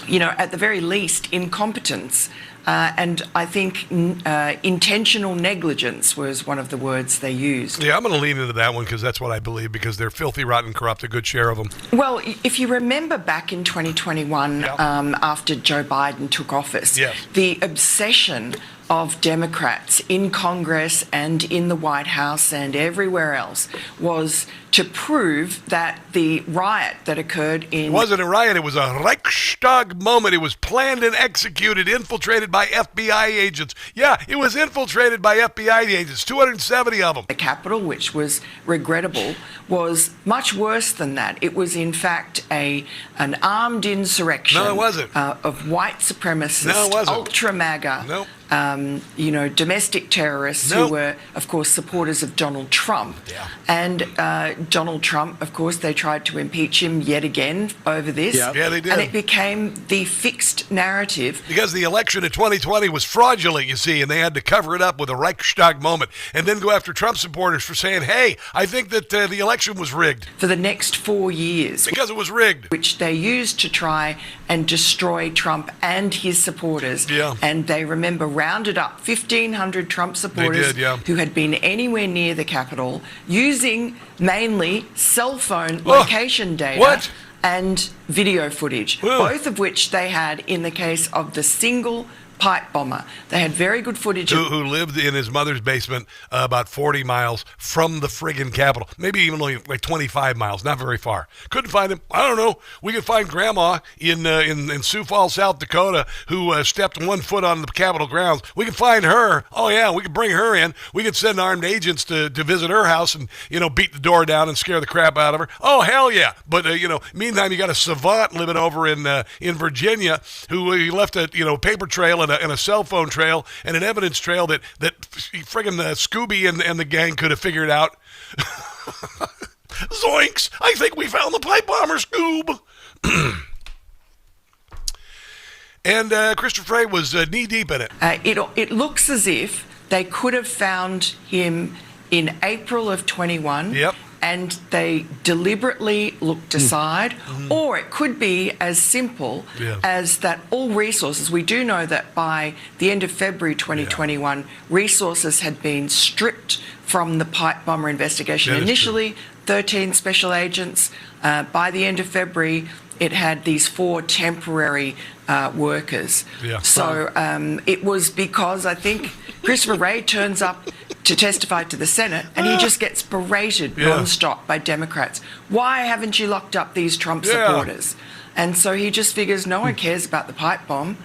at the very least, incompetence. And I think intentional negligence was one of the words they used. Yeah, I'm going to lean into that one because that's what I believe, because they're filthy, rotten, corrupt, a good share of them. Well, if you remember back in 2021, after Joe Biden took office, the obsession of Democrats in Congress and in the White House and everywhere else was to prove that the riot that occurred in... It wasn't a riot, it was a Reichstag moment. It was planned and executed, infiltrated by FBI agents. Yeah, it was infiltrated by FBI agents, 270 of them. The Capitol, which was regrettable, was much worse than that. It was, in fact, an armed insurrection. No, it wasn't. Of white supremacists, no, it wasn't. ultra-MAGA. Nope. Domestic terrorists who were, of course, supporters of Donald Trump. Yeah. And Donald Trump, of course, they tried to impeach him yet again over this. Yeah, they did. And it became the fixed narrative. Because the election in 2020 was fraudulent, you see, and they had to cover it up with a Reichstag moment and then go after Trump supporters for saying, hey, I think that the election was rigged. For the next 4 years. Because it was rigged. Which they used to try and destroy Trump and his supporters. Yeah. And they, remember, rounded up 1,500 Trump supporters who had been anywhere near the Capitol using mainly cell phone location data and video footage, both of which they had in the case of the single pipe bomber. They had very good footage. Who lived in his mother's basement about 40 miles from the friggin' Capitol. Maybe even only like 25 miles, not very far. Couldn't find him. I don't know. We could find Grandma in Sioux Falls, South Dakota, who stepped 1 foot on the Capitol grounds. We could find her. Oh, yeah, we could bring her in. We could send armed agents to visit her house and, beat the door down and scare the crap out of her. Oh, hell yeah. But, meantime, you got a savant living over in Virginia who left a, paper trail and a cell phone trail and an evidence trail that friggin' Scooby and the gang could have figured out. Zoinks! I think we found the pipe bomber, Scoob! And Christopher Wray was knee-deep in it. It looks as if they could have found him in April of 21. Yep. And they deliberately looked aside, or it could be as simple as that all resources, we do know that by the end of February 2021, resources had been stripped from the pipe bomber investigation. Initially, 13 special agents. By the end of February, it had these 4 temporary workers. Yeah. So it was because I think Christopher Wray turns up to testify to the Senate, and he just gets berated non-stop by Democrats. Why haven't you locked up these Trump supporters? And so he just figures no one cares about the pipe bomb.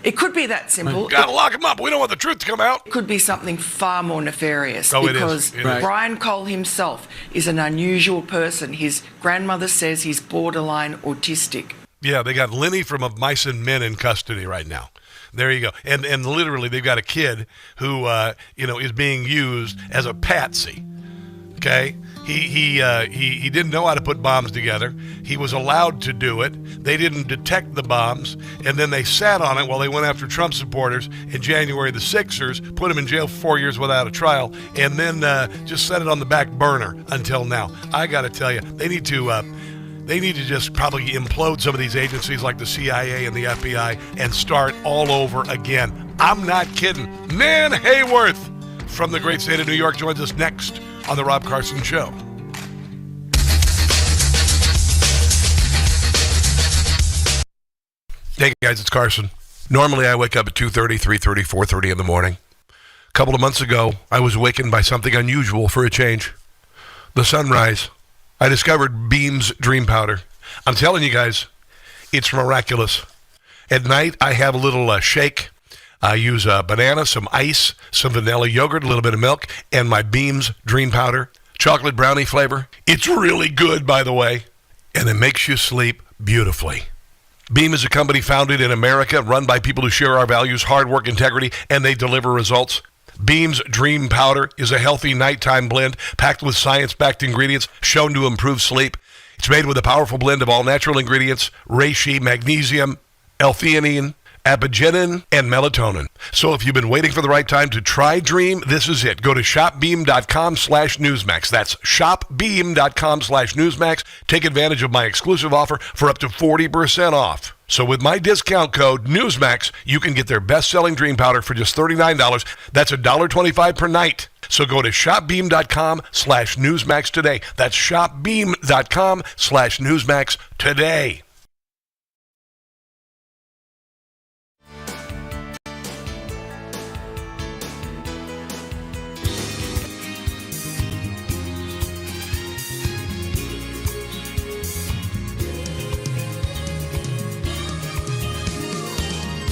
It could be that simple. Gotta lock him up. We don't want the truth to come out. It could be something far more nefarious because Brian Cole himself is an unusual person. His grandmother says he's borderline autistic. Yeah, they got Lenny from Of Mice and Men in custody right now. There you go. And literally they've got a kid who is being used as a patsy. Okay? He didn't know how to put bombs together. He was allowed to do it. They didn't detect the bombs, and then they sat on it while they went after Trump supporters. In January, the Sixers put him in jail for 4 years without a trial, and then just set it on the back burner until now. I got to tell you, they need to just probably implode some of these agencies like the CIA and the FBI and start all over again. I'm not kidding. Nan Hayworth from the great state of New York joins us next on The Rob Carson Show. Hey guys, it's Carson. Normally I wake up at 2:30, 3:30, 4:30 in the morning. A couple of months ago, I was awakened by something unusual for a change. The sunrise. I discovered Beam's Dream Powder. I'm telling you guys, it's miraculous. At night, I have a little shake. I use a banana, some ice, some vanilla yogurt, a little bit of milk, and my Beam's Dream Powder. Chocolate brownie flavor. It's really good, by the way. And it makes you sleep beautifully. Beam is a company founded in America, run by people who share our values, hard work, integrity, and they deliver results. Beam's Dream Powder is a healthy nighttime blend packed with science-backed ingredients shown to improve sleep. It's made with a powerful blend of all natural ingredients, reishi, magnesium, L-theanine, apigenin, and melatonin. So if you've been waiting for the right time to try Dream, this is it. Go to shopbeam.com/Newsmax. That's shopbeam.com/Newsmax. Take advantage of my exclusive offer for up to 40% off. So with my discount code NEWSMAX, you can get their best-selling dream powder for just $39. That's $1.25 per night. So go to shopbeam.com/Newsmax today. That's shopbeam.com/Newsmax today.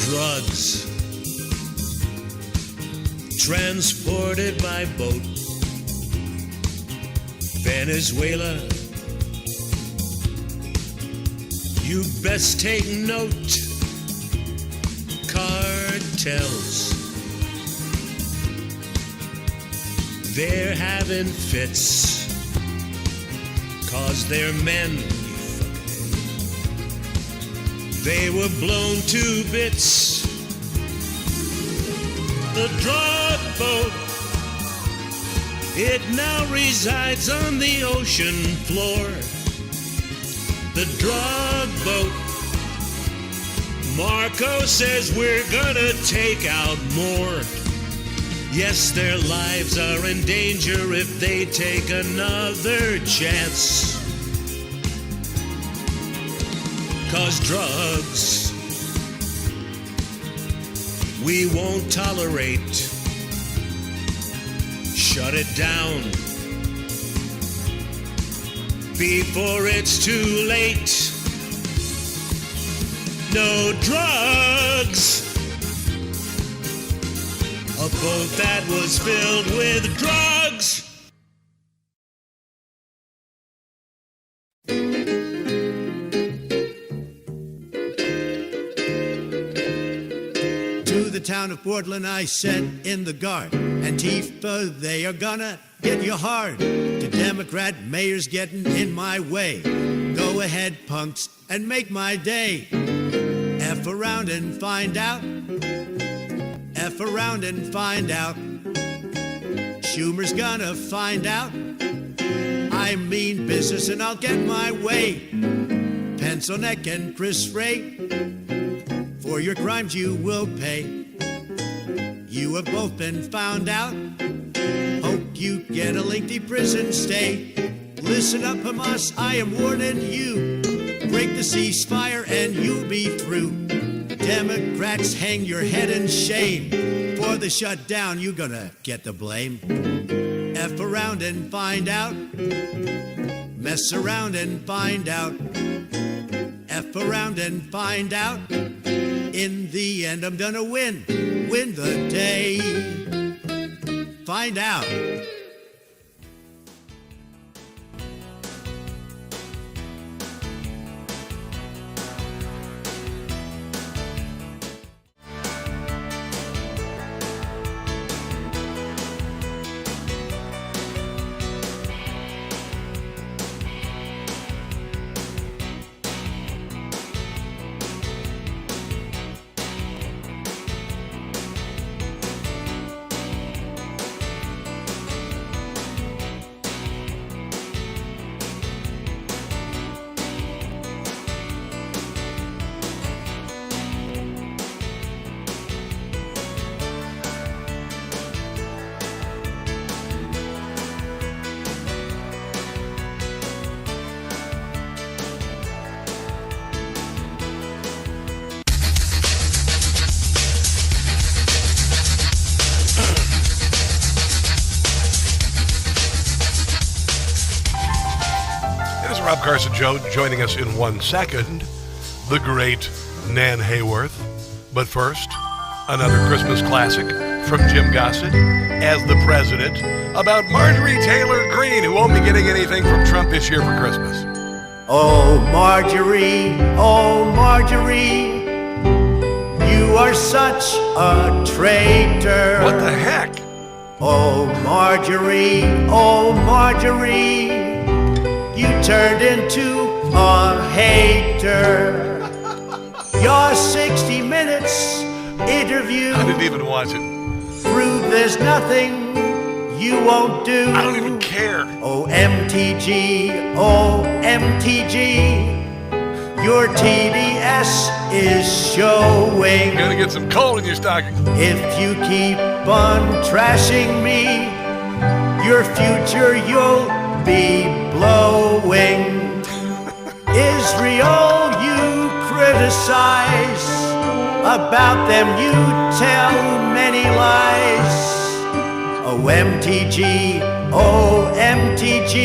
Drugs transported by boat, Venezuela. You best take note. Cartels, they're having fits 'cause they're men. They were blown to bits. The drug boat, it now resides on the ocean floor. The drug boat, Marco says we're gonna take out more. Yes, their lives are in danger if they take another chance. 'Cause drugs, we won't tolerate. Shut it down before it's too late. No drugs. A boat that was filled with drugs. The town of Portland I said in the guard, Antifa, they are gonna get you hard. The Democrat mayor's getting in my way. Go ahead, punks, and make my day. F around and find out. F around and find out. Schumer's gonna find out. I mean business and I'll get my way. Pencil neck and Chris Ray, for your crimes you will pay. You have both been found out. Hope you get a lengthy prison stay. Listen up, Hamas, I am warning you. Break the ceasefire and you'll be through. Democrats, hang your head in shame. For the shutdown, you're gonna get the blame. F around and find out. Mess around and find out. F around and find out. In the end, I'm gonna win the day. Find out. Rob Carson Show joining us in 1 second, the great Nan Hayworth. But first, another Christmas classic from Jim Gossett as the president about Marjorie Taylor Greene, who won't be getting anything from Trump this year for Christmas. Oh, Marjorie, you are such a traitor. What the heck? Oh, Marjorie, you turned into a hater. Your 60 Minutes interview, I didn't even watch it. Prove there's nothing you won't do. I don't even care. Oh, MTG, your TDS is showing. You're gonna get some coal in your stocking. If you keep on trashing me, your future you'll be blowing. Israel you criticize, about them you tell many lies. OMTG, OMTG,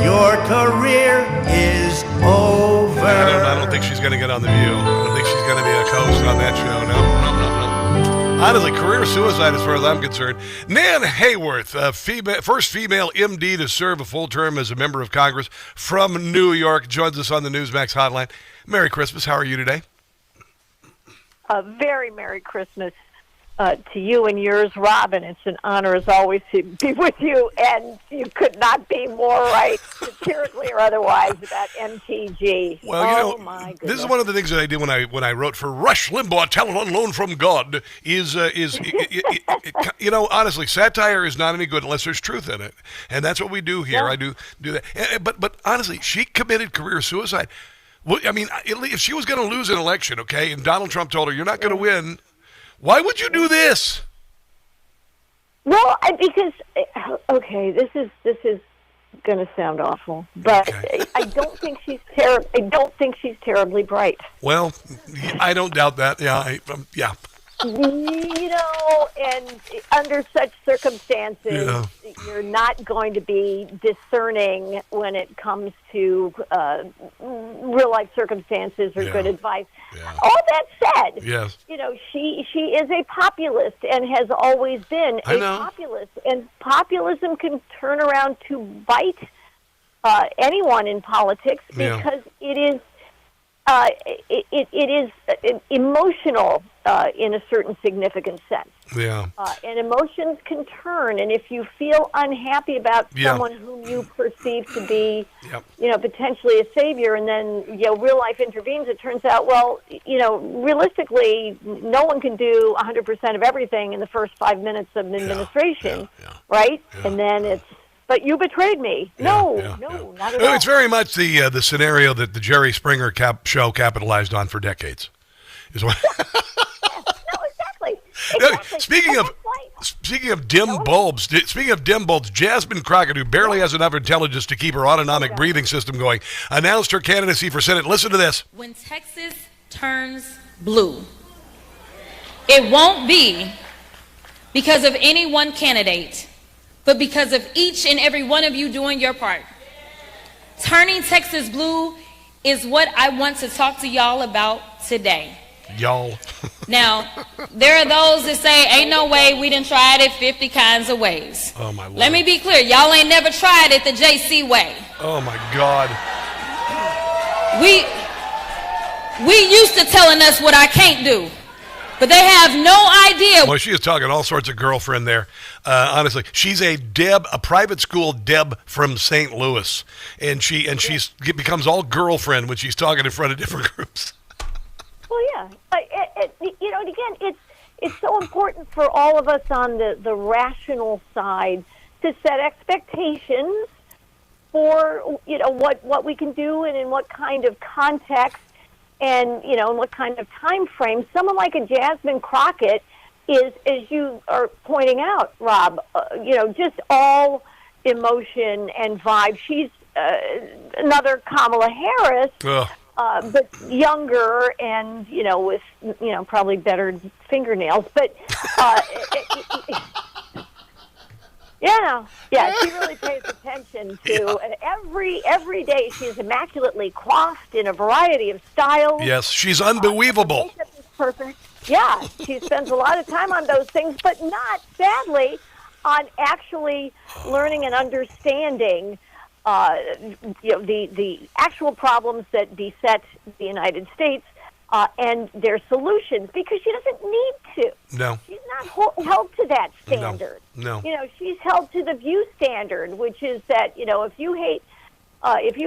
your career is over. I don't think she's going to get on The View. I don't think she's going to be a host on that show. No. Honestly, career suicide as far as I'm concerned. Nan Hayworth, first female MD to serve a full term as a member of Congress from New York, joins us on the Newsmax Hotline. Merry Christmas. How are you today? A very Merry Christmas to you and yours, Robin. It's an honor, as always, to be with you, and you could not be more right, satirically or otherwise, about MTG. Well, my goodness. This is one of the things that I did when I wrote for Rush Limbaugh, talent on loan from God, honestly, satire is not any good unless there's truth in it, and that's what we do here. Yeah. I do that, but honestly, she committed career suicide. Well, I mean, if she was going to lose an election, okay, and Donald Trump told her, you're not going to win, why would you do this? Well, because this is going to sound awful, but okay. I don't think she's terribly bright. Well, I don't doubt that. Yeah, yeah. And under such circumstances, you're not going to be discerning when it comes to real-life circumstances or good advice. Yeah. All that said, yes. She is a populist and has always been a populist. And populism can turn around to bite anyone in politics because it is emotional in a certain significant sense. Yeah. And emotions can turn, and if you feel unhappy about someone whom you perceive to be, potentially a savior, and then real life intervenes, it turns out, realistically, no one can do 100% of everything in the first 5 minutes of an administration, right? Yeah. And then it's. But you betrayed me. No, not at all. It's very much the scenario that the Jerry Springer show capitalized on for decades. Is what. Exactly. Speaking of dim bulbs, Jasmine Crockett, who barely has enough intelligence to keep her autonomic breathing system going, announced her candidacy for Senate. Listen to this. When Texas turns blue, it won't be because of any one candidate, but because of each and every one of you doing your part. Turning Texas blue is what I want to talk to y'all about today. Y'all. Now, there are those that say, ain't no way, we done tried it 50 kinds of ways. Oh, my Lord. Let me be clear, y'all ain't never tried it the JC way. Oh, my God. We used to telling us what I can't do, but they have no idea. Well, she is talking all sorts of girlfriend there. Honestly, she's a private school Deb from St. Louis, and she becomes all girlfriend when she's talking in front of different groups. Well, yeah, and again, it's so important for all of us on the rational side to set expectations for what we can do and in what kind of context and in what kind of time frame. Someone like a Jasmine Crockett is, as you are pointing out, Rob, just all emotion and vibe. She's another Kamala Harris. Ugh. But younger and, with, probably better fingernails. But, she really pays attention to, and every day she's immaculately coiffed in a variety of styles. Yes, she's unbelievable. Perfect. Yeah, she spends a lot of time on those things, but not, sadly, on actually learning and understanding the actual problems that beset the United States and their solutions, because she doesn't need to. No. She's not held to that standard. No. She's held to the view standard, which is that, if you hate, if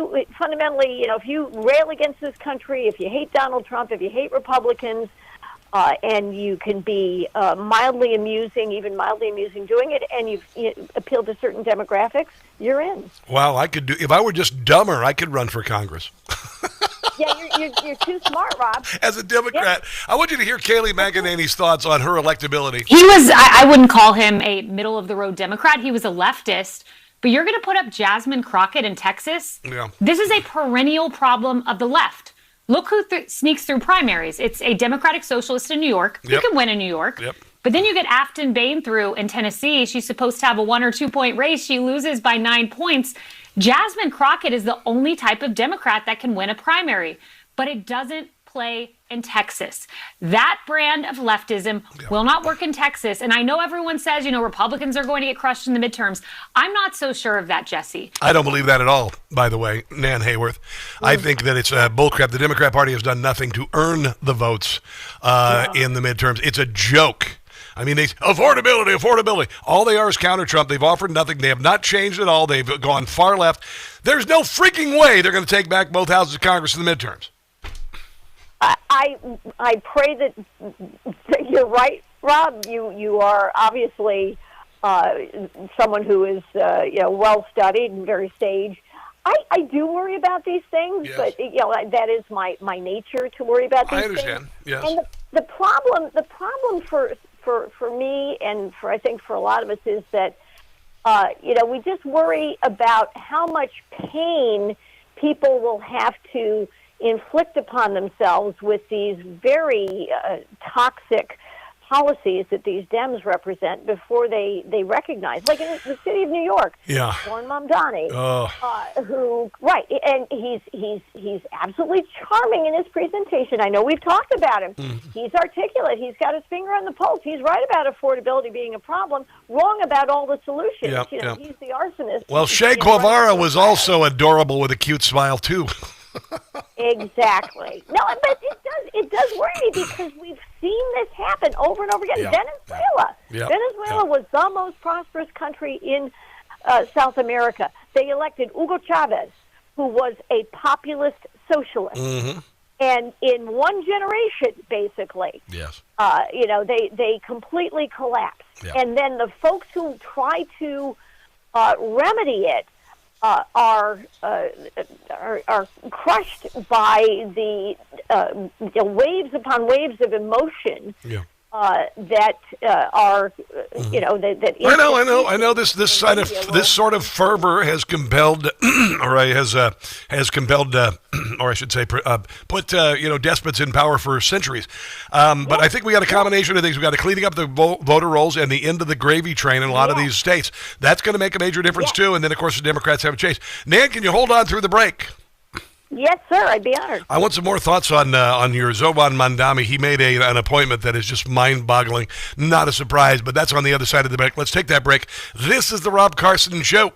you rail against this country, if you hate Donald Trump, if you hate Republicans, and you can be mildly amusing doing it, and you appeal to certain demographics, you're in. Wow, if I were just dumber, I could run for Congress. you're too smart, Rob. As a Democrat, I want you to hear Kayleigh McEnany's thoughts on her electability. He was, I wouldn't call him a middle-of-the-road Democrat. He was a leftist. But you're going to put up Jasmine Crockett in Texas? Yeah. This is a perennial problem of the left. Look who sneaks through primaries. It's a Democratic Socialist in New York. Yep. He can win in New York. Yep. But then you get Afton Bain through in Tennessee. She's supposed to have a 1 or 2 point race. She loses by 9 points. Jasmine Crockett is the only type of Democrat that can win a primary. But it doesn't play in Texas. That brand of leftism will not work in Texas. And I know everyone says, Republicans are going to get crushed in the midterms. I'm not so sure of that, Jesse. I don't believe that at all, by the way, Nan Hayworth. I think that it's bullcrap. The Democrat Party has done nothing to earn the votes in the midterms. It's a joke. I mean, affordability. All they are is counter-Trump. They've offered nothing. They have not changed at all. They've gone far left. There's no freaking way they're going to take back both houses of Congress in the midterms. I pray that you're right, Rob. You are obviously someone who is well studied and very sage. I do worry about these things, but that is my nature to worry about these things. I understand. Yes. And the problem for me and I think for a lot of us is that we just worry about how much pain people will have to inflict upon themselves with these very toxic policies that these Dems represent before they recognize. Like in the city of New York, Warren Mamdani, and he's absolutely charming in his presentation. I know we've talked about him. He's articulate. He's got his finger on the pulse. He's right about affordability being a problem, wrong about all the solutions. He's the arsonist. Well, Che Guevara was also adorable with a cute smile, too. Exactly. No, but it does worry me because we've seen this happen over and over again. Venezuela was the most prosperous country in South America. They elected Hugo Chavez, who was a populist socialist. And in one generation, basically, they completely collapsed. And then the folks who try to remedy it are crushed by the waves upon waves of emotion that are that. I know. This sort of fervor has compelled, put despots in power for centuries. But I think we got a combination of things. We got a cleaning up the voter rolls and the end of the gravy train in a lot of these states. That's going to make a major difference too. And then of course the Democrats have a chase. Nan, can you hold on through the break? Yes, sir. I'd be honored. I want some more thoughts on your Zoban Mandami. He made an appointment that is just mind-boggling. Not a surprise, but that's on the other side of the break. Let's take that break. This is the Rob Carson Show.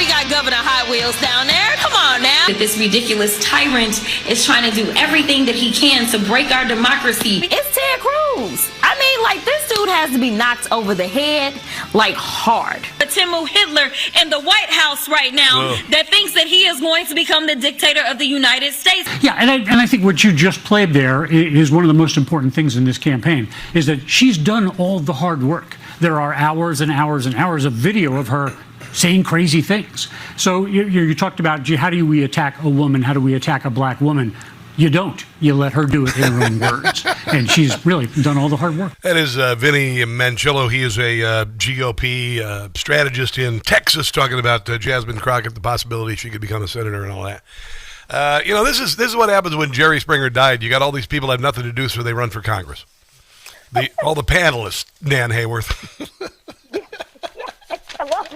we got Governor Hot Wheels down there. Come on now. This ridiculous tyrant is trying to do everything that he can to break our democracy. It's Ted Cruz. I mean, like, this dude has to be knocked over the head, like, hard. Timo Hitler in the White House right now that thinks that he is going to become the dictator of the United States. Yeah, and I think what you just played there is one of the most important things in this campaign, is that she's done all the hard work. There are hours and hours and hours of video of her saying crazy things. So you talked about, how do we attack a woman? How do we attack a black woman? You don't. You let her do it in her own words. And she's really done all the hard work. That is Vinny Mancello. He is a GOP strategist in Texas, talking about Jasmine Crockett, the possibility she could become a senator and all that. This is what happens when Jerry Springer died. You got all these people that have nothing to do, so they run for Congress. All the panelists, Nan Hayworth. Well,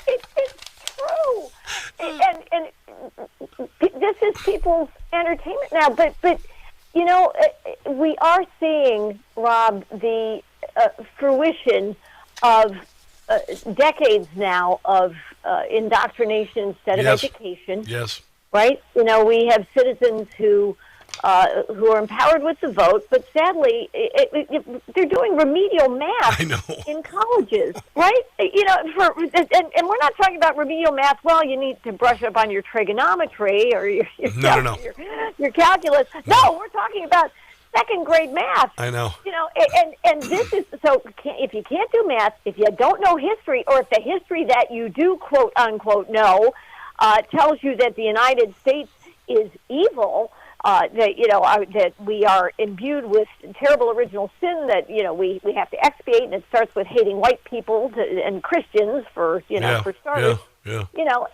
it's true. And this is people's entertainment now, but we are seeing, Rob, the fruition of decades now of indoctrination instead of education. Yes. Right? We have citizens who are empowered with the vote, but sadly, they're doing remedial math in colleges, right? And we're not talking about remedial math. Well, you need to brush up on your trigonometry or your calculus. No, we're talking about second grade math. I know. And this is so. If you can't do math, if you don't know history, or if the history that you do quote unquote know tells you that the United States is evil. That we are imbued with terrible original sin that, we have to expiate, and it starts with hating white people and Christians for starters. Yeah.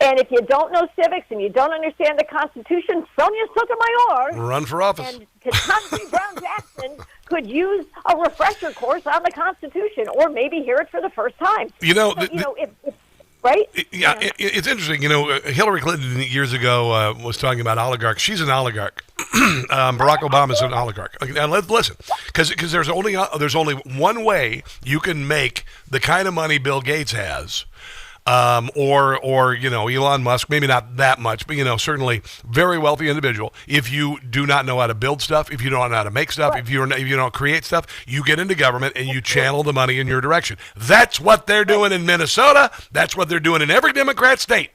And if you don't know civics and you don't understand the Constitution, Sonia Sotomayor, run for office. And Ketanji Brown Jackson could use a refresher course on the Constitution, or maybe hear it for the first time. Right? It's interesting. Hillary Clinton years ago was talking about oligarchs. She's an oligarch. Barack Obama's an oligarch. Now listen, because there's only one way you can make the kind of money Bill Gates has. Or Elon Musk, maybe not that much, but certainly very wealthy individual. If you do not know how to build stuff, if you don't know how to make stuff, if you don't create stuff, you get into government and you channel the money in your direction. That's what they're doing in Minnesota. That's what they're doing in every Democrat state.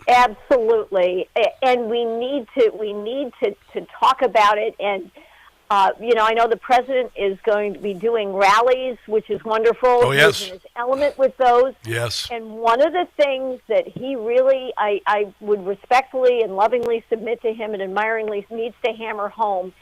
Absolutely, and we need to talk about it. And I know the president is going to be doing rallies, which is wonderful. Oh, yes. Using his element with those. Yes. And one of the things that he really, I would respectfully and lovingly submit to him and admiringly needs to hammer home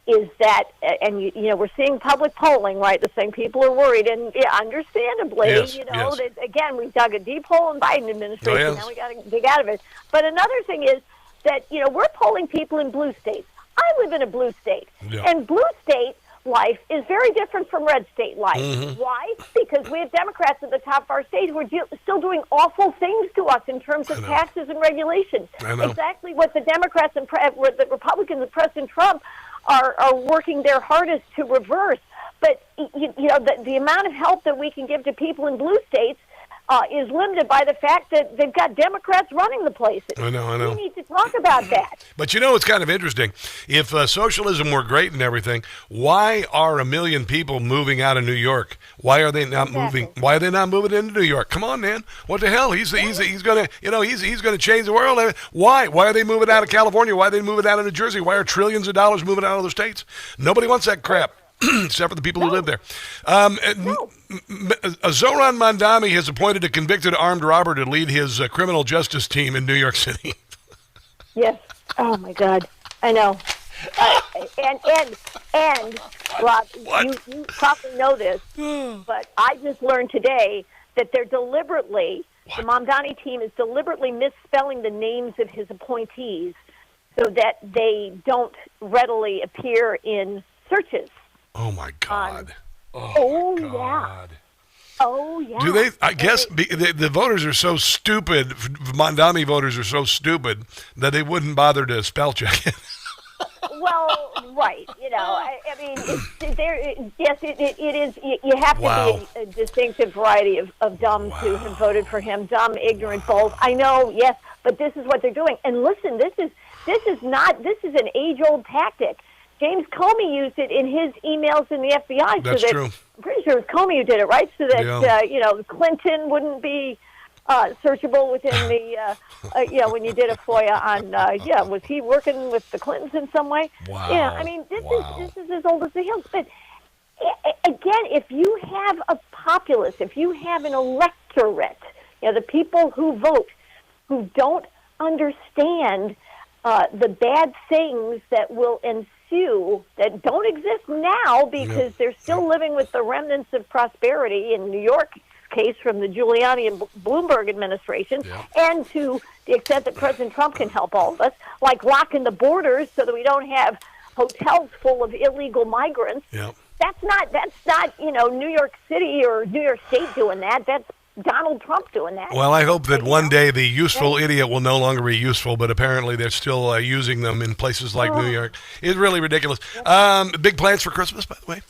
is that, and we're seeing public polling, right? The same people are worried, and understandably, that, again, we dug a deep hole in Biden administration. Oh, yes. Now we got to dig out of it. But another thing is that, we're polling people in blue states. I live in a blue state, and blue state life is very different from red state life. Mm-hmm. Why? Because we have Democrats at the top of our state who are still doing awful things to us in terms of taxes and regulations. Exactly what the Democrats and what the Republicans and President Trump are working their hardest to reverse. But the amount of help that we can give to people in blue states is limited by the fact that they've got Democrats running the places. I know. We need to talk about that. But it's kind of interesting. If socialism were great and everything, why are 1 million people moving out of New York? Why are they not moving? Why are they not moving into New York? Come on, man. What the hell? He's gonna he's gonna change the world. Why? Why are they moving out of California? Why are they moving out of New Jersey? Why are trillions of dollars moving out of those states? Nobody wants that crap. Except for the people who live there. Zoran Mandami has appointed a convicted armed robber to lead his criminal justice team in New York City. Yes. Oh, my God. I know. And Rob, you probably know this, but I just learned today that they're deliberately, the Mamdani team is deliberately misspelling the names of his appointees so that they don't readily appear in searches. Oh, my God. Yeah. Oh, yeah. Do they? I guess the voters are so stupid. Mandami voters are so stupid that they wouldn't bother to spell check it. Well, right. I mean, it is. You have to be a distinctive variety of dumb to have voted for him. Dumb, ignorant, bold. I know, yes, but this is what they're doing. And listen, this is an age-old tactic. James Comey used it in his emails in the FBI. That's so that, true. I'm pretty sure it was Comey who did it, right? So that Clinton wouldn't be searchable within the when you did a FOIA on was he working with the Clintons in some way? Wow. Yeah, I mean this is as old as the hills. But again, if you have a populace, if you have an electorate, the people who vote, who don't understand the bad things that will ensue, that don't exist now because they're still living with the remnants of prosperity in New York case from the Giuliani and Bloomberg administration, and to the extent that President Trump can help all of us, like locking the borders so that we don't have hotels full of illegal migrants. That's not New York City or New York State doing that. That's Donald Trump doing that. Well, I hope that one day the useful idiot will no longer be useful, but apparently they're still using them in places like New York. It's really ridiculous. Big plans for Christmas, by the way?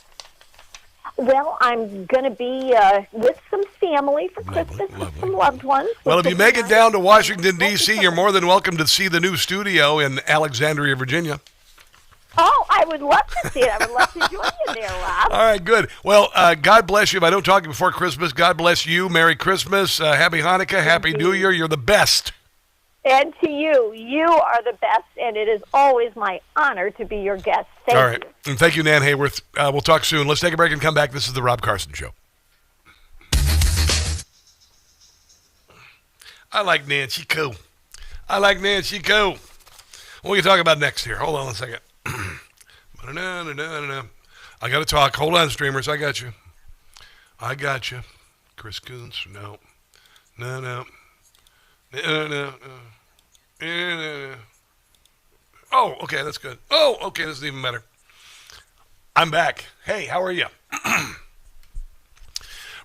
Well, I'm going to be with some family for Christmas, with some loved ones. Well, if you make it down to Washington, D.C., you're more than welcome to see the new studio in Alexandria, Virginia. Oh, I would love to see it. I would love to join you there, Rob. All right, good. Well, God bless you. If I don't talk to you before Christmas, God bless you. Merry Christmas. Happy Hanukkah. Happy New Year. You're the best. And to you, you are the best, and it is always my honor to be your guest. Thank All right. you. And thank you, Nan Hayworth. We'll talk soon. Let's take a break and come back. This is the Rob Carson Show. I like Nancy Coo. What are we talk about next here? Hold on a second. I got to talk. Hold on, streamers. I got you. Chris Coons. No. Oh, okay, that's good. Oh, okay, this is even better. I'm back. Hey, how are you?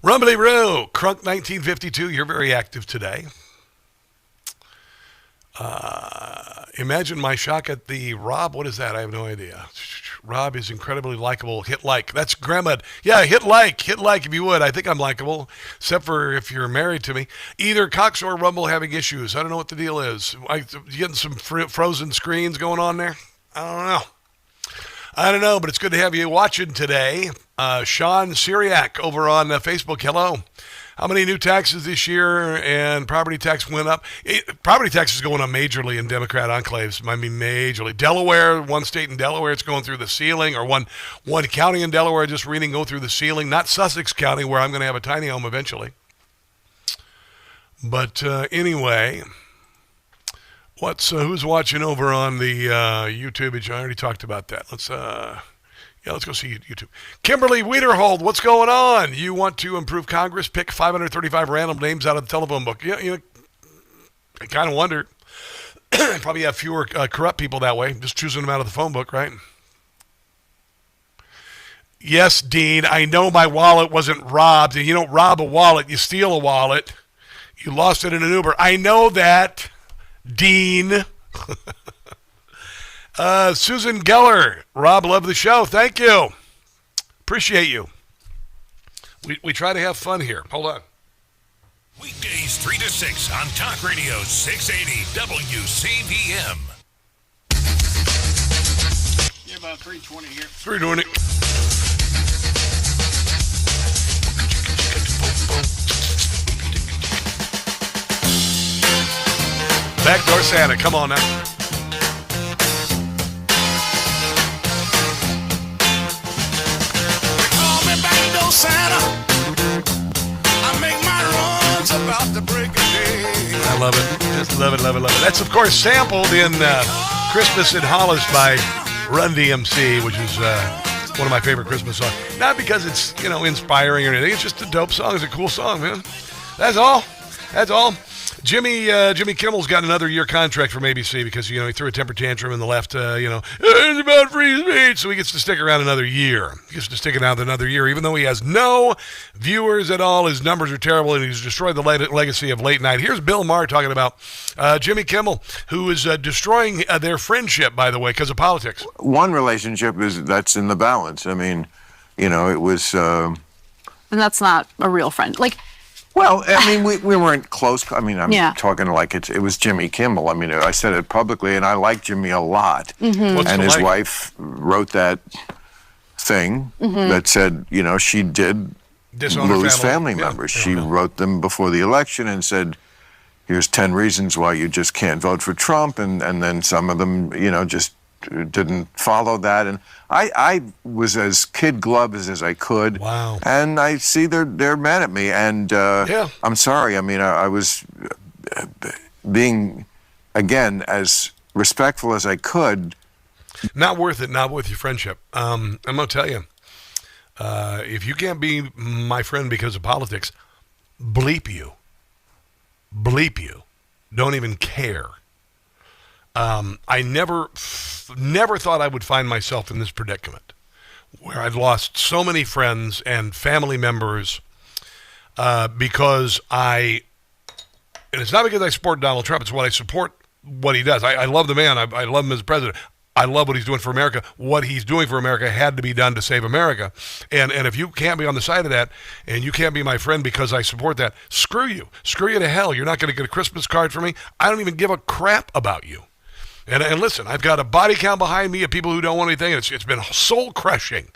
Rumbly Roo, Crunk 1952, you're very active today. Imagine my shock at the Rob. What is that? I have no idea. Rob is incredibly likable. Hit like. That's Grandma. Yeah, hit like if you would. I think I'm likable, except for if you're married to me. Either Cox or Rumble having issues. I don't know what the deal is. You getting some frozen screens going on there? I don't know, but it's good to have you watching today. Sean Syriac over on Facebook. Hello. How many new taxes this year and property tax went up? Property tax is going up majorly in Democrat enclaves. I mean, majorly. Delaware, one state in Delaware, it's going through the ceiling, or one county in Delaware, just reading, go through the ceiling. Not Sussex County, where I'm going to have a tiny home eventually. But anyway, who's watching over on the YouTube? I already talked about that. Let's go see YouTube. Kimberly Wiederhold, what's going on? You want to improve Congress? Pick 535 random names out of the telephone book. Yeah, I kind of wonder. Probably have fewer corrupt people that way, just choosing them out of the phone book, right? Yes, Dean, I know my wallet wasn't robbed. And you don't rob a wallet, you steal a wallet. You lost it in an Uber. I know that, Dean. Susan Geller, Rob, love the show. Thank you. Appreciate you. We try to have fun here. Hold on. Weekdays 3 to 6 on Talk Radio 680 WCVM. Yeah, about 320 here. 320. Backdoor Santa, come on now. Santa, I make my runs about the break of day. I love it. Just love it. That's, of course, sampled in Christmas in Hollis by Run DMC, which is one of my favorite Christmas songs. Not because it's, inspiring or anything. It's just a dope song. It's a cool song, man. That's all. Jimmy Kimmel's got another year contract from ABC because, he threw a temper tantrum and the left, it's about free speech. So he gets to stick around another year. He gets to stick it out another year, even though he has no viewers at all. His numbers are terrible, and he's destroyed the legacy of late night. Here's Bill Maher talking about Jimmy Kimmel, who is destroying their friendship, by the way, because of politics. One relationship that's in the balance. I mean, it was... and that's not a real friend. Well, I mean, we weren't close. I mean, I'm talking like it was Jimmy Kimmel. I mean, I said it publicly, and I like Jimmy a lot. Mm-hmm. And his wife wrote that thing that said, she did lose family members. She wrote them before the election and said, here's 10 reasons why you just can't vote for Trump. And then some of them, just didn't follow that. And I was as kid-gloved as I could. Wow. And I see they're mad at me. And I'm sorry. I mean, I was being, again, as respectful as I could. Not worth it, not worth your friendship. I'm going to tell you, if you can't be my friend because of politics, bleep you. Bleep you. Don't even care. I never thought I would find myself in this predicament where I'd lost so many friends and family members because and it's not because I support Donald Trump, it's what I support what he does. I love the man. I love him as president. I love what he's doing for America. What he's doing for America had to be done to save America. And if you can't be on the side of that and you can't be my friend because I support that, screw you. Screw you to hell. You're not going to get a Christmas card from me. I don't even give a crap about you. And listen, I've got a body count behind me of people who don't want anything. It's been soul-crushing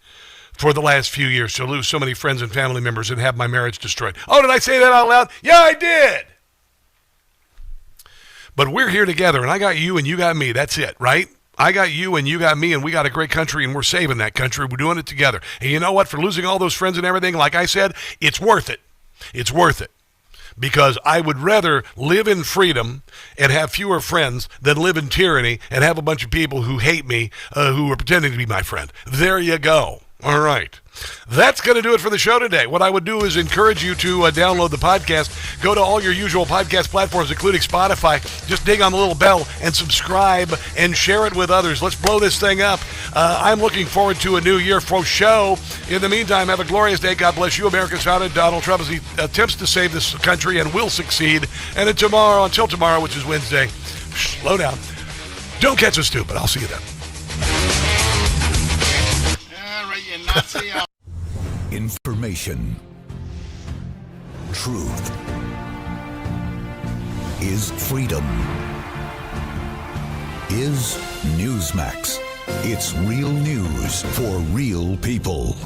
for the last few years to lose so many friends and family members and have my marriage destroyed. Oh, did I say that out loud? Yeah, I did. But we're here together, and I got you and you got me. That's it, right? I got you and you got me, and we got a great country, and we're saving that country. We're doing it together. And you know what? For losing all those friends and everything, like I said, it's worth it. It's worth it. Because I would rather live in freedom and have fewer friends than live in tyranny and have a bunch of people who hate me who are pretending to be my friend. There you go. All right. That's going to do it for the show today. What I would do is encourage you to download the podcast. Go to all your usual podcast platforms, including Spotify. Just ding on the little bell and subscribe and share it with others. Let's blow this thing up. I'm looking forward to a new year for show. In the meantime, have a glorious day. God bless you, America's founder, Donald Trump, as he attempts to save this country and will succeed. And until tomorrow, which is Wednesday, slow down. Don't catch us stupid. I'll see you then. Information. Truth is freedom. Is Newsmax. It's real news for real people.